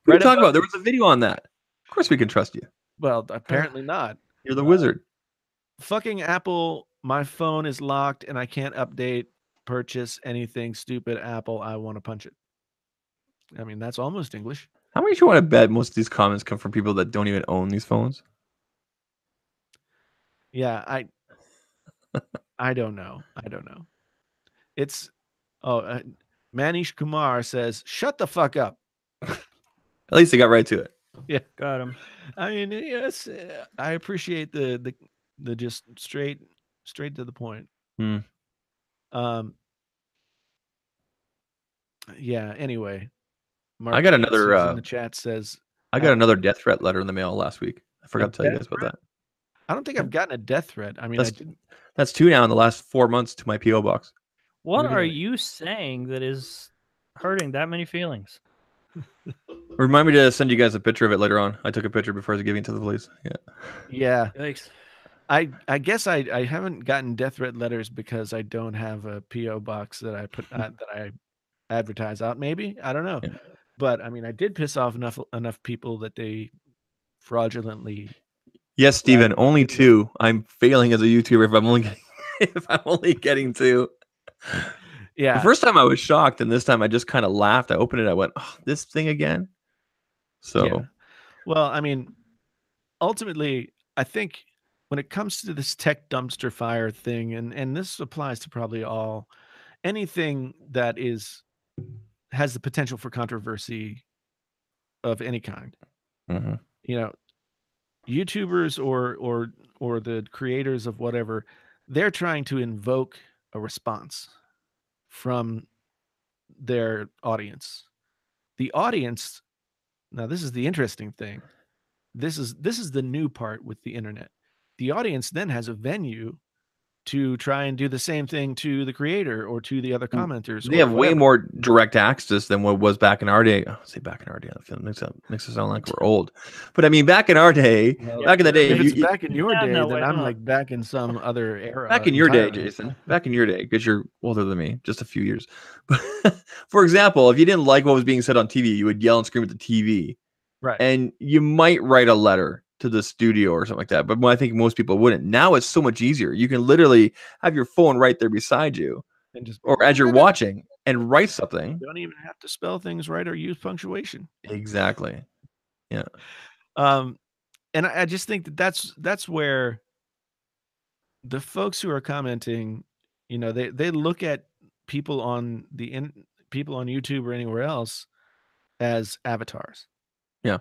[SPEAKER 1] are you talking about? There was a video on that. Of course we can trust you.
[SPEAKER 2] Well, apparently not.
[SPEAKER 1] You're the wizard.
[SPEAKER 2] Fucking Apple, my phone is locked and I can't update, purchase anything. Stupid Apple, I want to punch it. I mean, that's almost English.
[SPEAKER 1] How many do you want to bet most of these comments come from people that don't even own these phones?
[SPEAKER 2] Yeah, I don't know. It's Manish Kumar says, "Shut the fuck up."
[SPEAKER 1] At least they got right to it.
[SPEAKER 3] Yeah, got him.
[SPEAKER 2] I mean, yes, I appreciate the just straight to the point. Yeah. Anyway,
[SPEAKER 1] I got another
[SPEAKER 2] in the chat says
[SPEAKER 1] I got another death threat letter in the mail last week. I forgot to tell you guys about that.
[SPEAKER 2] I don't think I've gotten a death threat. I mean,
[SPEAKER 1] that's 2 now in the last 4 months to my PO box.
[SPEAKER 3] What are you saying that is hurting that many feelings?
[SPEAKER 1] Remind me to send you guys a picture of it later on. I took a picture before I was giving it to the police.
[SPEAKER 2] Yeah.
[SPEAKER 3] Thanks.
[SPEAKER 2] I guess I haven't gotten death threat letters because I don't have a PO box that I put that I advertise out. Maybe, I don't know.
[SPEAKER 1] Yeah.
[SPEAKER 2] But I mean, I did piss off enough people that they fraudulently.
[SPEAKER 1] Yes, Steven, only 2. I'm failing as a YouTuber if I'm only getting 2.
[SPEAKER 2] Yeah.
[SPEAKER 1] The first time I was shocked, and this time I just kind of laughed. I opened it. I went, "Oh, this thing again." So,
[SPEAKER 2] yeah. Well, I mean, ultimately, I think when it comes to this tech dumpster fire thing, and this applies to probably anything that has the potential for controversy of any kind.
[SPEAKER 1] mhm.
[SPEAKER 2] You know, YouTubers or the creators of whatever, they're trying to invoke a response from their audience. The audience, now this is the interesting thing. This is the new part with the internet. The audience then has a venue to try and do the same thing to the creator or to the other commenters.
[SPEAKER 1] They
[SPEAKER 2] or
[SPEAKER 1] have way
[SPEAKER 2] whatever.
[SPEAKER 1] more direct access than what was back in our day. I say back in our day. I feel makes it sound like we're old. But I mean, back in our day,
[SPEAKER 2] Well,
[SPEAKER 1] back in the day,
[SPEAKER 2] if it's back in your
[SPEAKER 3] Yeah,
[SPEAKER 2] day,
[SPEAKER 3] no,
[SPEAKER 2] then
[SPEAKER 3] wait,
[SPEAKER 2] I'm
[SPEAKER 3] hold on.
[SPEAKER 2] like back in some other era.
[SPEAKER 1] back in your day,
[SPEAKER 2] entirely.
[SPEAKER 1] Jason, back in your day, because you're older than me, just a few years. But for example, if you didn't like what was being said on TV, you would yell and scream at the TV,
[SPEAKER 2] Right.
[SPEAKER 1] and you might write a letter to the studio or something like that. But I think most people wouldn't. Now it's so much easier. You can literally have your phone right there beside you,
[SPEAKER 2] And just
[SPEAKER 1] or as you're watching, and write something.
[SPEAKER 2] don't even have to spell things right or use punctuation.
[SPEAKER 1] Exactly. Yeah.
[SPEAKER 2] And I just think that's where the folks who are commenting, they look at people on people on YouTube or anywhere else as avatars.
[SPEAKER 1] Yeah.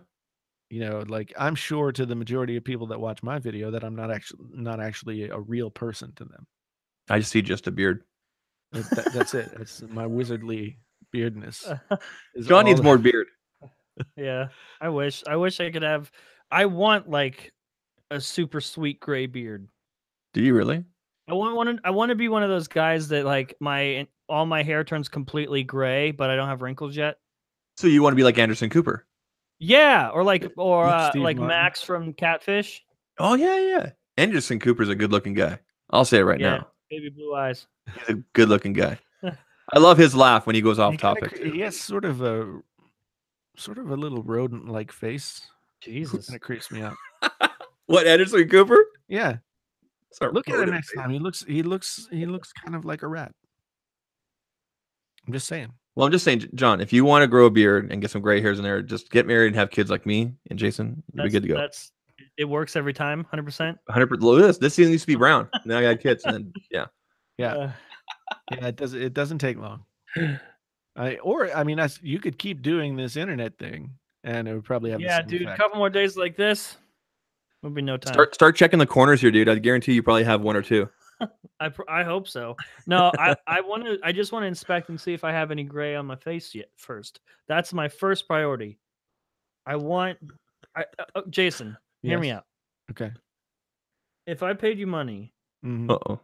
[SPEAKER 2] Like I'm sure to the majority of people that watch my video that I'm not actually a real person to them.
[SPEAKER 1] I just see just a beard.
[SPEAKER 2] That's it. It's my wizardly beardness.
[SPEAKER 1] John needs more beard.
[SPEAKER 3] Yeah, I wish I could have. I want like a super sweet gray beard.
[SPEAKER 1] Do you really?
[SPEAKER 3] I want to be one of those guys that like all my hair turns completely gray, but I don't have wrinkles yet.
[SPEAKER 1] So you want to be like Anderson Cooper?
[SPEAKER 3] Yeah, or like
[SPEAKER 2] Steve
[SPEAKER 3] like
[SPEAKER 2] Martin.
[SPEAKER 3] Max from Catfish.
[SPEAKER 1] Oh yeah. Anderson Cooper's a good-looking guy. I'll say it right now.
[SPEAKER 3] Baby blue eyes.
[SPEAKER 1] He's a good-looking guy. I love his laugh when he goes off topic.
[SPEAKER 2] He has sort of a little rodent-like face.
[SPEAKER 3] Jesus,
[SPEAKER 2] and it creeps me out.
[SPEAKER 1] What, Anderson Cooper?
[SPEAKER 2] Yeah.
[SPEAKER 1] Start
[SPEAKER 2] Look at him
[SPEAKER 1] rodent
[SPEAKER 2] next
[SPEAKER 1] face.
[SPEAKER 2] time. He looks kind of like a rat. I'm just saying.
[SPEAKER 1] Well, I'm just saying, John, if you want to grow a beard and get some gray hairs in there, just get married and have kids like me and Jason. You'll be good to go.
[SPEAKER 3] It works every time, 100%.
[SPEAKER 1] 100%. Look at this season used to be brown. Now I got kids, and then
[SPEAKER 2] Yeah. Yeah, it doesn't take long. You could keep doing this internet thing, and it would probably have the same
[SPEAKER 3] dude. A
[SPEAKER 2] effect.
[SPEAKER 3] couple more days like this, would be no time.
[SPEAKER 1] start checking the corners here, dude. I guarantee you probably have 1 or 2.
[SPEAKER 3] I hope so. No, I just want to inspect and see if I have any gray on my face yet first. That's my first priority. Jason, hear me
[SPEAKER 2] Yes.
[SPEAKER 3] out.
[SPEAKER 2] Okay.
[SPEAKER 3] If I paid you money,
[SPEAKER 2] Mhm.
[SPEAKER 1] Uh-oh.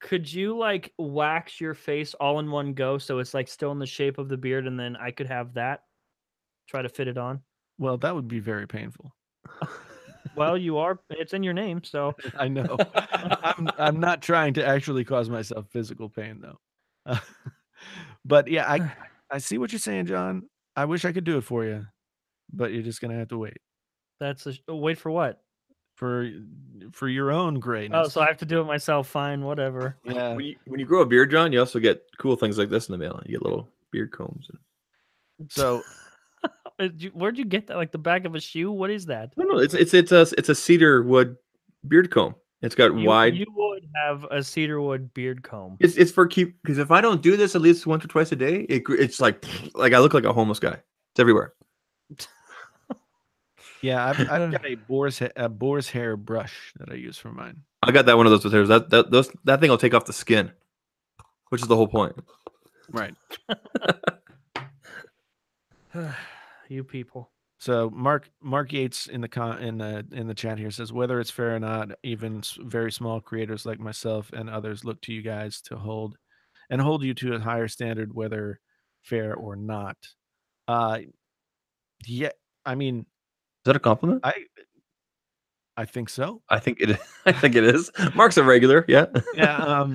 [SPEAKER 3] could you like wax your face all in one go so it's like still in the shape of the beard, and then I could have that try to fit it on?
[SPEAKER 2] Well, that would be very painful.
[SPEAKER 3] Well, it's in your name, so
[SPEAKER 2] I know. I'm not trying to actually cause myself physical pain though. But yeah, I see what you're saying, John. I wish I could do it for you, but you're just gonna have to wait
[SPEAKER 3] that's wait for what?
[SPEAKER 2] for your own grayness.
[SPEAKER 3] Oh, so I have to do it myself. Fine, whatever.
[SPEAKER 2] Yeah.
[SPEAKER 1] When you grow a beard, John, you also get cool things like this in the mail. You get little beard combs.
[SPEAKER 2] So
[SPEAKER 3] Where'd you get that? Like the back of a shoe? What is that?
[SPEAKER 1] No, it's a cedar wood beard comb. It's got wide.
[SPEAKER 3] You would have a cedarwood beard comb.
[SPEAKER 1] It's for because if I don't do this at least once or twice a day, it's like I look like a homeless guy. It's everywhere.
[SPEAKER 2] yeah, I've got a boar's hair brush that I use for mine.
[SPEAKER 1] I got that one of those with hairs. That thing will take off the skin, which is the whole point.
[SPEAKER 2] Right.
[SPEAKER 3] You people.
[SPEAKER 2] So Mark Yates in the chat here says, whether it's fair or not, even very small creators like myself and others look to you guys to hold you to a higher standard, whether fair or not. Yeah, I mean,
[SPEAKER 1] Is that a compliment?
[SPEAKER 2] I think so.
[SPEAKER 1] I think it is. I think it is. Mark's a regular. Yeah.
[SPEAKER 2] Yeah.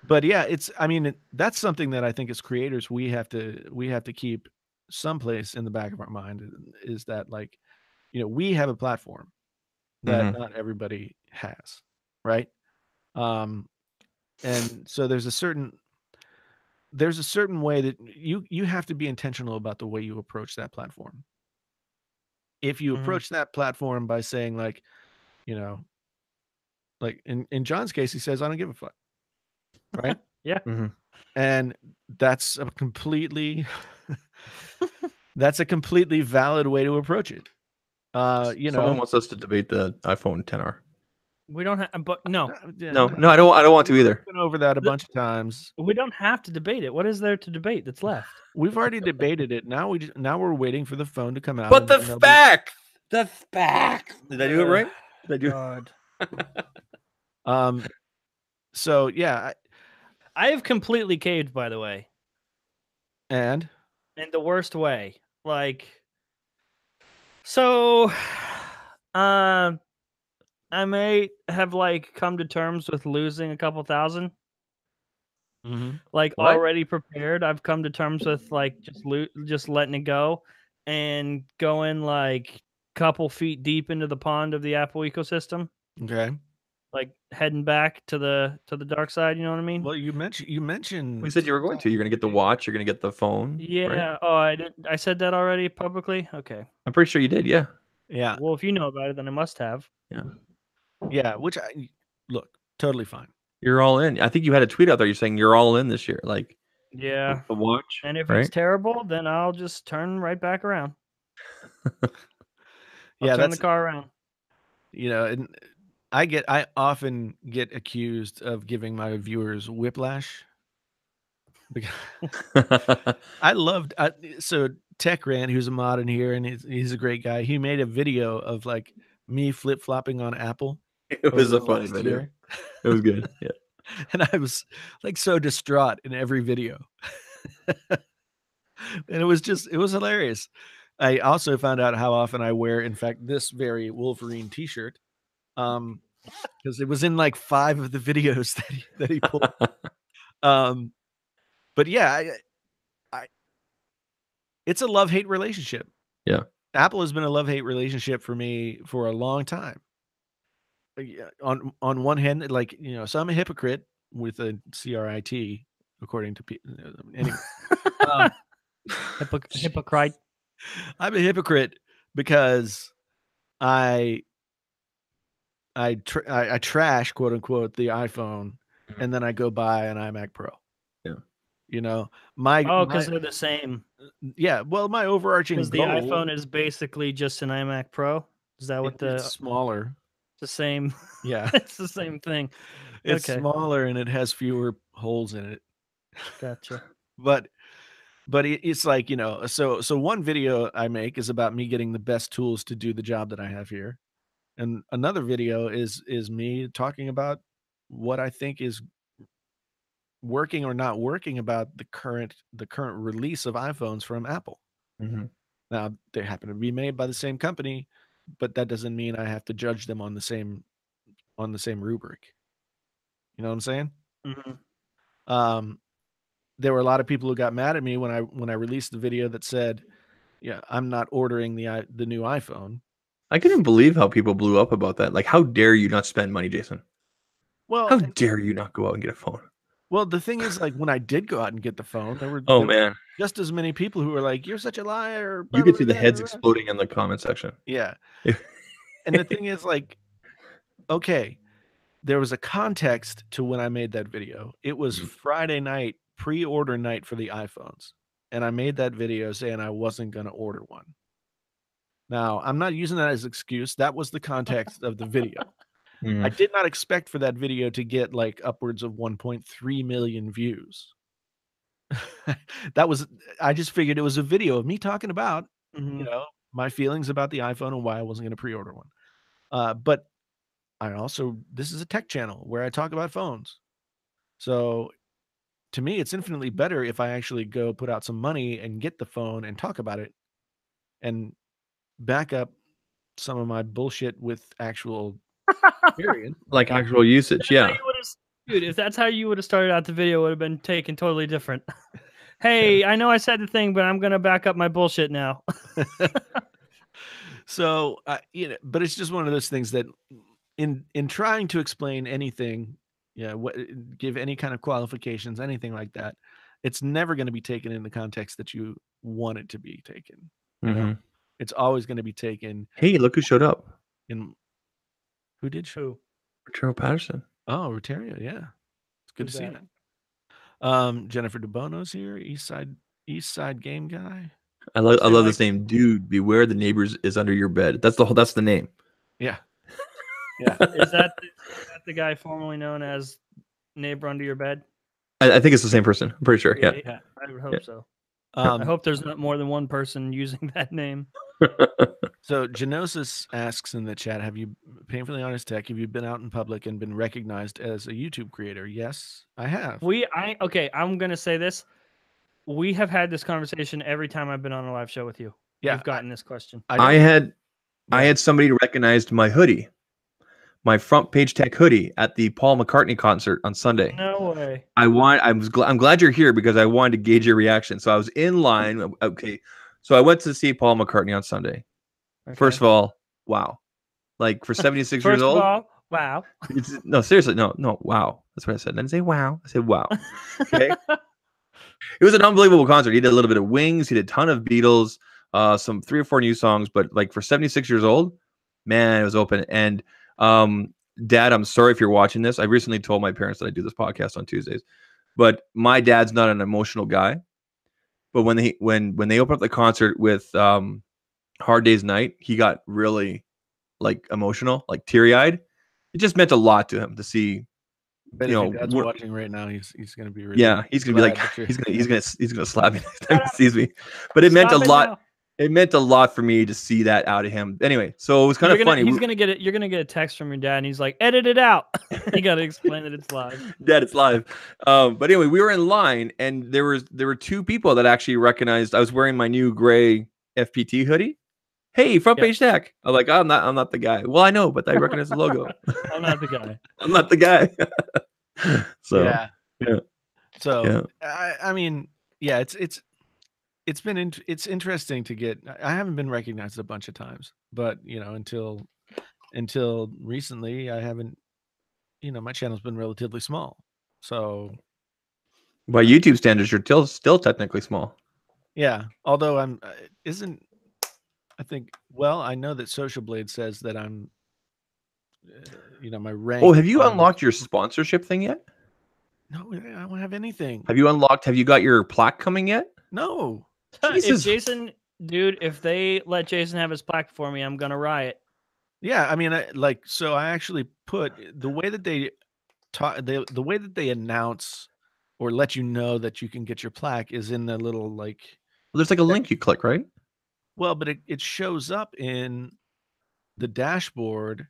[SPEAKER 2] But yeah, I mean, that's something that I think as creators we have to keep someplace in the back of our mind, is that, like, we have a platform that not everybody has, right? And so there's a certain way that you have to be intentional about the way you approach that platform. If you approach that platform by saying, like, like in John's case, he says, "I don't give a fuck," right?
[SPEAKER 3] Yeah.
[SPEAKER 2] And that's a completely that's a completely valid way to approach it.
[SPEAKER 1] Someone wants us to debate the iPhone 10R.
[SPEAKER 3] We don't have, but no,
[SPEAKER 1] No, I don't want to either.
[SPEAKER 2] We've been over that a bunch of times.
[SPEAKER 3] we don't have to debate it. What is there to debate that's left?
[SPEAKER 2] We've already debated it. Now we're waiting for the phone to come out.
[SPEAKER 1] But the spec. Did I do it right? Did I do
[SPEAKER 3] God.
[SPEAKER 2] So yeah,
[SPEAKER 3] I have completely caved, by the way,
[SPEAKER 2] and
[SPEAKER 3] in the worst way. Like, so, I may have like come to terms with losing a couple thousand. Like,
[SPEAKER 1] What?
[SPEAKER 3] already prepared. I've come to terms with like just letting it go and going like couple feet deep into the pond of the Apple ecosystem.
[SPEAKER 2] Okay.
[SPEAKER 3] Like heading back to the dark side, you know what I mean?
[SPEAKER 2] Well, you mentioned
[SPEAKER 1] We said you were going to. You're going to get the watch. You're going to get the phone.
[SPEAKER 3] Yeah.
[SPEAKER 1] Right?
[SPEAKER 3] Oh, I didn't. I said that already publicly. Okay.
[SPEAKER 1] I'm pretty sure you did. Yeah.
[SPEAKER 2] Yeah.
[SPEAKER 3] Well, if you know about it, then I must have.
[SPEAKER 1] Yeah.
[SPEAKER 2] Yeah. Which look, totally fine.
[SPEAKER 1] You're all in. I think you had a tweet out there. You're saying you're all in this year. Like,
[SPEAKER 3] yeah,
[SPEAKER 1] the watch.
[SPEAKER 3] And if
[SPEAKER 1] right?
[SPEAKER 3] it's terrible, then I'll just turn right back around.
[SPEAKER 2] Yeah,
[SPEAKER 3] turn the car around.
[SPEAKER 2] And I often get accused of giving my viewers whiplash. I loved so Tech Rant, who's a mod in here, and he's a great guy. He made a video of like me flip-flopping on Apple.
[SPEAKER 1] It was a funny video. It was good. Yeah.
[SPEAKER 2] And I was like so distraught in every video. And it was hilarious. I also found out how often I wear, in fact, this very Wolverine t-shirt. Because it was in like 5 of the videos that he pulled. But yeah, it's a love-hate relationship.
[SPEAKER 1] Yeah.
[SPEAKER 2] Apple has been a love-hate relationship for me for a long time. On one hand, like, so I'm a hypocrite with a CRIT, according to anyway.
[SPEAKER 3] Hypocrite.
[SPEAKER 2] I'm a hypocrite because I trash, quote unquote, the iPhone, and then I go buy an iMac Pro.
[SPEAKER 1] Yeah.
[SPEAKER 3] Because they're the same.
[SPEAKER 2] Yeah. Well, my overarching goal,
[SPEAKER 3] the iPhone is basically just an iMac Pro. Is that what
[SPEAKER 2] it's smaller?
[SPEAKER 3] The same.
[SPEAKER 2] Yeah.
[SPEAKER 3] It's the same thing.
[SPEAKER 2] It's smaller and it has fewer holes in it.
[SPEAKER 3] Gotcha.
[SPEAKER 2] But it's like, so one video I make is about me getting the best tools to do the job that I have here. And another video is me talking about what I think is working or not working about the current release of iPhones from Apple. Now, they happen to be made by the same company, but that doesn't mean I have to judge them on the same rubric. You know what I'm saying? There were a lot of people who got mad at me when I released the video that said, "Yeah, I'm not ordering the new iPhone."
[SPEAKER 1] I couldn't believe how people blew up about that. Like, how dare you not spend money, Jason?
[SPEAKER 2] Well,
[SPEAKER 1] how dare you not go out and get a phone?
[SPEAKER 2] Well, the thing is, like, when I did go out and get the phone, there were just as many people who were like, "You're such a liar."
[SPEAKER 1] You could see the heads exploding in the comment section.
[SPEAKER 2] Yeah. And the thing is, like, okay, there was a context to when I made that video. It was Friday night, pre-order night for the iPhones. And I made that video saying I wasn't going to order one. Now, I'm not using that as an excuse. That was the context of the video. I did not expect for that video to get like upwards of 1.3 million views. I just figured it was a video of me talking about, my feelings about the iPhone and why I wasn't going to pre-order one. But this is a tech channel where I talk about phones. So to me, it's infinitely better if I actually go put out some money and get the phone and talk about it and back up some of my bullshit with actual experience.
[SPEAKER 1] Like actual usage. Yeah.
[SPEAKER 3] Dude, if that's how you would have started out the video, it would have been taken totally different. Hey, I know I said the thing, but I'm gonna back up my bullshit now.
[SPEAKER 2] So, but it's just one of those things that, in trying to explain anything, give any kind of qualifications, anything like that, it's never going to be taken in the context that you want it to be taken. You know, it's always going to be taken.
[SPEAKER 1] Hey, look who showed up.
[SPEAKER 2] Who did show?
[SPEAKER 1] Rotero Patterson.
[SPEAKER 2] Oh, Rotario, yeah. It's good to see that. Jennifer DeBono's here, East Side Game Guy.
[SPEAKER 1] I love this name, dude. Beware the neighbors is under your bed. That's the name.
[SPEAKER 2] Yeah.
[SPEAKER 3] Yeah. Is that the guy formerly known as Neighbor Under Your Bed?
[SPEAKER 1] I think it's the same person. I'm pretty sure. Yeah.
[SPEAKER 3] I would hope so. I hope there's not more than one person using that name.
[SPEAKER 2] So Genosis asks in the chat, have you, Painfully Honest Tech, have you been out in public and been recognized as a YouTube creator? Yes, I have.
[SPEAKER 3] Okay, I'm going to say this. We have had this conversation every time I've been on a live show with you. Yeah. You've gotten this question.
[SPEAKER 1] I had somebody who recognized my hoodie, my Front Page Tech hoodie at the Paul McCartney concert on Sunday.
[SPEAKER 3] No way.
[SPEAKER 1] I'm glad you're here because I wanted to gauge your reaction. So I was in line. Okay. So I went to see Paul McCartney on Sunday. Okay. First of all, wow. Like for 76 years old.
[SPEAKER 3] First of all, wow.
[SPEAKER 1] No, seriously. No, wow. That's what I said. I didn't say wow. I said wow. Okay. It was an unbelievable concert. He did a little bit of Wings. He did a ton of Beatles, some 3 or 4 new songs. But like for 76 years old, man, it was open. And Dad, I'm sorry if you're watching this. I recently told my parents that I do this podcast on Tuesdays. But my dad's not an emotional guy. But when they opened up the concert with Hard Day's Night, he got really like emotional, like teary-eyed. It just meant a lot to him to see.
[SPEAKER 2] But Dad's watching right now. He's gonna be really
[SPEAKER 1] he's gonna be like he's gonna slap me next time he sees me. But it meant a lot. Now. It meant a lot for me to see that out of him. Anyway, so it was kind of funny.
[SPEAKER 3] He's gonna get it. You're gonna get a text from your dad, and he's like, "Edit it out." You gotta explain that it's live.
[SPEAKER 1] Dad, it's live. But anyway, we were in line, and there were 2 people that actually recognized. I was wearing my new gray FPT hoodie. Hey, Front Page Tech. I'm like, I'm not the guy. Well, I know, but I recognize the logo.
[SPEAKER 3] I'm not the guy.
[SPEAKER 1] I'm not the guy. So
[SPEAKER 2] yeah. So I mean, yeah, it's interesting to get. I haven't been recognized a bunch of times, but until recently, I haven't. My channel's been relatively small, so
[SPEAKER 1] by YouTube standards, you're still technically small.
[SPEAKER 2] Yeah, although I think. Well, I know that Social Blade says that I'm. My rank.
[SPEAKER 1] Oh, have you unlocked your sponsorship thing yet?
[SPEAKER 2] No, I don't have anything.
[SPEAKER 1] Have you got your plaque coming yet?
[SPEAKER 2] No.
[SPEAKER 3] If Jason, dude, if they let Jason have his plaque for me, I'm gonna riot.
[SPEAKER 2] Yeah, I mean, I actually put the way that they the way that they announce or let you know that you can get your plaque is in the little like.
[SPEAKER 1] Well, there's like a link you click, right?
[SPEAKER 2] Well, but it shows up in the dashboard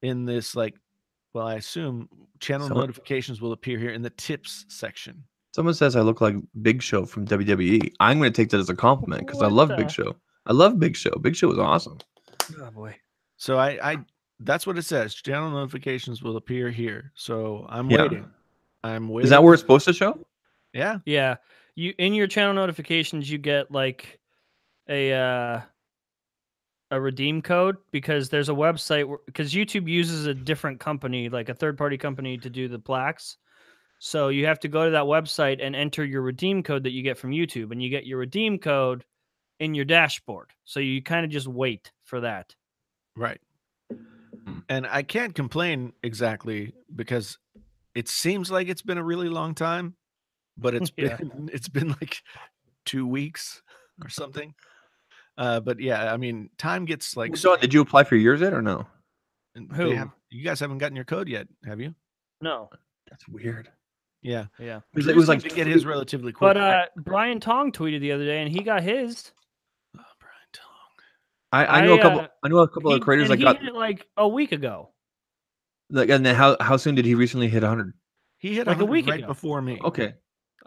[SPEAKER 2] in this I assume channel notifications will appear here in the tips section.
[SPEAKER 1] Someone says I look like Big Show from WWE. I'm going to take that as a compliment because I love Big Show. I love Big Show. Big Show was awesome.
[SPEAKER 3] Oh boy.
[SPEAKER 2] So I that's what it says. Channel notifications will appear here. So I'm waiting. I'm waiting.
[SPEAKER 1] Is that where it's supposed to show?
[SPEAKER 2] Yeah.
[SPEAKER 3] Yeah. You in your channel notifications you get like a redeem code because there's a website because YouTube uses a different company, like a third-party company, to do the plaques. So you have to go to that website and enter your redeem code that you get from YouTube, and you get your redeem code in your dashboard. So you kind of just wait for that.
[SPEAKER 2] Right. And I can't complain exactly because it seems like it's been a really long time, but it's been like 2 weeks or something. But yeah, I mean, time gets like.
[SPEAKER 1] So, did you apply for yours yet or no?
[SPEAKER 2] You guys haven't gotten your code yet, have you?
[SPEAKER 3] No.
[SPEAKER 1] That's weird.
[SPEAKER 2] Yeah.
[SPEAKER 1] Because it was like
[SPEAKER 2] to get his relatively quick.
[SPEAKER 3] But Brian Tong tweeted the other day, and he got his.
[SPEAKER 2] Oh, Brian
[SPEAKER 1] Tong. I know a couple of creators that got
[SPEAKER 3] it like a week ago.
[SPEAKER 1] Like, and then how soon did he recently hit 100?
[SPEAKER 2] He hit like a week right before me.
[SPEAKER 1] Okay.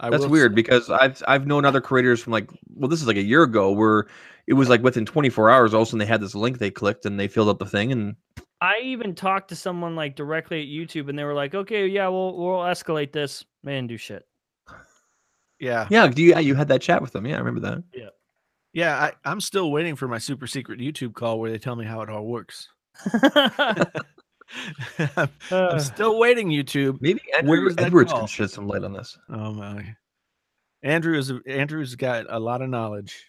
[SPEAKER 1] That's weird because I've known other creators from this is like a year ago where it was like within 24 hours, all of a sudden they had this link they clicked and they filled up the thing and
[SPEAKER 3] I even talked to someone like directly at YouTube, and they were like, "Okay, yeah, we'll escalate this." Man, do shit.
[SPEAKER 2] Yeah.
[SPEAKER 1] Yeah, you had that chat with them. Yeah, I remember that.
[SPEAKER 3] Yeah.
[SPEAKER 2] Yeah, I'm still waiting for my super secret YouTube call where they tell me how it all works. I'm still waiting, YouTube.
[SPEAKER 1] Maybe
[SPEAKER 2] Where's that
[SPEAKER 1] Edwards
[SPEAKER 2] call?
[SPEAKER 1] can shed some light on this.
[SPEAKER 2] Oh my. Andrew's got a lot of knowledge.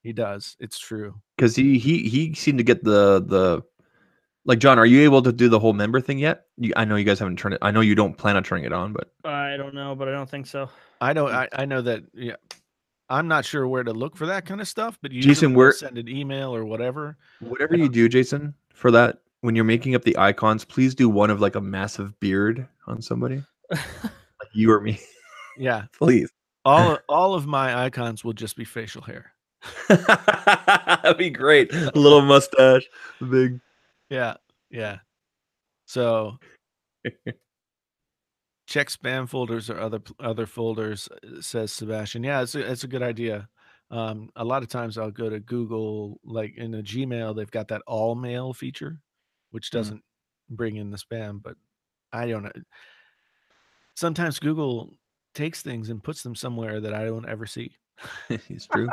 [SPEAKER 2] He does. It's true.
[SPEAKER 1] Because he seemed to get the like, John, are you able to do the whole member thing yet? I know you guys haven't turned it. I know you don't plan on turning it on, but
[SPEAKER 3] I don't know, but I don't think so.
[SPEAKER 2] I know that. Yeah, I'm not sure where to look for that kind of stuff, but
[SPEAKER 1] Jason,
[SPEAKER 2] usually they'll send an email or whatever.
[SPEAKER 1] Whatever you do, Jason, for that, when you're making up the icons, please do one of like a massive beard on somebody, like you or me.
[SPEAKER 2] Yeah,
[SPEAKER 1] please.
[SPEAKER 2] All of my icons will just be facial hair.
[SPEAKER 1] That'd be great. A little mustache, big.
[SPEAKER 2] Yeah, yeah. So check spam folders or other folders, says Sebastian. Yeah, it's a good idea. A lot of times I'll go to Google, like in a Gmail, they've got that all mail feature, which doesn't bring in the spam, but I don't know. Sometimes Google takes things and puts them somewhere that I don't ever see.
[SPEAKER 1] It's true.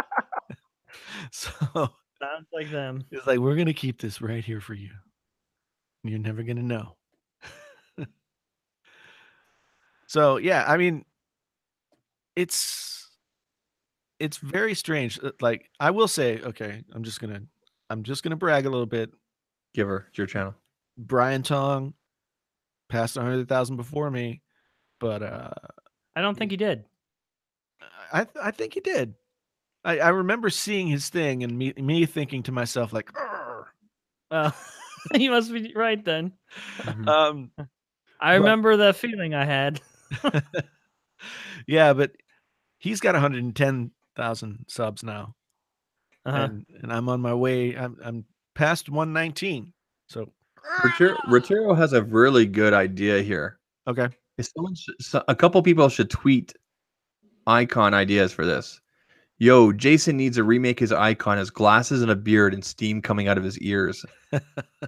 [SPEAKER 2] So
[SPEAKER 3] sounds like them.
[SPEAKER 2] It's like, we're gonna keep this right here for you. You're never gonna know. So yeah, I mean, it's very strange. Like, I will say, okay, I'm just gonna brag a little bit.
[SPEAKER 1] Give her, it's your channel.
[SPEAKER 2] Brian Tong passed 100,000 before me, but
[SPEAKER 3] I don't think he did.
[SPEAKER 2] I think he did. I remember seeing his thing and me thinking to myself like,
[SPEAKER 3] you must be right then. I
[SPEAKER 2] but
[SPEAKER 3] remember the feeling I had.
[SPEAKER 2] yeah, but he's got 110,000 subs now, and I'm on my way. I'm past 119. So
[SPEAKER 1] Rotero has a really good idea here.
[SPEAKER 2] Okay,
[SPEAKER 1] if a couple people should tweet icon ideas for this. Yo, Jason needs to remake his icon as glasses and a beard and steam coming out of his ears,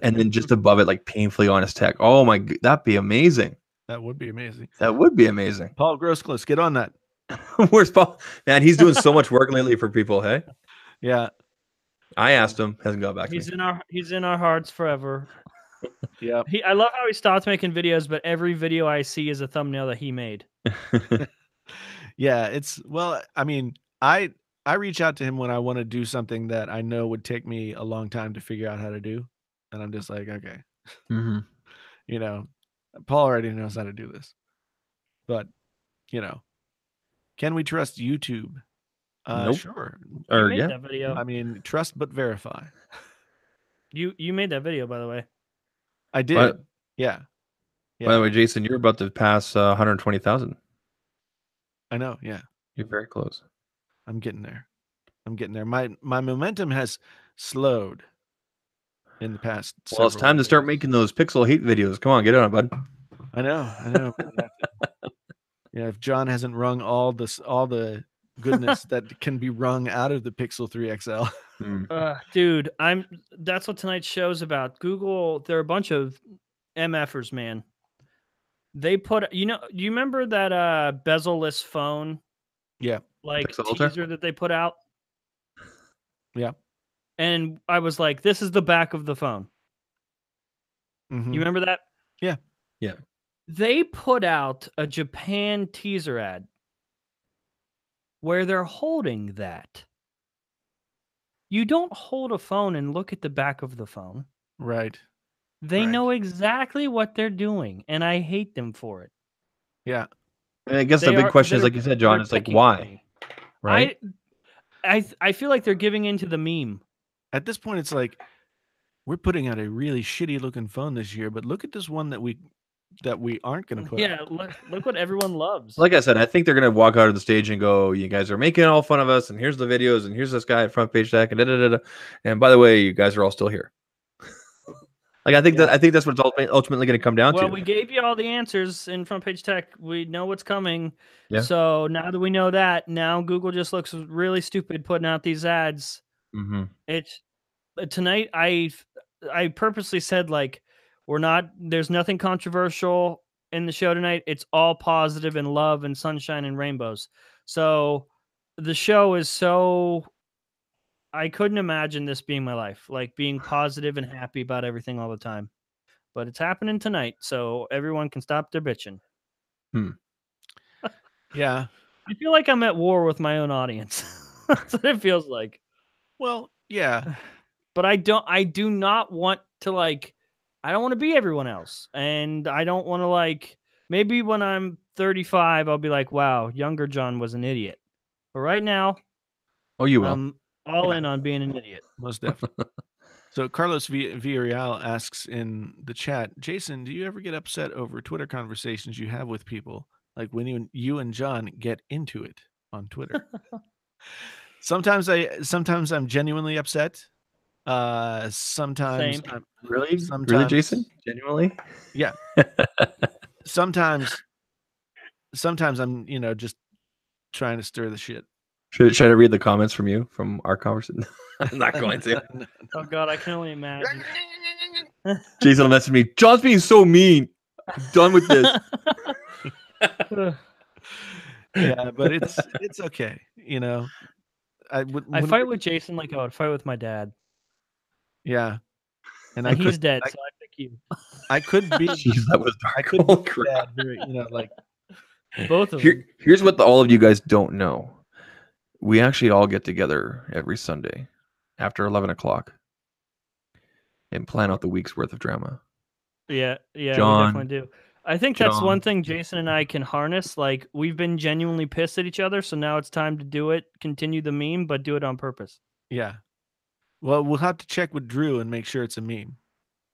[SPEAKER 1] and then just above it, like painfully honest tech. Oh my, that'd be amazing.
[SPEAKER 2] That would be amazing.
[SPEAKER 1] That would be amazing.
[SPEAKER 2] Paul Groscliffe, get on that.
[SPEAKER 1] Where's Paul? Man, he's doing so much work lately for people. Hey,
[SPEAKER 2] yeah.
[SPEAKER 1] I asked him, hasn't got back.
[SPEAKER 3] He's in our hearts forever.
[SPEAKER 2] Yeah.
[SPEAKER 3] I love how he stopped making videos, but every video I see is a thumbnail that he made.
[SPEAKER 2] Yeah, well, I mean, I reach out to him when I want to do something that I know would take me a long time to figure out how to do, and I'm just like, okay, you know, Paul already knows how to do this, but you know, can we trust YouTube?
[SPEAKER 1] Nope.
[SPEAKER 2] Sure.
[SPEAKER 3] You made that video.
[SPEAKER 2] I mean, trust but verify.
[SPEAKER 3] You made that video, by the way.
[SPEAKER 2] I did. Yeah.
[SPEAKER 1] By the way, Jason, you're about to pass 120,000.
[SPEAKER 2] I know. Yeah.
[SPEAKER 1] You're very close.
[SPEAKER 2] I'm getting there. My momentum has slowed in the past.
[SPEAKER 1] Well, it's time to start making those pixel hate videos. Come on, get on it, bud.
[SPEAKER 2] I know. Yeah, if John hasn't wrung all the goodness that can be wrung out of the Pixel 3 XL.
[SPEAKER 3] Dude, that's what tonight's show's about. Google, they're a bunch of MFers, man. They put, do you remember that bezel-less phone?
[SPEAKER 2] Yeah.
[SPEAKER 3] Like
[SPEAKER 1] Pixel
[SPEAKER 3] teaser
[SPEAKER 1] Ultra?
[SPEAKER 3] that they put out?
[SPEAKER 2] Yeah.
[SPEAKER 3] And I was like, this is the back of the phone. You remember that?
[SPEAKER 2] Yeah.
[SPEAKER 1] Yeah.
[SPEAKER 3] They put out a Japan teaser ad where they're holding that. You don't hold a phone and look at the back of the phone.
[SPEAKER 2] Right.
[SPEAKER 3] They know exactly what they're doing, and I hate them for it.
[SPEAKER 2] Yeah.
[SPEAKER 1] And I guess the big question is, like you said, John, it's like, why? Right?
[SPEAKER 3] I feel like they're giving into the meme.
[SPEAKER 2] At this point, it's like, we're putting out a really shitty looking phone this year, but look at this one that we aren't going to put out.
[SPEAKER 3] Look what everyone loves.
[SPEAKER 1] Like I said, I think they're going to walk out of the stage and go, you guys are making all fun of us, and here's the videos, and here's this guy at Front Page Tech, and da-da-da-da. And by the way, you guys are all still here. Like, I think that's what it's ultimately going to come down to.
[SPEAKER 3] Well, we gave you all the answers in Front Page Tech. We know what's coming.
[SPEAKER 1] Yeah.
[SPEAKER 3] So now that we know that, now Google just looks really stupid putting out these ads. It's tonight. I purposely said, like, There's nothing controversial in the show tonight. It's all positive and love and sunshine and rainbows. So the show is so, I couldn't imagine this being my life, like being positive and happy about everything all the time. But it's happening tonight, so everyone can stop their bitching.
[SPEAKER 2] Yeah.
[SPEAKER 3] I feel like I'm at war with my own audience. That's what it feels like.
[SPEAKER 2] Well, yeah.
[SPEAKER 3] But I do not want to like, I don't want to be everyone else. And I don't want to like, maybe when I'm 35, I'll be like, wow, younger John was an idiot. But right now,
[SPEAKER 1] Oh, you will.
[SPEAKER 3] I'm all in on being an idiot.
[SPEAKER 2] Most definitely. So Carlos Villarreal asks in the chat, Jason, do you ever get upset over Twitter conversations you have with people? Like when you and John get into it on Twitter? Sometimes I'm genuinely upset. Sometimes
[SPEAKER 3] Same.
[SPEAKER 1] Really,
[SPEAKER 2] sometimes,
[SPEAKER 1] Jason? Genuinely?
[SPEAKER 2] Yeah. Sometimes I'm, just trying to stir the shit.
[SPEAKER 1] Should I read the comments from you from our conversation? I'm not going to.
[SPEAKER 3] Oh God, I can only imagine.
[SPEAKER 1] Jason will message me. John's being so mean. I'm done with this.
[SPEAKER 2] Yeah, but it's okay.
[SPEAKER 3] I fight with Jason like I would fight with my dad.
[SPEAKER 2] Yeah,
[SPEAKER 3] and he's dead, so I pick you.
[SPEAKER 2] I could be.
[SPEAKER 1] Jeez, that was dark.
[SPEAKER 2] I could be dad, like
[SPEAKER 3] both of them.
[SPEAKER 1] Here's what all of you guys don't know. We actually all get together every Sunday after 11 o'clock and plan out the week's worth of drama.
[SPEAKER 3] Yeah,
[SPEAKER 1] John,
[SPEAKER 3] we definitely do. I think that's one thing Jason and I can harness. Like, we've been genuinely pissed at each other, so now it's time to do it, continue the meme, but do it on purpose.
[SPEAKER 2] Yeah. Well, we'll have to check with Drew and make sure it's a meme.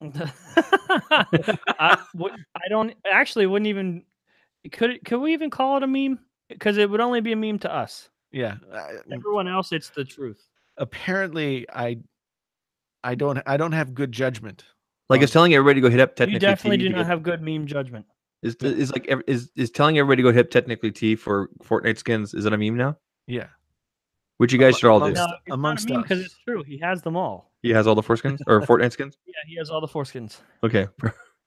[SPEAKER 3] I wouldn't even, could we even call it a meme? Because it would only be a meme to us.
[SPEAKER 2] Yeah.
[SPEAKER 3] Everyone else, it's the truth.
[SPEAKER 2] Apparently, I don't have good judgment.
[SPEAKER 1] Like, it's telling everybody to go hit up Technically
[SPEAKER 3] You definitely do not have good meme judgment.
[SPEAKER 1] Is telling everybody to go hit Technically T for Fortnite skins, is it a meme now?
[SPEAKER 2] Yeah.
[SPEAKER 1] Which you guys should all do.
[SPEAKER 3] No, it's amongst not a meme because it's true. He has them all.
[SPEAKER 1] He has all the foreskins or Fortnite skins?
[SPEAKER 3] Yeah, he has all the foreskins.
[SPEAKER 1] Okay.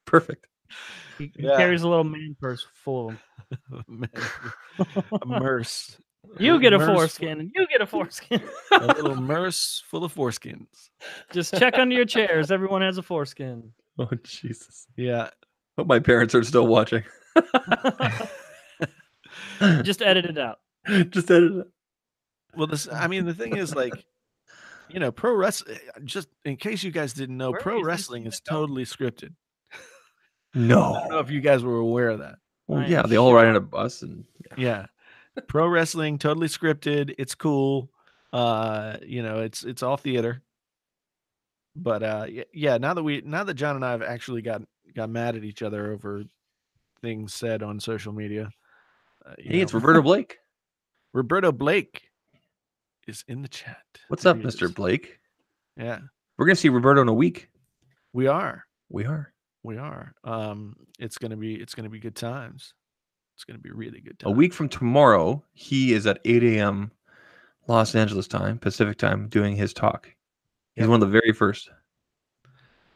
[SPEAKER 1] Perfect.
[SPEAKER 3] He carries a little man purse full of them.
[SPEAKER 2] A merce.
[SPEAKER 3] You get a foreskin, and you get a foreskin.
[SPEAKER 2] A little merce full of foreskins.
[SPEAKER 3] Just check under your chairs. Everyone has a foreskin.
[SPEAKER 1] Oh, Jesus.
[SPEAKER 2] Yeah.
[SPEAKER 1] Hope my parents are still watching.
[SPEAKER 3] Just edit it out.
[SPEAKER 1] Just edit it out.
[SPEAKER 2] Well, the thing is, like, pro wrestling, just in case you guys didn't know, pro wrestling is totally scripted.
[SPEAKER 1] No.
[SPEAKER 2] I don't know if you guys were aware of that.
[SPEAKER 1] Well, yeah, they all ride on a bus and
[SPEAKER 2] yeah. Pro wrestling, totally scripted. It's cool. It's all theater. But yeah, now that John and I have actually got mad at each other over things said on social media.
[SPEAKER 1] Hey, it's Roberto Blake.
[SPEAKER 2] Roberto Blake is in the chat.
[SPEAKER 1] What's up, Mr. Blake?
[SPEAKER 2] Yeah.
[SPEAKER 1] We're gonna see Roberto in a week.
[SPEAKER 2] We are. It's gonna be good times. It's gonna be really good times.
[SPEAKER 1] A week from tomorrow, he is at 8 a.m. Los Angeles time, Pacific time, doing his talk. He's one of the very first.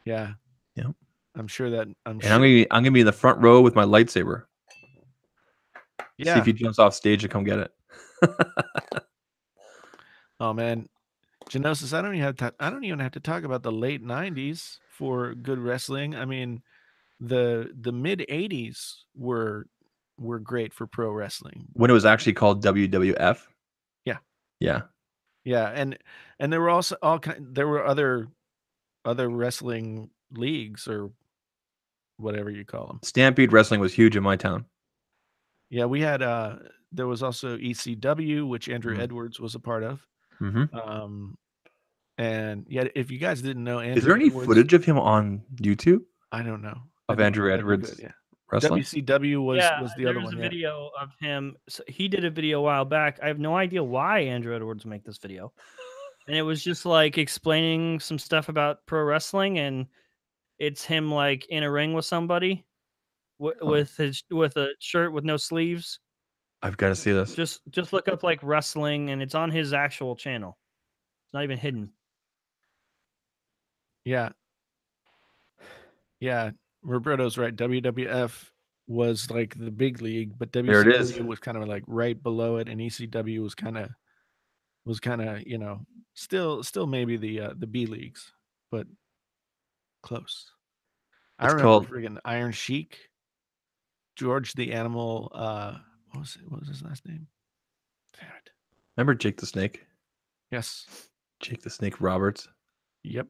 [SPEAKER 2] Yeah.
[SPEAKER 1] Yep.
[SPEAKER 2] I'm sure that
[SPEAKER 1] I'm gonna be in the front row with my lightsaber.
[SPEAKER 2] Yeah.
[SPEAKER 1] See if he jumps off stage to come get it.
[SPEAKER 2] Oh man, Genosis, I don't even have to talk about the late 90s for good wrestling. I mean, the mid 80s were great for pro wrestling.
[SPEAKER 1] When it was actually called WWF.
[SPEAKER 2] Yeah.
[SPEAKER 1] Yeah.
[SPEAKER 2] Yeah, and there were also there were other wrestling leagues or whatever you call them.
[SPEAKER 1] Stampede Wrestling was huge in my town.
[SPEAKER 2] Yeah, we had there was also ECW, which Andrew Edwards was a part of.
[SPEAKER 1] Mm-hmm.
[SPEAKER 2] And yeah, if you guys didn't know, Andrew
[SPEAKER 1] is there any footage of him on YouTube?
[SPEAKER 2] I don't know.
[SPEAKER 1] Of Andrew Edwards wrestling?
[SPEAKER 2] WCW was the other one.
[SPEAKER 3] There's a video of him. So he did a video a while back. I have no idea why Andrew Edwards would make this video. And it was just like explaining some stuff about pro wrestling, and it's him like in a ring with somebody with a shirt with no sleeves.
[SPEAKER 1] I've got to see this.
[SPEAKER 3] Just look up like wrestling, and it's on his actual channel. It's not even hidden.
[SPEAKER 2] Yeah. Yeah, Roberto's right. WWF was like the big league, but
[SPEAKER 1] There it is.
[SPEAKER 2] WCW was kind of like right below it, and ECW was kind of still maybe the B leagues, but close. I
[SPEAKER 1] It's
[SPEAKER 2] remember
[SPEAKER 1] called.
[SPEAKER 2] friggin' Iron Sheik, George the Animal. What was his last name? Damn it.
[SPEAKER 1] Remember Jake the Snake?
[SPEAKER 2] Yes.
[SPEAKER 1] Jake the Snake Roberts.
[SPEAKER 2] Yep.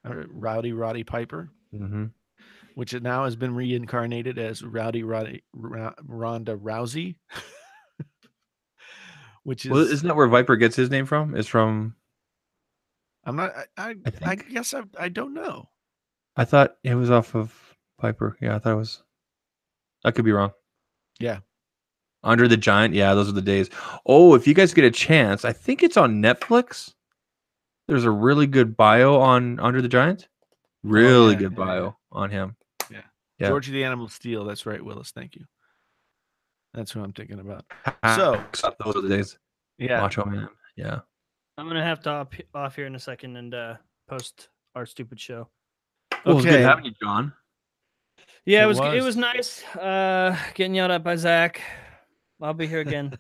[SPEAKER 2] Rowdy Roddy Piper,
[SPEAKER 1] Mm-hmm.
[SPEAKER 2] which now has been reincarnated as Ronda Rousey, which
[SPEAKER 1] Well,
[SPEAKER 2] is
[SPEAKER 1] isn't that where Viper gets his name from? Is from.
[SPEAKER 2] I'm not. I
[SPEAKER 1] think.
[SPEAKER 2] guess I don't know.
[SPEAKER 1] I thought it was off of Viper. Yeah, I thought it was. I could be wrong.
[SPEAKER 2] Yeah.
[SPEAKER 1] Under the Giant. Yeah, those are the days. Oh, if you guys get a chance, I think it's on Netflix. There's a really good bio on Under the Giant. Really good bio on him.
[SPEAKER 2] Yeah.
[SPEAKER 1] Yeah.
[SPEAKER 2] George the Animal Steel. That's right, Willis. Thank you. That's who I'm thinking about. So
[SPEAKER 1] those are the days.
[SPEAKER 2] yeah.
[SPEAKER 1] Macho Man. Yeah.
[SPEAKER 3] I'm gonna have to off here in a second and post our stupid show.
[SPEAKER 1] Well, it was good
[SPEAKER 2] Okay.
[SPEAKER 1] having you, John.
[SPEAKER 3] Yeah,
[SPEAKER 2] It
[SPEAKER 3] it
[SPEAKER 2] was.
[SPEAKER 3] was nice getting yelled at by Zach. I'll be here again.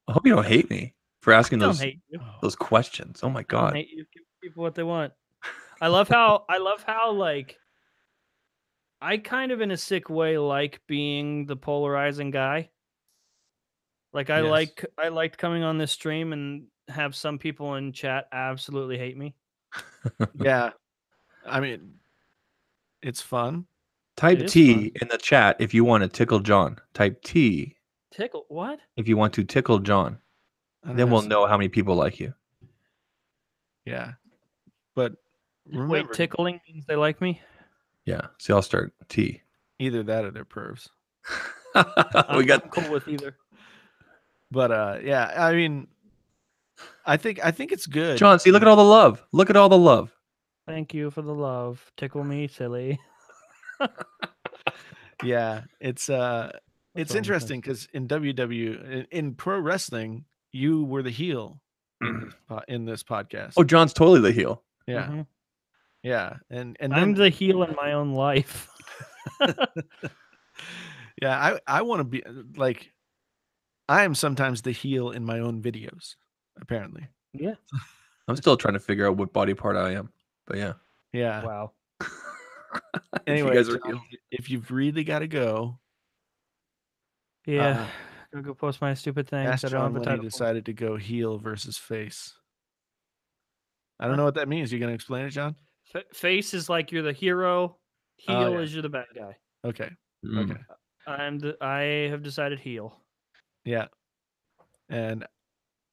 [SPEAKER 1] I hope you don't hate me for asking
[SPEAKER 3] Don't
[SPEAKER 1] those
[SPEAKER 3] hate you.
[SPEAKER 1] those questions. Oh my
[SPEAKER 3] I don't
[SPEAKER 1] god.
[SPEAKER 3] hate you. Give people what they want. I love how like I kind of in a sick way like being the polarizing guy. Like I
[SPEAKER 2] Yes.
[SPEAKER 3] liked coming on this stream and have some people in chat absolutely hate me.
[SPEAKER 2] Yeah. I mean, it's fun.
[SPEAKER 1] Type
[SPEAKER 3] It is
[SPEAKER 1] T
[SPEAKER 3] fun.
[SPEAKER 1] in the chat if you want to tickle John. Type T
[SPEAKER 3] Tickle what?
[SPEAKER 1] if you want to tickle John. Then we'll know how many people like you.
[SPEAKER 2] Yeah. But remember,
[SPEAKER 3] Wait, tickling means they like me?
[SPEAKER 1] Yeah. See, I'll start T.
[SPEAKER 2] either that or they're pervs.
[SPEAKER 1] We got
[SPEAKER 3] I'm cool with either.
[SPEAKER 2] But yeah, I mean, I think it's good.
[SPEAKER 1] John, see, look at all the love. Look at all the love.
[SPEAKER 3] Thank you for the love. Tickle me, silly.
[SPEAKER 2] Yeah, it's
[SPEAKER 3] all
[SPEAKER 2] interesting because in pro wrestling, you were the heel in this podcast.
[SPEAKER 1] Oh, John's totally the heel.
[SPEAKER 2] Yeah,
[SPEAKER 3] Mhm.
[SPEAKER 2] yeah, and
[SPEAKER 3] I'm
[SPEAKER 2] then
[SPEAKER 3] the heel in my own life.
[SPEAKER 2] yeah, I want to be like I am sometimes the heel in my own videos. Apparently,
[SPEAKER 3] Yeah.
[SPEAKER 1] I'm still trying to figure out what body part I am. But yeah.
[SPEAKER 2] yeah.
[SPEAKER 3] Wow.
[SPEAKER 2] Anyway,
[SPEAKER 1] you guys are
[SPEAKER 2] John,
[SPEAKER 1] heel.
[SPEAKER 2] if you've really got to go,
[SPEAKER 3] Yeah. Gotta go post my stupid thing.
[SPEAKER 2] ask
[SPEAKER 3] I don't
[SPEAKER 2] John
[SPEAKER 3] have a
[SPEAKER 2] when he
[SPEAKER 3] title.
[SPEAKER 2] decided to go heel versus face. I don't know what that means. You gonna explain it, John?
[SPEAKER 3] Face is like you're the hero. Heel is you're the bad guy.
[SPEAKER 2] Okay.
[SPEAKER 1] Mm.
[SPEAKER 2] Okay.
[SPEAKER 3] I have decided heel.
[SPEAKER 2] Yeah. And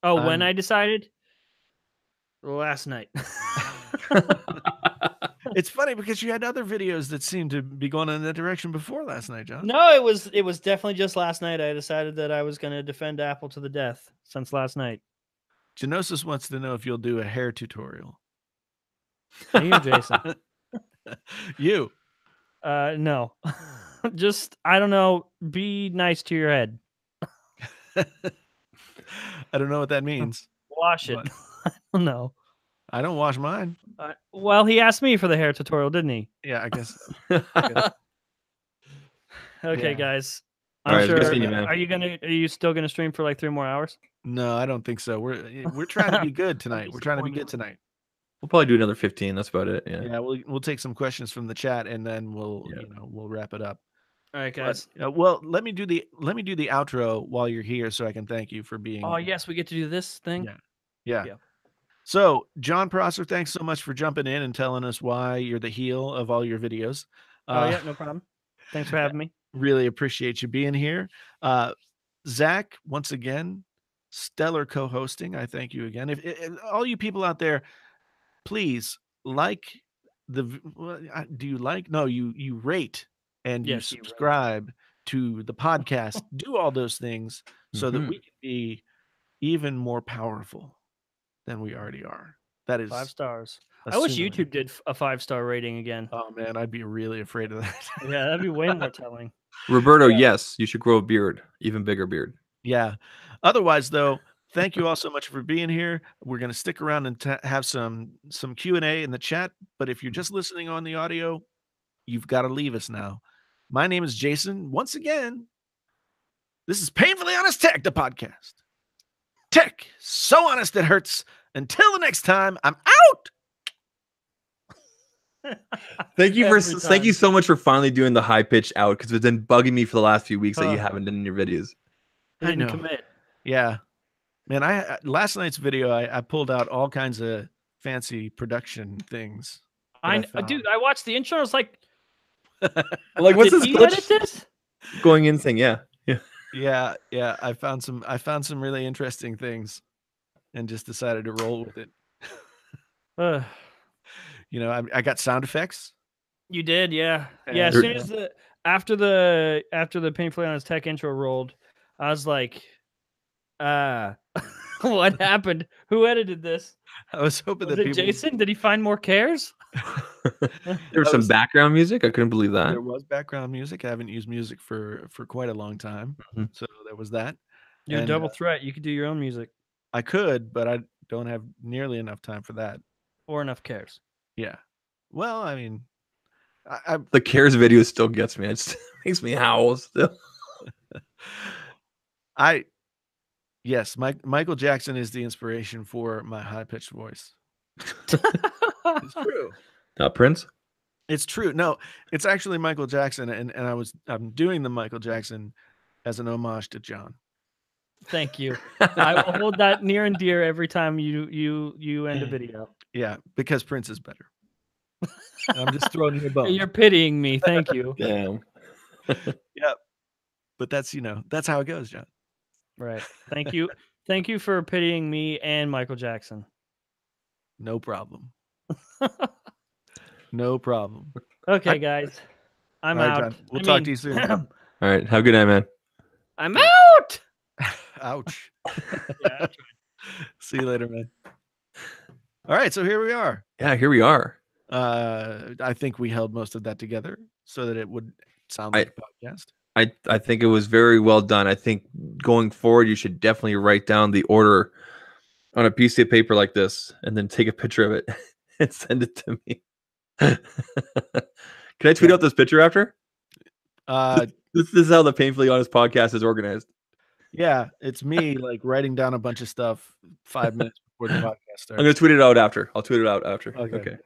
[SPEAKER 3] Oh, when I decided? Last night.
[SPEAKER 2] it's funny because you had other videos that seemed to be going in that direction before last night, John.
[SPEAKER 3] No, it was definitely just last night. I decided that I was going to defend Apple to the death since last night.
[SPEAKER 2] Genosis wants to know if you'll do a hair tutorial.
[SPEAKER 3] You, Jason.
[SPEAKER 2] You.
[SPEAKER 3] No. Just, I don't know, be nice to your head.
[SPEAKER 2] I don't know what that means.
[SPEAKER 3] Wash it. I don't know.
[SPEAKER 2] I don't wash mine.
[SPEAKER 3] Well, he asked me for the hair tutorial, didn't he?
[SPEAKER 2] Yeah, I guess.
[SPEAKER 3] Okay, guys.
[SPEAKER 1] All right,
[SPEAKER 3] I'm
[SPEAKER 1] good
[SPEAKER 3] sure.
[SPEAKER 1] seeing you, man.
[SPEAKER 3] Are you still gonna stream for like 3 more hours?
[SPEAKER 2] No, I don't think so. We're trying to be good tonight. We're trying to be good tonight.
[SPEAKER 1] We'll probably do another 15. That's about it. Yeah.
[SPEAKER 2] Yeah, we'll take some questions from the chat and then we'll wrap it up.
[SPEAKER 3] All right, guys.
[SPEAKER 2] But, well, let me do the outro while you're here so I can thank you for being.
[SPEAKER 3] Oh yes, we get to do this thing.
[SPEAKER 2] Yeah. So, John Prosser, thanks so much for jumping in and telling us why you're the heel of all your videos.
[SPEAKER 3] Oh yeah, no problem. Thanks for having me.
[SPEAKER 2] Really appreciate you being here. Zach, once again, stellar co-hosting. I thank you again. If all you people out there, please like do you like? No, you rate and you subscribe to the podcast. Do all those things so that we can be even more powerful than we already are. That is
[SPEAKER 3] 5 stars. I wish YouTube did a 5-star rating again.
[SPEAKER 2] Oh man, I'd be really afraid of that.
[SPEAKER 3] Yeah, that'd be way more telling.
[SPEAKER 1] Roberto, yes, you should grow a beard, even bigger beard.
[SPEAKER 2] Yeah. Otherwise, though, thank you all so much for being here. We're going to stick around and have some Q&A in the chat. But if you're just listening on the audio, you've got to leave us now. My name is Jason. Once again, this is Painfully Honest Tech, the podcast. Tech, so honest it hurts. Until the next time, I'm out.
[SPEAKER 1] Thank you so much for finally doing the high pitch out, because it's been bugging me for the last few weeks that you haven't done in your videos.
[SPEAKER 2] I know.
[SPEAKER 3] Commit.
[SPEAKER 2] Yeah, man. I last night's video, I pulled out all kinds of fancy production things.
[SPEAKER 3] Dude, I watched the intro. I was like,
[SPEAKER 1] what's this
[SPEAKER 3] did he edit this?
[SPEAKER 1] Going in thing? Yeah.
[SPEAKER 2] Yeah. I found some really interesting things, and just decided to roll with it. You know, I got sound effects.
[SPEAKER 3] You did, yeah. Yeah, as soon as after the Painfully Honest Tech intro rolled, I was like, what happened? Who edited this?
[SPEAKER 2] I was hoping
[SPEAKER 3] Was
[SPEAKER 2] that
[SPEAKER 3] it Jason? Did he find more cares?
[SPEAKER 1] There was some background music. I couldn't believe that.
[SPEAKER 2] There was background music. I haven't used music for quite a long time. So there was that.
[SPEAKER 3] You're a double threat. You could do your own music.
[SPEAKER 2] I could, but I don't have nearly enough time for that.
[SPEAKER 3] Or enough cares.
[SPEAKER 2] Yeah. Well, I mean,
[SPEAKER 1] the cares video still gets me. It just makes me howl still.
[SPEAKER 2] Yes, Michael Jackson is the inspiration for my high-pitched voice. It's true.
[SPEAKER 1] Not Prince?
[SPEAKER 2] It's true. No, it's actually Michael Jackson, and I'm doing the Michael Jackson as an homage to John.
[SPEAKER 3] Thank you. I will hold that near and dear every time you end a video.
[SPEAKER 2] Yeah, because Prince is better. I'm just throwing you a bone.
[SPEAKER 3] You're pitying me. Thank you.
[SPEAKER 1] Damn.
[SPEAKER 2] Yep. But that's how it goes, John.
[SPEAKER 3] Right. Thank you. Thank you for pitying me and Michael Jackson.
[SPEAKER 2] No problem. No problem.
[SPEAKER 3] Okay, guys. I'm out.
[SPEAKER 2] John, we'll talk to you soon.
[SPEAKER 1] All right. Have a good night, man.
[SPEAKER 3] I'm out.
[SPEAKER 2] Ouch.
[SPEAKER 3] Yeah,
[SPEAKER 2] see you later, man. All right, so here we are.
[SPEAKER 1] Yeah, here we are.
[SPEAKER 2] I think we held most of that together so that it would sound like a podcast.
[SPEAKER 1] I think it was very well done. I think going forward, you should definitely write down the order on a piece of paper like this, and then take a picture of it and send it to me. Can I tweet out this picture after? This is how the Painfully Honest podcast is organized.
[SPEAKER 2] Yeah, it's me like writing down a bunch of stuff 5 minutes before the podcast starts.
[SPEAKER 1] I'm gonna tweet it out after. I'll tweet it out after. Okay.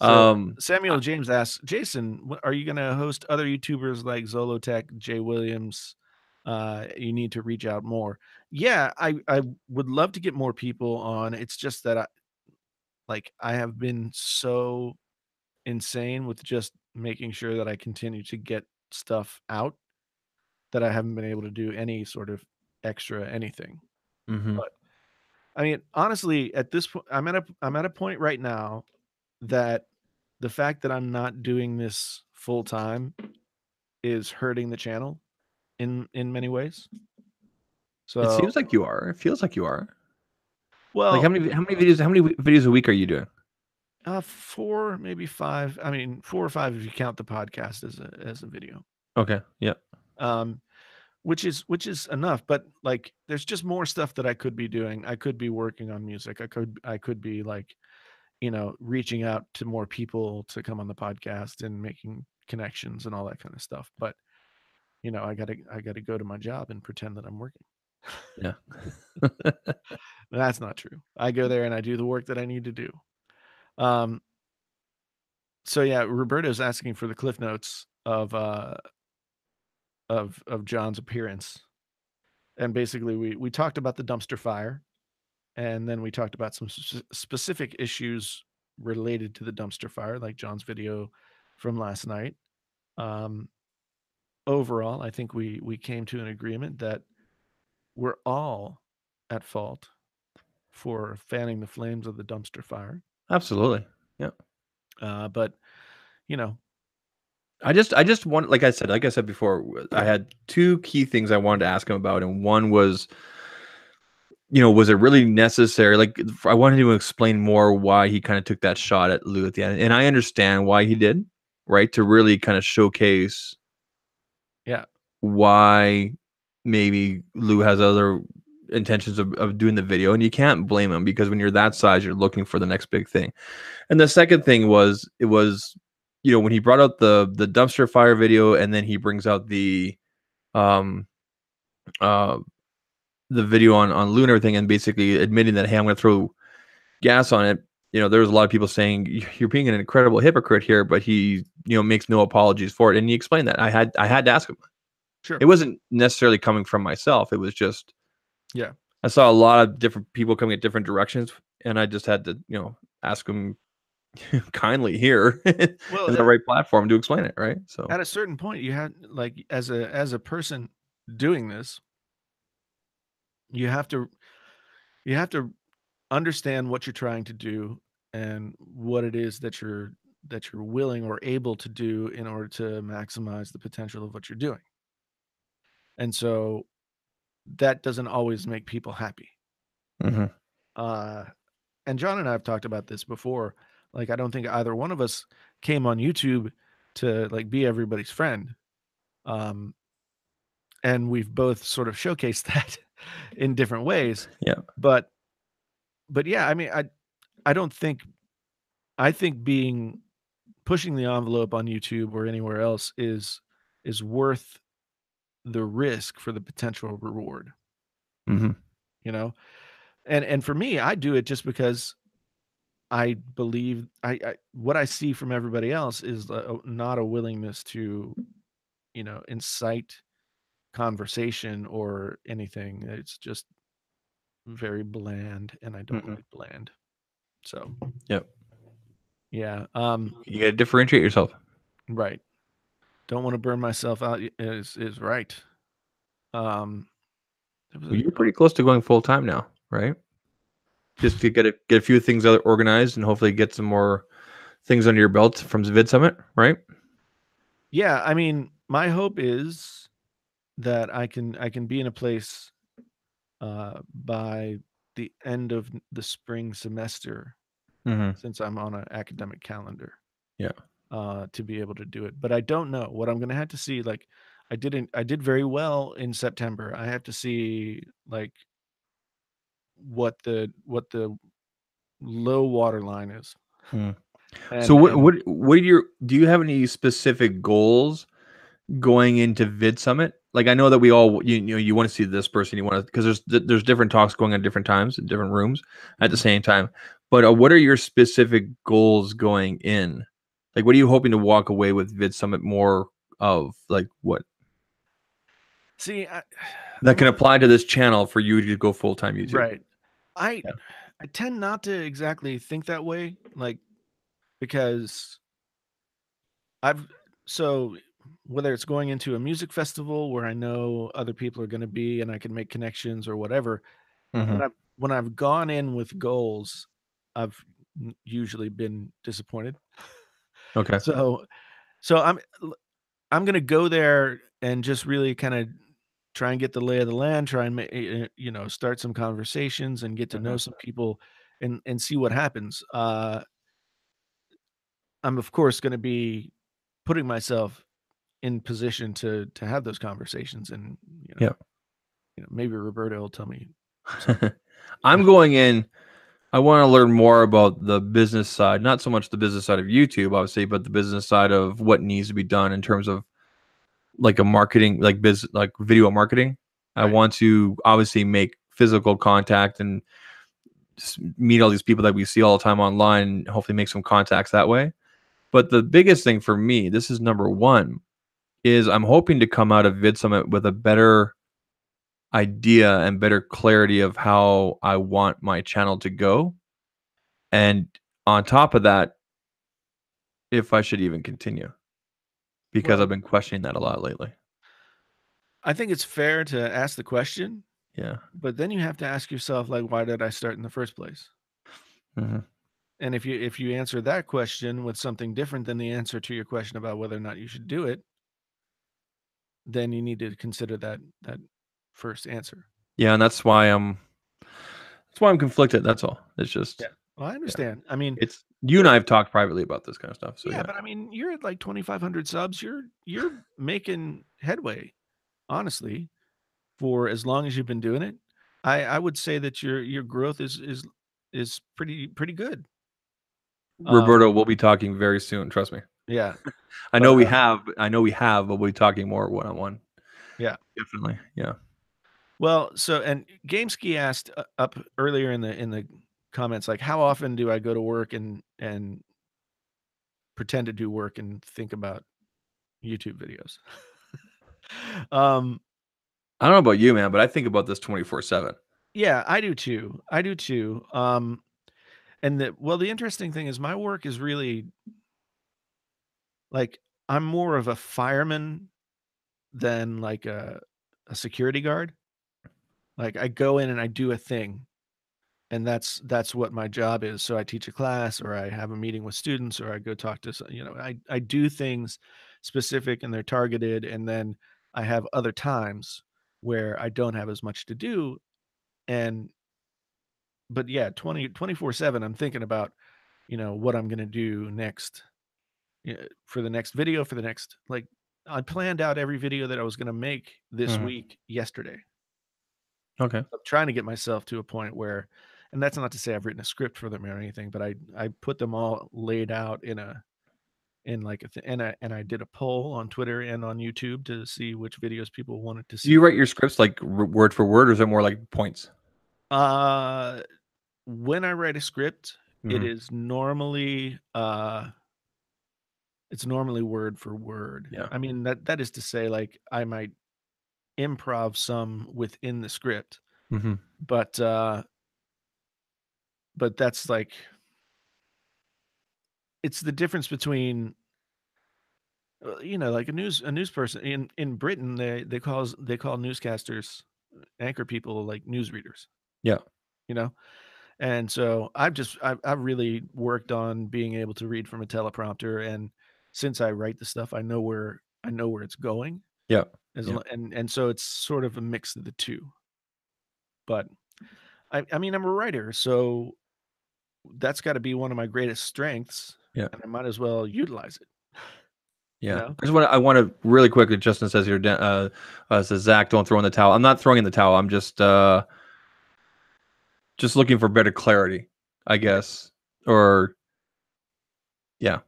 [SPEAKER 2] So, Samuel James asks, Jason, are you going to host other YouTubers like Zolotech, Jay Williams? You need to reach out more. Yeah, I would love to get more people on. It's just that I have been so insane with just making sure that I continue to get stuff out that I haven't been able to do any sort of extra anything. But I mean, honestly, at this point, I'm at a point right now that the fact that I'm not doing this full time is hurting the channel in many ways. So
[SPEAKER 1] it seems like you are. It feels like you are.
[SPEAKER 2] Well,
[SPEAKER 1] like how many videos a week are you doing?
[SPEAKER 2] 4, maybe 5. I mean, 4 or 5 if you count the podcast as a video.
[SPEAKER 1] Okay. Yeah.
[SPEAKER 2] Which is enough, but like there's just more stuff that I could be doing. I could be working on music. I could be like, reaching out to more people to come on the podcast and making connections and all that kind of stuff. But I gotta go to my job and pretend that I'm working.
[SPEAKER 1] Yeah.
[SPEAKER 2] That's not true. I go there and I do the work that I need to do. So yeah, Roberto's asking for the cliff notes of John's appearance. And basically we talked about the dumpster fire, and then we talked about some specific issues related to the dumpster fire, like John's video from last night. Overall, I think we came to an agreement that we're all at fault for fanning the flames of the dumpster fire.
[SPEAKER 1] Absolutely. Yeah.
[SPEAKER 2] But
[SPEAKER 1] I just want, like I said before, I had 2 key things I wanted to ask him about, and one was, was it really necessary? Like, I wanted to explain more why he kind of took that shot at Lou at the end, and I understand why he did, right? To really kind of showcase,
[SPEAKER 2] yeah,
[SPEAKER 1] why maybe Lou has other intentions of doing the video, and you can't blame him because when you're that size, you're looking for the next big thing. And the second thing was, it was, you know, when he brought out the dumpster fire video, and then he brings out the video on Lou and everything, and basically admitting that, hey, I'm going to throw gas on it. You know, there was a lot of people saying you're being an incredible hypocrite here, but he, you know, makes no apologies for it. And he explained that. I had to ask him.
[SPEAKER 2] Sure.
[SPEAKER 1] It wasn't necessarily coming from myself. It was just,
[SPEAKER 2] yeah.
[SPEAKER 1] I saw a lot of different people coming at different directions, and I just had to, you know, ask him kindly here in the right platform to explain it, right? So
[SPEAKER 2] at a certain point, you had, like, as a person doing this, you have to understand what you're trying to do and what it is that you're willing or able to do in order to maximize the potential of what you're doing. And so that doesn't always make people happy.
[SPEAKER 1] Mhm.
[SPEAKER 2] And John and I have talked about this before. Like, I don't think either one of us came on YouTube to, like, be everybody's friend. And we've both sort of showcased that in different ways.
[SPEAKER 1] Yeah.
[SPEAKER 2] But yeah, I mean, I don't think, I think pushing the envelope on YouTube or anywhere else is worth the risk for the potential reward.
[SPEAKER 1] Mhm.
[SPEAKER 2] You know? And for me, I do it just because I believe I what I see from everybody else is not a willingness to, you know, incite conversation or anything. It's just very bland, and I don't like bland. So,
[SPEAKER 1] yep.
[SPEAKER 2] Yeah.
[SPEAKER 1] You got to differentiate yourself.
[SPEAKER 2] Right. Don't want to burn myself out is right.
[SPEAKER 1] Well, you're pretty close to going full time now, right? Just to get a few things organized and hopefully get some more things under your belt from Vid Summit, right?
[SPEAKER 2] Yeah, I mean, my hope is that I can be in a place by the end of the spring semester, since I'm on an academic calendar.
[SPEAKER 1] Yeah.
[SPEAKER 2] To be able to do it, but I don't know what I'm going to have to see. Like, I did very well in September. I have to see, like, what the low water line is.
[SPEAKER 1] So do you have any specific goals going into Vid Summit? Like, I know that we all, you know, you want to see this person, you want to, because there's different talks going on different times in different rooms at the same time. But what are your specific goals going in? Like, what are you hoping to walk away with Vid Summit more of? Like, what?
[SPEAKER 2] See,
[SPEAKER 1] that can apply to this channel for you to go full-time YouTube.
[SPEAKER 2] Right. I tend not to exactly think that way, like, because so whether it's going into a music festival where I know other people are going to be and I can make connections or whatever, when I've gone in with goals, I've usually been disappointed.
[SPEAKER 1] Okay.
[SPEAKER 2] So I'm going to go there and just really kind of try and get the lay of the land, try and you know, start some conversations and get to know some people and see what happens. I'm of course going to be putting myself in position to have those conversations, and you know, maybe Roberto will tell me something.
[SPEAKER 1] I'm going in. I want to learn more about the business side, not so much the business side of YouTube, obviously, but the business side of what needs to be done in terms of like a marketing, like video marketing. Right. I want to obviously make physical contact and meet all these people that we see all the time online, and hopefully make some contacts that way. But the biggest thing for me, this is number one, is I'm hoping to come out of Vid Summit with a better idea and better clarity of how I want my channel to go. And on top of that, if I should even continue, because I've been questioning that a lot lately.
[SPEAKER 2] I think it's fair to ask the question.
[SPEAKER 1] Yeah.
[SPEAKER 2] But then you have to ask yourself, like, why did I start in the first place? And if you answer that question with something different than the answer to your question about whether or not you should do it, then you need to consider that first answer.
[SPEAKER 1] Yeah, and that's why I'm conflicted. That's all. It's just,
[SPEAKER 2] well, I understand. I mean,
[SPEAKER 1] it's you and I have talked privately about this kind of stuff. So
[SPEAKER 2] but I mean, you're at like 2,500 subs. You're making headway, honestly, for as long as you've been doing it. I would say that your growth is pretty good.
[SPEAKER 1] Roberto, we'll be talking very soon. Trust me.
[SPEAKER 2] Yeah.
[SPEAKER 1] I
[SPEAKER 2] But,
[SPEAKER 1] know we have. I know we have, but we'll be talking more one on one.
[SPEAKER 2] yeah.
[SPEAKER 1] Definitely. Yeah.
[SPEAKER 2] Well, so and GameSki asked up earlier in the comments, like, how often do I go to work and pretend to do work and think about YouTube videos?
[SPEAKER 1] I don't know about you, man, but I think about this 24/7.
[SPEAKER 2] Yeah, I do too. I do too. And the interesting thing is my work is really like I'm more of a fireman than like a security guard. Like I go in and I do a thing, and that's what my job is. So I teach a class, or I have a meeting with students, or I go talk to I do things specific and they're targeted, and then I have other times where I don't have as much to do. And but yeah, 24/7 I'm thinking about what I'm going to do next, for the next video, for the next, like, I planned out every video that I was going to make this
[SPEAKER 1] Mhm.
[SPEAKER 2] week yesterday.
[SPEAKER 1] Okay.
[SPEAKER 2] I'm trying to get myself to a point where, and that's not to say I've written a script for them or anything, but I put them all laid out in like and I did a poll on Twitter and on YouTube to see which videos people wanted to
[SPEAKER 1] Do
[SPEAKER 2] see.
[SPEAKER 1] you write your scripts like word for word, or is it more like points?
[SPEAKER 2] Uh, when I write a script, it
[SPEAKER 1] Mhm.
[SPEAKER 2] is normally it's normally word for word.
[SPEAKER 1] Yeah.
[SPEAKER 2] I mean, that is to say, like, I might improv some within the script,
[SPEAKER 1] Mhm.
[SPEAKER 2] but that's like, it's the difference between like a news person in Britain, they call newscasters, anchor people, like newsreaders,
[SPEAKER 1] Yeah.
[SPEAKER 2] you know. And so I've really worked on being able to read from a teleprompter, and since I write the stuff, I know where it's going,
[SPEAKER 1] Yeah. Yeah.
[SPEAKER 2] and so it's sort of a mix of the two. But I mean, I'm a writer, so that's got to be one of my greatest strengths,
[SPEAKER 1] Yeah.
[SPEAKER 2] and I might as well utilize it.
[SPEAKER 1] Yeah. I want to really quickly. Justin says here, says Zach, don't throw in the towel. I'm not throwing in the towel. I'm just looking for better clarity, I guess. Or yeah,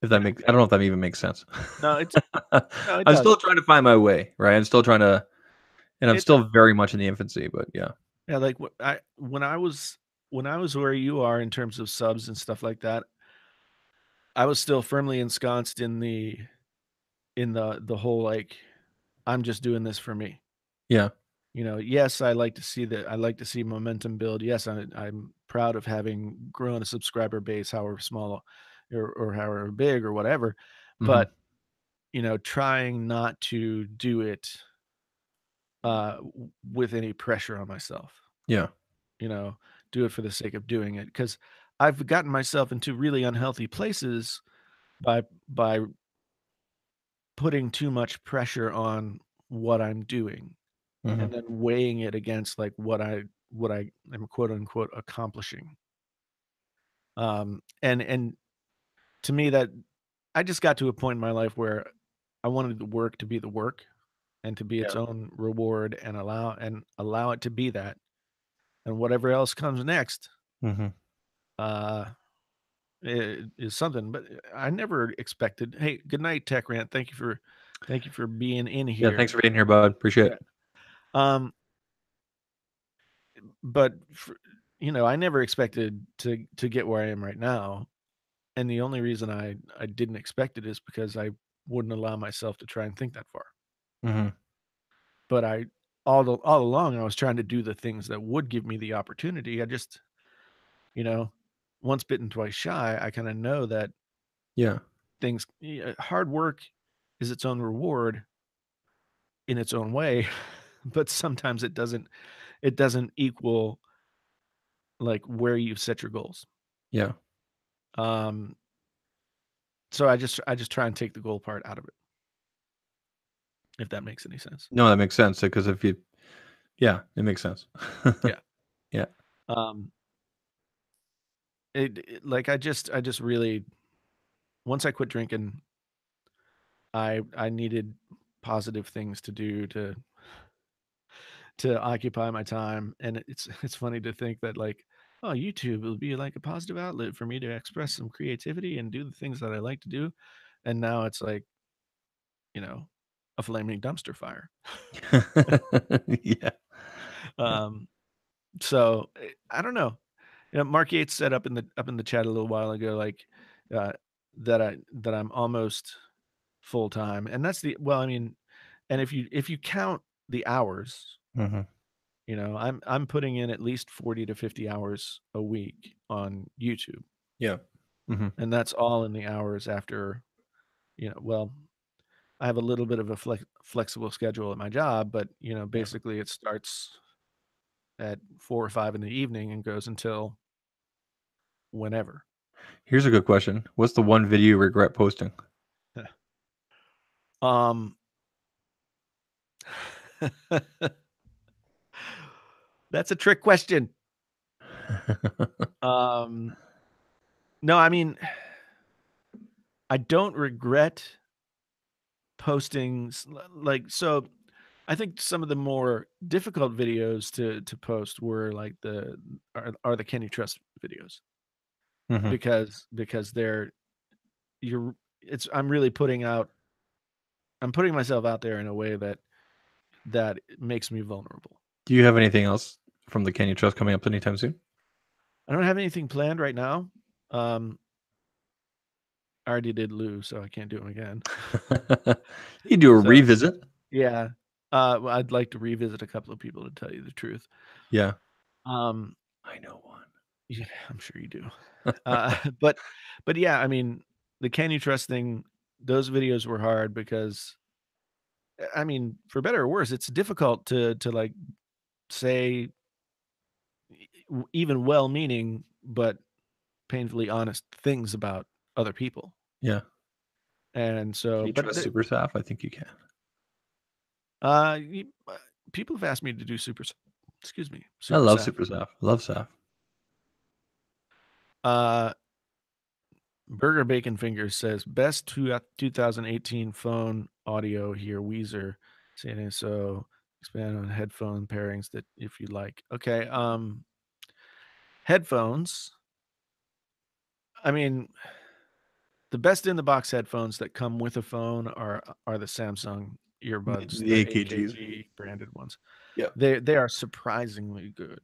[SPEAKER 1] if that
[SPEAKER 2] Yeah.
[SPEAKER 1] makes, I don't know if that even makes sense.
[SPEAKER 2] No, it
[SPEAKER 1] I'm
[SPEAKER 2] does.
[SPEAKER 1] still trying to find my way, right? I'm still trying to, and I'm
[SPEAKER 2] It
[SPEAKER 1] still very much in the infancy, but yeah.
[SPEAKER 2] Yeah, like when I was where you are in terms of subs and stuff like that, I was still firmly ensconced in the whole, like, I'm just doing this for me.
[SPEAKER 1] Yeah.
[SPEAKER 2] Yes, I like to see that. I like to see momentum build. Yes, I'm proud of having grown a subscriber base, however small or however big or whatever.
[SPEAKER 1] Hmm.
[SPEAKER 2] But trying not to do it with any pressure on myself.
[SPEAKER 1] Yeah.
[SPEAKER 2] Do it for the sake of doing it, because I've gotten myself into really unhealthy places by putting too much pressure on what I'm doing,
[SPEAKER 1] Hmm.
[SPEAKER 2] and then weighing it against, like, what I am, quote unquote, accomplishing. And to me, that I just got to a point in my life where I wanted the work to be the work and to be its
[SPEAKER 1] Yeah.
[SPEAKER 2] own reward, and allow it to be that, and whatever else comes next
[SPEAKER 1] Hmm.
[SPEAKER 2] uh is something. But I never expected. Hey, good night, Tech Rant. Thank you for being in
[SPEAKER 1] Yeah.
[SPEAKER 2] here.
[SPEAKER 1] Thanks for being here, bud. Appreciate
[SPEAKER 2] Yeah.
[SPEAKER 1] it.
[SPEAKER 2] Um, but I never expected to get where I am right now, and the only reason I didn't expect it is because I wouldn't allow myself to try and think that far.
[SPEAKER 1] Hmm.
[SPEAKER 2] But all along I was trying to do the things that would give me the opportunity. I just, you know, once bitten, twice shy. I kind of know that
[SPEAKER 1] Yeah.
[SPEAKER 2] hard work is its own reward in its own way, but sometimes it doesn't equal, like, where you've set your goals.
[SPEAKER 1] Yeah.
[SPEAKER 2] Um, so I just try and take the goal part out of it, if that makes any sense.
[SPEAKER 1] No, that makes sense because if you, yeah, it makes sense.
[SPEAKER 2] Yeah.
[SPEAKER 1] Yeah.
[SPEAKER 2] Um, like, I just really, once I quit drinking, I needed positive things to do to occupy my time. And it's funny to think that like, oh, YouTube will be like a positive outlet for me to express some creativity and do the things that I like to do. And now it's like, a flaming dumpster fire.
[SPEAKER 1] Yeah.
[SPEAKER 2] So I don't know. Mark Yates said up in the chat a little while ago, like that I'm almost full time, and that's and if you count the hours, I'm putting in at least 40 to 50 hours a week on YouTube.
[SPEAKER 1] Yeah.
[SPEAKER 2] And that's all in the hours after, I have a little bit of a flexible schedule at my job, but basically it starts at 4 or 5 in the evening and goes until whenever.
[SPEAKER 1] Here's a good question. What's the one video you regret posting?
[SPEAKER 2] That's a trick question. No, I mean, I don't regret posting so I think some of the more difficult videos to post were like are the Can You Trust videos. Because I'm putting myself out there in a way that makes me vulnerable.
[SPEAKER 1] Do you have anything else from the Can You Trust coming up anytime soon?
[SPEAKER 2] I don't have anything planned right now. I already did Lou, so I can't do him again.
[SPEAKER 1] You do a revisit?
[SPEAKER 2] Yeah. I'd like to revisit a couple of people, to tell you the truth.
[SPEAKER 1] Yeah.
[SPEAKER 2] I know one. Yeah, I'm sure you do. But yeah, I mean, the Can You Trust thing, those videos were hard because, I mean, for better or worse, it's difficult to like say even well-meaning but painfully honest things about other people.
[SPEAKER 1] Yeah.
[SPEAKER 2] And so,
[SPEAKER 1] Can you trust Super Saf? I think you can.
[SPEAKER 2] People have asked me to do Super
[SPEAKER 1] I love
[SPEAKER 2] Saf.
[SPEAKER 1] Super Saf. Love Saf.
[SPEAKER 2] Burger Bacon Fingers says best 2018 phone audio here. Weezer saying so. Expand on headphone pairings that if you like. Okay. Headphones. I mean, the best in the box headphones that come with a phone are the Samsung earbuds,
[SPEAKER 1] The
[SPEAKER 2] the
[SPEAKER 1] AKGs.
[SPEAKER 2] AKG branded ones.
[SPEAKER 1] Yeah.
[SPEAKER 2] They are surprisingly good.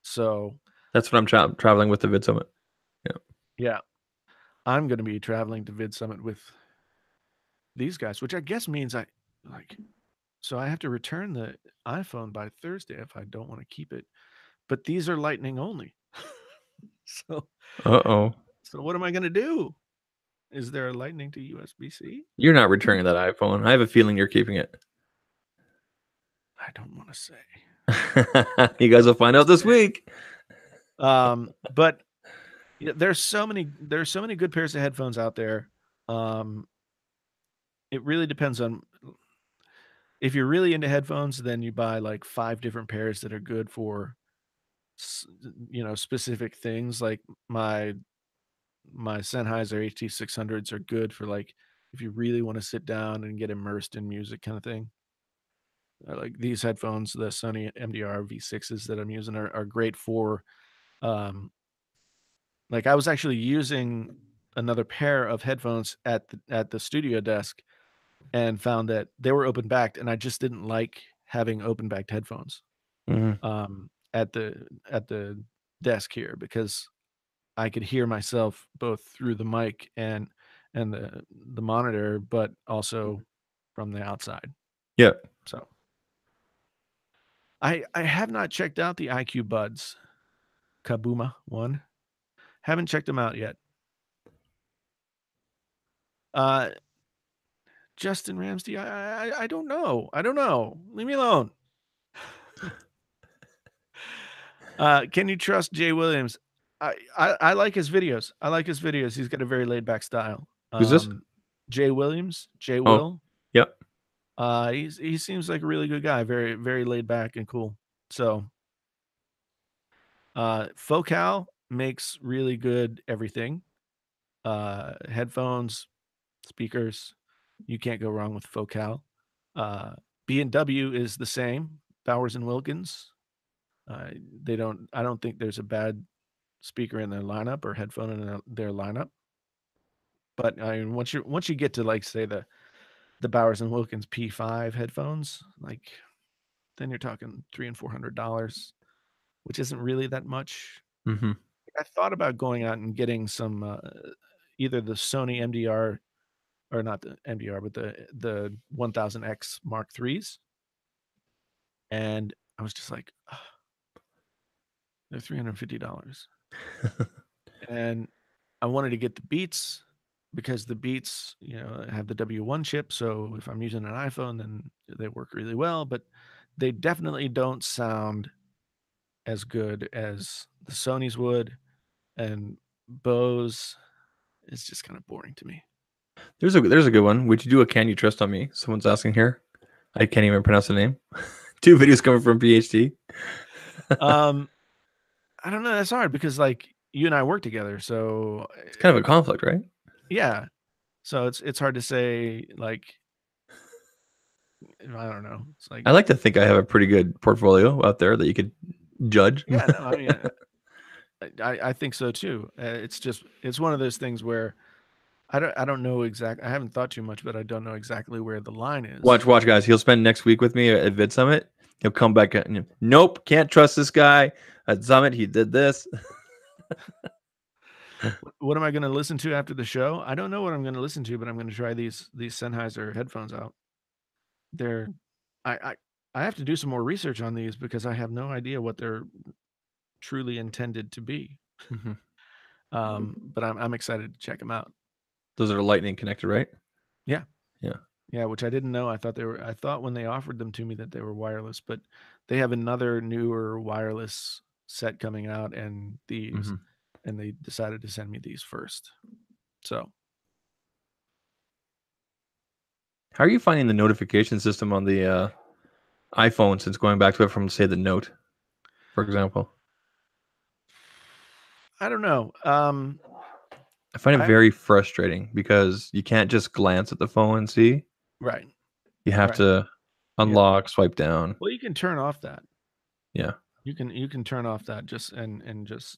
[SPEAKER 2] So
[SPEAKER 1] that's what I'm traveling with the Vid Summit.
[SPEAKER 2] Yeah. I'm going to be traveling to Vid Summit with these guys, which I guess means so I have to return the iPhone by Thursday if I don't want to keep it. But these are Lightning only. So what am I going to do? Is there a Lightning to USB-C?
[SPEAKER 1] You're not returning that iPhone. I have a feeling you're keeping it.
[SPEAKER 2] I don't want to say.
[SPEAKER 1] You guys will find out this week.
[SPEAKER 2] But there's so many good pairs of headphones out there. It really depends on, if you're really into headphones, then you buy like 5 different pairs that are good for specific things. Like my Sennheiser HT600s are good for like if you really want to sit down and get immersed in music kind of thing. Like these headphones, the Sony MDR V6s that I'm using are great for like I was actually using another pair of headphones at the studio desk and found that they were open backed, and I just didn't like having open backed headphones at the desk here, because I could hear myself both through the mic and the monitor, but also from the outside.
[SPEAKER 1] Yeah.
[SPEAKER 2] So I have not checked out the IQ Buds Kabuma one. Haven't checked them out yet. Justin Ramsey, I don't know. Leave me alone. Can you trust Jay Williams? I like his videos. He's got a very laid back style.
[SPEAKER 1] Who's this?
[SPEAKER 2] Jay Williams. Jay Will.
[SPEAKER 1] Yep.
[SPEAKER 2] He seems like a really good guy. Very, very laid back and cool. So Focal makes really good everything. Headphones, speakers. You can't go wrong with Focal. B&W is the same. Bowers and Wilkins. I don't think there's a bad speaker in their lineup or headphone in their lineup. But I mean, once you get to like say the Bowers and Wilkins P5 headphones, like then you're talking $300 and $400, which isn't really that much.
[SPEAKER 1] Mm-hmm.
[SPEAKER 2] I thought about going out and getting some either the Sony MDR or not the MDR, but the 1000X Mark IIIs, and I was just like, oh, they're $350, and I wanted to get the Beats because the Beats, have the W1 chip. So if I'm using an iPhone, then they work really well, but they definitely don't sound as good as the Sony's would, and Bose is just kind of boring to me.
[SPEAKER 1] There's a good one. Would you do a Can You Trust on Me? Someone's asking here. I can't even pronounce the name. 2 videos coming from PhD.
[SPEAKER 2] I don't know. That's hard because like you and I work together, so
[SPEAKER 1] It's kind of a conflict, right?
[SPEAKER 2] yeah. So it's hard to say. Like I don't know. It's like
[SPEAKER 1] I like to think I have a pretty good portfolio out there that you could judge.
[SPEAKER 2] yeah. No, I mean, I think so too. It's one of those things where I don't know exactly. I haven't thought too much, but I don't know exactly where the line is.
[SPEAKER 1] Watch, guys. He'll spend next week with me at Vid Summit. He'll come back and nope, can't trust this guy. At Summit, he did this.
[SPEAKER 2] What am I going to listen to after the show? I don't know what I'm going to listen to, but I'm going to try these Sennheiser headphones out. I have to do some more research on these because I have no idea what they're truly intended to be.
[SPEAKER 1] Mm-hmm.
[SPEAKER 2] But I'm excited to check them out.
[SPEAKER 1] Those are lightning connected, right?
[SPEAKER 2] Yeah.
[SPEAKER 1] Yeah.
[SPEAKER 2] Yeah, which I didn't know. I thought when they offered them to me that they were wireless, but they have another newer wireless set coming out, and these, and they decided to send me these first. So,
[SPEAKER 1] how are you finding the notification system on the iPhone since going back to it from, say, the Note, for example?
[SPEAKER 2] I don't know.
[SPEAKER 1] I find it very frustrating because you can't just glance at the phone and see.
[SPEAKER 2] Right.
[SPEAKER 1] You have to unlock, swipe down.
[SPEAKER 2] Well, you can turn off that.
[SPEAKER 1] Yeah.
[SPEAKER 2] You can turn off that just and just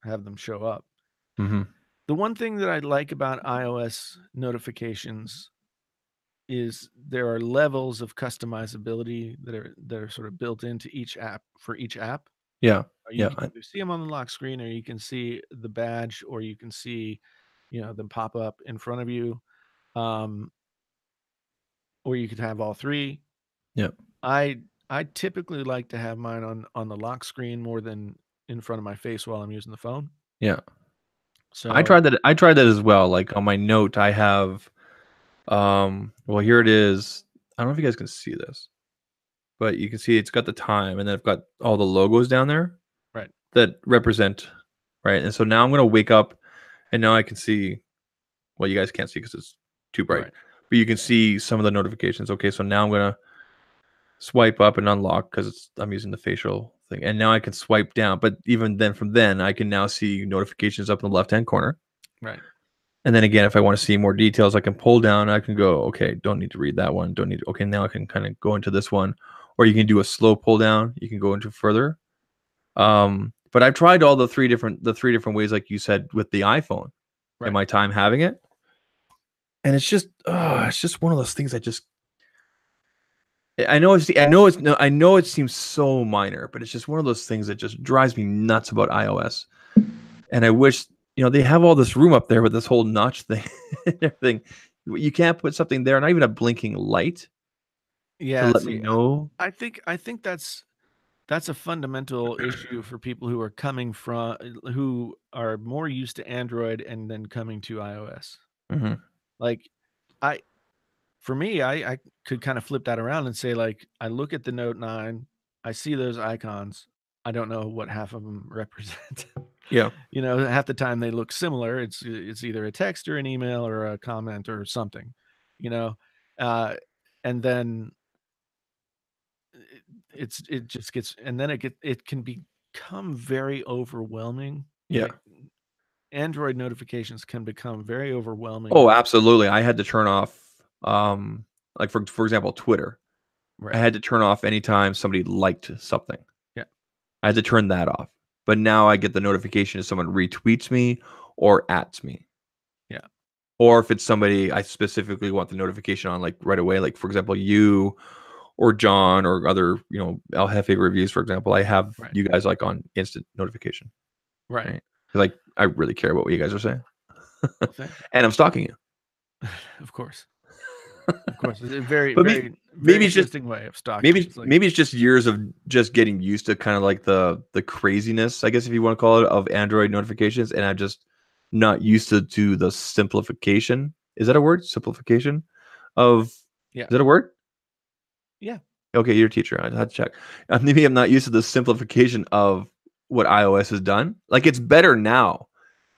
[SPEAKER 2] have them show up.
[SPEAKER 1] Mm-hmm.
[SPEAKER 2] The one thing that I like about iOS notifications is there are levels of customizability that are sort of built into each app for each app.
[SPEAKER 1] Yeah.
[SPEAKER 2] You can either see them on the lock screen, or you can see the badge, or you can see, them pop up in front of you. Or you could have all three.
[SPEAKER 1] Yeah.
[SPEAKER 2] I typically like to have mine on the lock screen more than in front of my face while I'm using the phone.
[SPEAKER 1] Yeah.
[SPEAKER 2] So
[SPEAKER 1] I tried that as well. Like on my Note, I have well, here it is. I don't know if you guys can see this, but you can see it's got the time, and then I've got all the logos down there.
[SPEAKER 2] Right.
[SPEAKER 1] That represent, right? And so now I'm going to wake up, and now I can see, well, you guys can't see because it's too bright,
[SPEAKER 2] right.
[SPEAKER 1] But you can see some of the notifications. Okay, so now I'm going to swipe up and unlock because I'm using the facial thing. And now I can swipe down. But even then, from then, I can now see notifications up in the left-hand corner.
[SPEAKER 2] Right.
[SPEAKER 1] And then again, if I want to see more details, I can pull down. I can go, okay, don't need to read that one. Don't need to, okay, now I can kind of go into this one. Or you can do a slow pull down. You can go into further. But I've tried all the three different ways, like you said, with the iPhone in my time having it. And it's just one of those things I know it seems so minor, but it's just one of those things that just drives me nuts about iOS. And I wish, they have all this room up there with this whole notch thing and everything. You can't put something there, not even a blinking light.
[SPEAKER 2] Yeah.
[SPEAKER 1] To let me know.
[SPEAKER 2] I think that's a fundamental issue for people who are more used to Android and then coming to iOS.
[SPEAKER 1] Mm-hmm.
[SPEAKER 2] Like for me, I could kind of flip that around and say, like, I look at the Note 9, I see those icons. I don't know what half of them represent.
[SPEAKER 1] Yeah.
[SPEAKER 2] Half the time they look similar. It's either a text or an email or a comment or something, and then it just gets, and then it can become very overwhelming.
[SPEAKER 1] Yeah.
[SPEAKER 2] Like, Android notifications can become very overwhelming.
[SPEAKER 1] Oh, absolutely. I had to turn off, like for example, Twitter.
[SPEAKER 2] Right.
[SPEAKER 1] I had to turn off anytime somebody liked something.
[SPEAKER 2] Yeah.
[SPEAKER 1] I had to turn that off. But now I get the notification if someone retweets me or @s me.
[SPEAKER 2] Yeah.
[SPEAKER 1] Or if it's somebody I specifically want the notification on, like right away, like for example, you or John or other, I'll have favorite reviews, for example. I have
[SPEAKER 2] Right.
[SPEAKER 1] you guys like on instant notification.
[SPEAKER 2] Right.
[SPEAKER 1] Like I really care about what you guys are saying.
[SPEAKER 2] Well, thank you.
[SPEAKER 1] And I'm stalking you.
[SPEAKER 2] Of course. Of course. It's a very,
[SPEAKER 1] But
[SPEAKER 2] very,
[SPEAKER 1] maybe
[SPEAKER 2] very
[SPEAKER 1] it's just
[SPEAKER 2] interesting way of stalking.
[SPEAKER 1] maybe
[SPEAKER 2] It's like,
[SPEAKER 1] maybe it's just years of just getting used to kind of like the craziness, I guess if you want to call it, of Android notifications, and I'm just not used to the simplification. Is that a word? Simplification of
[SPEAKER 2] yeah.
[SPEAKER 1] Is that a word?
[SPEAKER 2] Yeah.
[SPEAKER 1] Okay, you're a teacher. I had to check. Maybe I'm not used to the simplification of what iOS has done. Like it's better now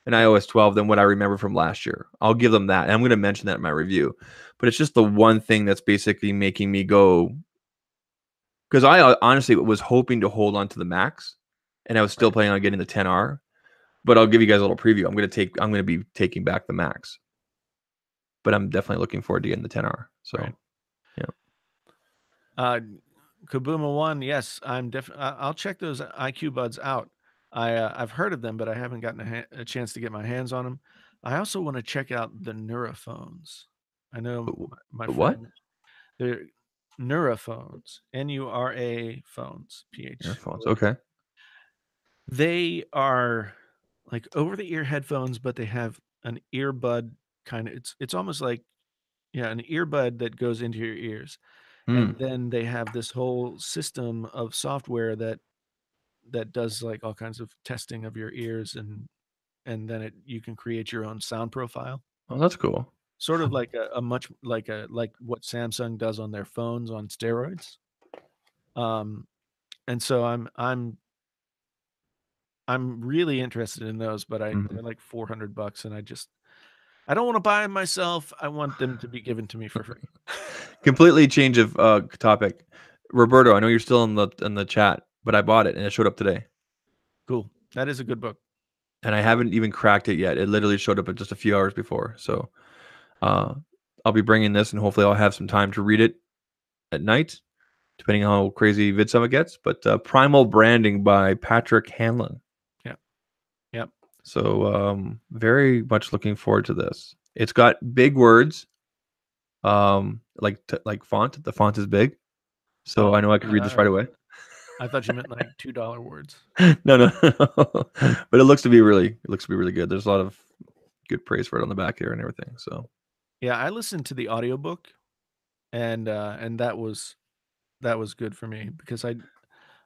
[SPEAKER 1] in iOS 12 than what I remember from last year. I'll give them that. And I'm going to mention that in my review. But it's just the one thing that's basically making me go, because I honestly was hoping to hold on to the Max, and I was still planning on getting the 10R. But I'll give you guys a little preview. I'm going to be taking back the Max. But I'm definitely looking forward to getting the 10R. So, yeah.
[SPEAKER 2] Kabuma One, yes, I'll check those IQ Buds out. I've heard of them, but I haven't gotten a chance to get my hands on them. I also want to check out the Neurophones. I know my friend.
[SPEAKER 1] What?
[SPEAKER 2] They're Neurophones, NURA phones, PH.
[SPEAKER 1] Earphones. Okay.
[SPEAKER 2] They are like over-the-ear headphones, but they have an earbud kind of. It's almost like an earbud that goes into your ears. And then they have this whole system of software that does like all kinds of testing of your ears, and then you can create your own sound profile.
[SPEAKER 1] Oh, that's cool.
[SPEAKER 2] Sort of like a much like what Samsung does on their phones on steroids. And so I'm really interested in those, but they're like $400, and I don't want to buy them myself. I want them to be given to me for free.
[SPEAKER 1] Completely change of topic. Roberto, I know you're still in the chat, but I bought it and it showed up today.
[SPEAKER 2] Cool. That is a good book.
[SPEAKER 1] And I haven't even cracked it yet. It literally showed up just a few hours before. So I'll be bringing this, and hopefully I'll have some time to read it at night, depending on how crazy VidSummit gets. But Primal Branding by Patrick Hanlon.
[SPEAKER 2] Yep.
[SPEAKER 1] So very much looking forward to this. It's got big words, like font. The font is big, so I know I could read this right away.
[SPEAKER 2] I thought you meant like $2 words.
[SPEAKER 1] No. But it looks to be really good. There's a lot of good praise for it on the back here and everything. So
[SPEAKER 2] yeah, I listened to the audiobook, and that was good for me, because I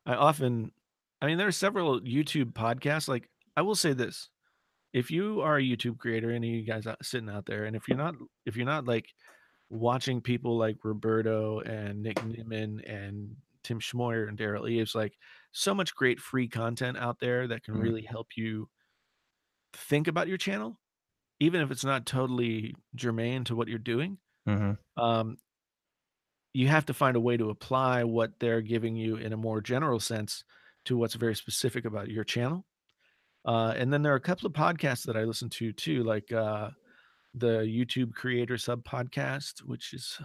[SPEAKER 2] often, there are several YouTube podcasts. Like, I will say this: if you are a YouTube creator, any of you guys sitting out there, and if you're not like watching people like Roberto and Nick Nimmin and Tim Schmoyer and Daryl Eves, like, so much great free content out there that can really help you think about your channel, even if it's not totally germane to what you're doing. You have to find a way to apply what they're giving you in a more general sense to what's very specific about your channel. And then there are a couple of podcasts that I listen to too, like the YouTube Creator Sub Podcast, which is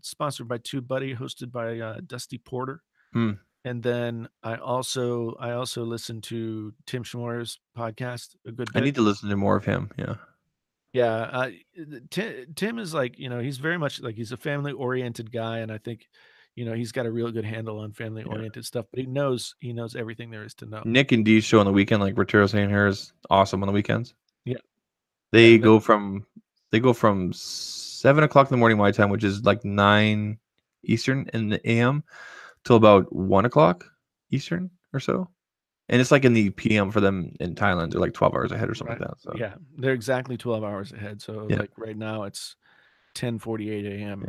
[SPEAKER 2] sponsored by TubeBuddy, hosted by Dusty Porter. And then I also listen to Tim Schmoyer's podcast a good bit.
[SPEAKER 1] I need to listen to more of him.
[SPEAKER 2] Yeah. Tim is like, he's very much like, he's a family oriented guy. And I think, he's got a real good handle on family oriented stuff, but he knows everything there is to know.
[SPEAKER 1] Nick and Dee's show on the weekend, like Rotero saying here, is awesome on the weekends.
[SPEAKER 2] Yeah.
[SPEAKER 1] They go from 7 o'clock in the morning my time, which is like 9 Eastern in the AM, till about 1 o'clock Eastern or so. And it's like in the PM for them in Thailand. They're like 12 hours ahead or something like that. So
[SPEAKER 2] yeah, they're exactly 12 hours ahead. So like right now it's 10:48 a.m.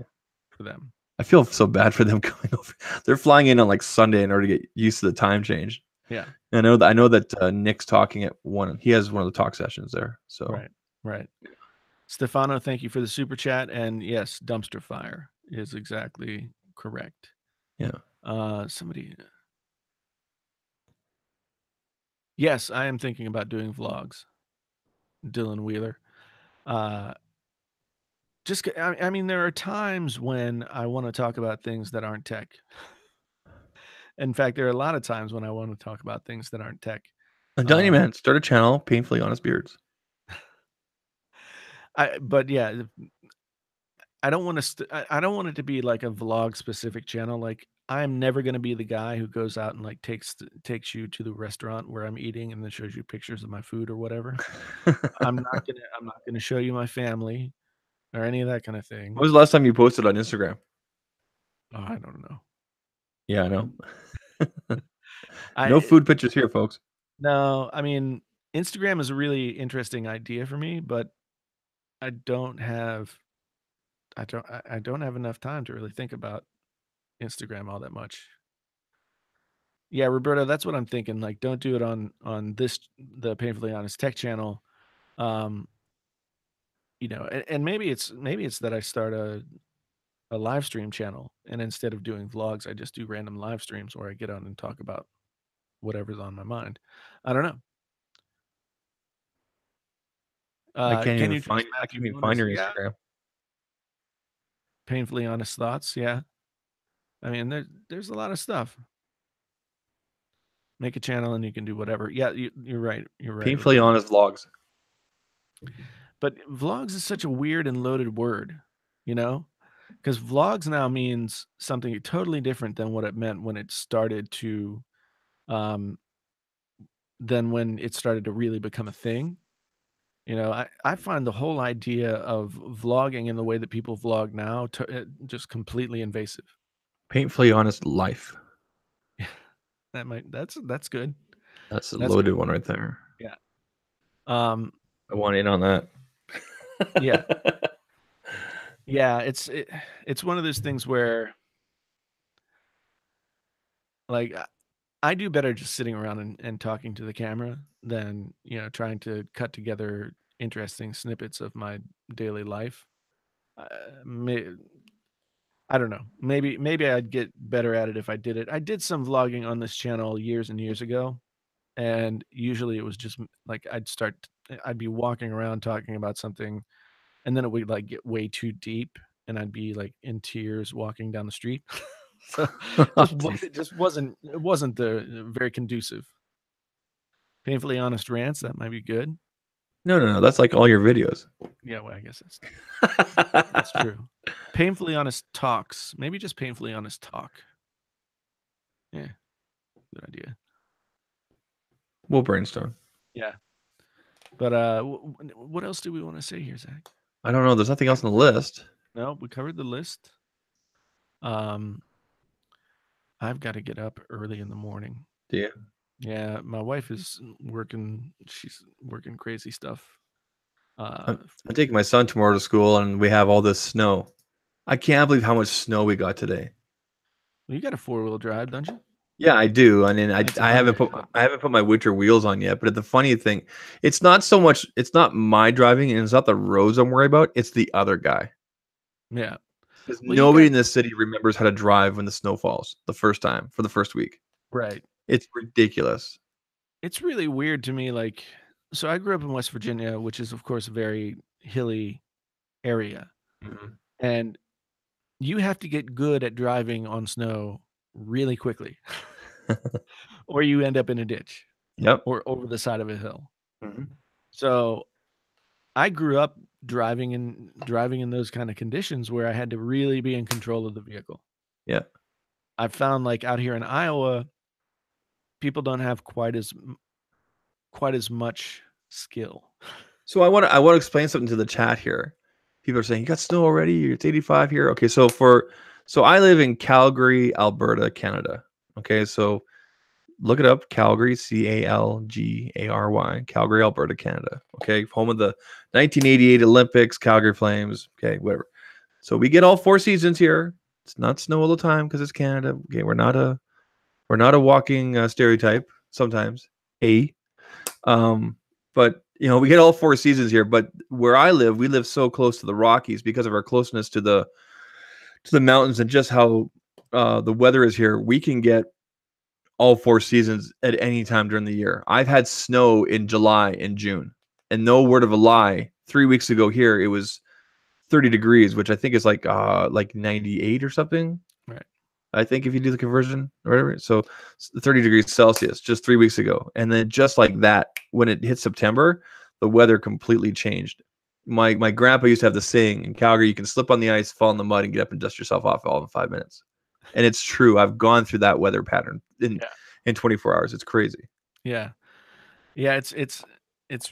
[SPEAKER 2] for them.
[SPEAKER 1] I feel so bad for them coming over. They're flying in on like Sunday in order to get used to the time change.
[SPEAKER 2] Yeah.
[SPEAKER 1] And I know that Nick's talking at one. He has one of the talk sessions there. So
[SPEAKER 2] right. Stefano, thank you for the super chat. And yes, dumpster fire is exactly correct.
[SPEAKER 1] Yeah.
[SPEAKER 2] Somebody. Yes, I am thinking about doing vlogs. Dylan Wheeler. I mean, there are times when I want to talk about things that aren't tech. In fact, there are a lot of times when I want to talk about things that aren't tech.
[SPEAKER 1] I'm telling you, man, start a channel, Painfully Honest Beards.
[SPEAKER 2] But yeah, I don't want to. I don't want it to be like a vlog specific channel. Like I'm never going to be the guy who goes out and like takes you to the restaurant where I'm eating and then shows you pictures of my food or whatever. I'm not gonna show you my family or any of that kind of thing.
[SPEAKER 1] When was the last time you posted on Instagram?
[SPEAKER 2] Oh, I don't know.
[SPEAKER 1] Yeah, I know. No food pictures here, folks.
[SPEAKER 2] No, I mean, Instagram is a really interesting idea for me, but I don't have I don't have enough time to really think about Instagram all that much. Yeah, Roberto, that's what I'm thinking. Like, don't do it on the Painfully Honest Tech channel. You know, and maybe it's that I start a live stream channel, and instead of doing vlogs, I just do random live streams where I get on and talk about whatever's on my mind. I don't know.
[SPEAKER 1] I can't
[SPEAKER 2] Can
[SPEAKER 1] even
[SPEAKER 2] you
[SPEAKER 1] find.
[SPEAKER 2] trust
[SPEAKER 1] I
[SPEAKER 2] Matthew
[SPEAKER 1] can't even
[SPEAKER 2] Bonus?
[SPEAKER 1] find your
[SPEAKER 2] Yeah.
[SPEAKER 1] Instagram.
[SPEAKER 2] Painfully Honest Thoughts. Yeah. I mean, there's a lot of stuff. Make a channel and you can do whatever. Yeah, you're right. You're right.
[SPEAKER 1] Painfully
[SPEAKER 2] Roberto.
[SPEAKER 1] Honest Vlogs.
[SPEAKER 2] But vlogs is such a weird and loaded word, you know? Because vlogs now means something totally different than what it meant when it started to, than when it started to really become a thing. You know, I find the whole idea of vlogging in the way that people vlog now just completely invasive.
[SPEAKER 1] Painfully Honest Life.
[SPEAKER 2] That's good.
[SPEAKER 1] That's a
[SPEAKER 2] That's
[SPEAKER 1] loaded
[SPEAKER 2] good.
[SPEAKER 1] one right there.
[SPEAKER 2] Yeah.
[SPEAKER 1] I want in on that.
[SPEAKER 2] Yeah. Yeah, it's one of those things where like I do better just sitting around and talking to the camera than, you know, trying to cut together interesting snippets of my daily life. Uh, may, I don't know. Maybe I'd get better at it if I did it. I did some vlogging on this channel years and years ago, and usually it was just like I'd be walking around talking about something, and then it would like get way too deep, and I'd be like in tears walking down the street. So it wasn't the very conducive. Painfully Honest Rants, that might be good.
[SPEAKER 1] No. That's like all your videos.
[SPEAKER 2] Yeah, well, I guess that's true. Painfully Honest Talks. Maybe just Painfully Honest Talk. Yeah, good idea.
[SPEAKER 1] We'll brainstorm.
[SPEAKER 2] Yeah. But what else do we want to say here, Zach?
[SPEAKER 1] I don't know. There's nothing else on the list.
[SPEAKER 2] No, we covered the list. I've got to get up early in the morning.
[SPEAKER 1] Do you?
[SPEAKER 2] Yeah, my wife is working. She's working crazy stuff.
[SPEAKER 1] I'm taking my son tomorrow to school, and we have all this snow. I can't believe how much snow we got today.
[SPEAKER 2] Well, you got a 4-wheel drive, don't you?
[SPEAKER 1] Yeah, I do. I mean, I haven't put my winter wheels on yet. But the funny thing, it's not so much. It's not my driving, and it's not the roads I'm worried about. It's the other guy.
[SPEAKER 2] Yeah.
[SPEAKER 1] Because nobody in this city remembers how to drive when the snow falls the first time for the first week.
[SPEAKER 2] Right.
[SPEAKER 1] It's ridiculous.
[SPEAKER 2] It's really weird to me. Like, so I grew up in West Virginia, which is, of course, a very hilly area.
[SPEAKER 1] Mm-hmm.
[SPEAKER 2] And you have to get good at driving on snow really quickly, or you end up in a ditch.
[SPEAKER 1] Yep.
[SPEAKER 2] Or over the side of a hill.
[SPEAKER 1] Mm-hmm.
[SPEAKER 2] So I grew up driving in those kind of conditions where I had to really be in control of the vehicle.
[SPEAKER 1] Yeah.
[SPEAKER 2] I found like out here in Iowa, people don't have quite as much skill.
[SPEAKER 1] So I want to explain something to the chat here. People are saying, you got snow already? It's 85 here. Okay, so I live in Calgary, Alberta, Canada. Okay, so look it up, Calgary, Calgary, Calgary, Alberta, Canada. Okay, home of the 1988 Olympics, Calgary Flames. Okay, whatever. So we get all 4 seasons here. It's not snow all the time because it's Canada. Okay, we're not a walking stereotype. Sometimes, but you know we get all 4 seasons here. But where I live, we live so close to the Rockies because of our closeness to the mountains and just how the weather is here. We can get all 4 seasons at any time during the year. I've had snow in July and June, and no word of a lie. 3 weeks ago here, it was 30 degrees, which I think is like 98 or something.
[SPEAKER 2] Right.
[SPEAKER 1] I think if you do the conversion or whatever. So 30 degrees Celsius just 3 weeks ago. And then just like that, when it hit September, the weather completely changed. My grandpa used to have the saying in Calgary, you can slip on the ice, fall in the mud, and get up and dust yourself off all in 5 minutes. And it's true. I've gone through that weather pattern in 24 hours. It's crazy.
[SPEAKER 2] Yeah. Yeah, it's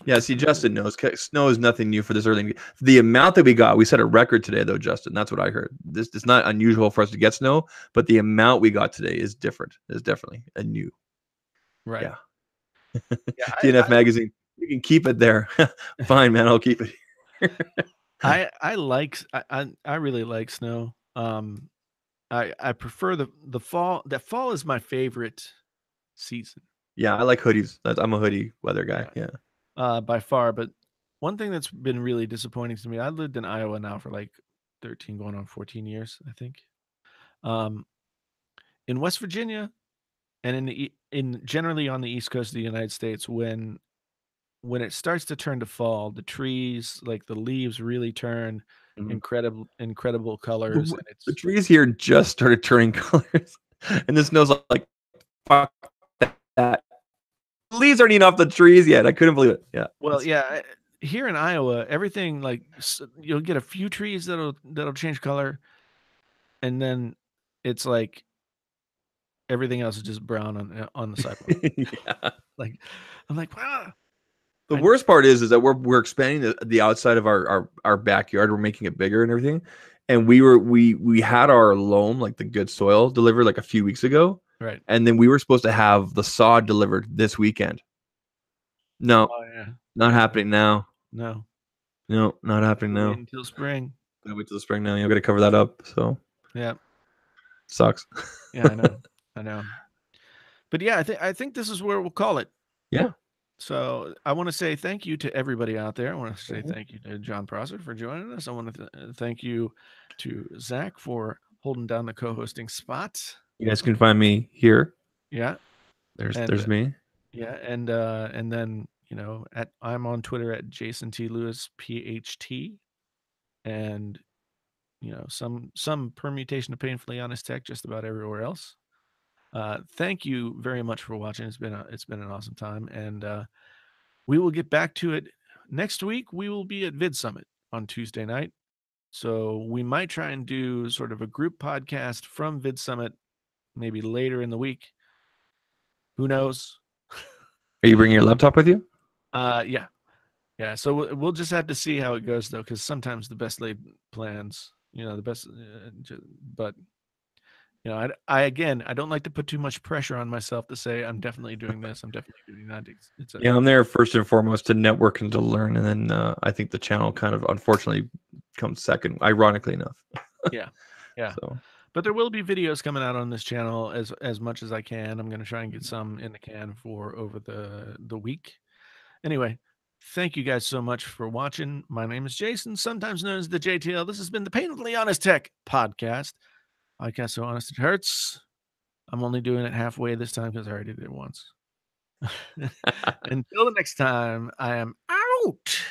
[SPEAKER 1] Yeah, see, Justin knows. Snow is nothing new for this early. The amount that we got, we set a record today, though, Justin. That's what I heard. This is not unusual for us to get snow, but the amount we got today is different. Is definitely a new.
[SPEAKER 2] Right.
[SPEAKER 1] Yeah.
[SPEAKER 2] Yeah,
[SPEAKER 1] DNF magazine. You can keep it there. Fine, man. I'll keep it here.
[SPEAKER 2] I really like snow. I prefer the fall. That fall is my favorite season.
[SPEAKER 1] Yeah, I like hoodies. I'm a hoodie weather guy. Yeah.
[SPEAKER 2] By far. But one thing that's been really disappointing to me, I lived in Iowa now for like 13 going on 14 years, I think. In West Virginia and in generally on the East Coast of the United States, when it starts to turn to fall, the trees, like the leaves really turn incredible colors. And
[SPEAKER 1] The trees here just started turning colors. And the snow's like, fuck that. The leaves aren't even off the trees yet. I couldn't believe it. Yeah.
[SPEAKER 2] Well, yeah. Here in Iowa, everything, like, you'll get a few trees that'll change color, and then it's like everything else is just brown on the sidewalk.
[SPEAKER 1] Yeah.
[SPEAKER 2] Like, I'm like, wow.
[SPEAKER 1] The worst part is that we're expanding the outside of our backyard. We're making it bigger and everything. And we had our loam, like the good soil, delivered like a few weeks ago.
[SPEAKER 2] Right.
[SPEAKER 1] And then we were supposed to have the sod delivered this weekend. No, not happening now.
[SPEAKER 2] No,
[SPEAKER 1] not happening now.
[SPEAKER 2] Until spring.
[SPEAKER 1] Gotta wait till the spring now. You gotta cover that up. So
[SPEAKER 2] yeah,
[SPEAKER 1] sucks.
[SPEAKER 2] Yeah, I know. But yeah, I think this is where we'll call it.
[SPEAKER 1] Yeah.
[SPEAKER 2] So I want to say thank you to everybody out there. I want to say thank you to John Prosser for joining us. I want to thank you to Zach for holding down the co-hosting spot.
[SPEAKER 1] You guys can find me here.
[SPEAKER 2] Yeah.
[SPEAKER 1] There's me.
[SPEAKER 2] Yeah, and then, I'm on Twitter at Jason T. Lewis PhD, and some permutation of Painfully Honest Tech just about everywhere else. Thank you very much for watching. It's been an awesome time, and we will get back to it next week. We will be at Vid Summit on Tuesday night, so we might try and do sort of a group podcast from Vid Summit maybe later in the week. Who knows?
[SPEAKER 1] Are you bringing your laptop with you?
[SPEAKER 2] Yeah. So we'll just have to see how it goes, though, because sometimes the best laid plans, the best. But I don't like to put too much pressure on myself to say I'm definitely doing this. I'm definitely doing that.
[SPEAKER 1] I'm there first and foremost to network and to learn, and then I think the channel kind of unfortunately comes second, ironically enough.
[SPEAKER 2] Yeah.
[SPEAKER 1] So.
[SPEAKER 2] But there will be videos coming out on this channel as much as I can. I'm going to try and get some in the can for over the week. Anyway, thank you guys so much for watching. My name is Jason, sometimes known as the JTL. This has been the Painfully Honest Tech podcast. Podcast so honest it hurts. I'm only doing it halfway this time because I already did it once. Until the next time, I am out.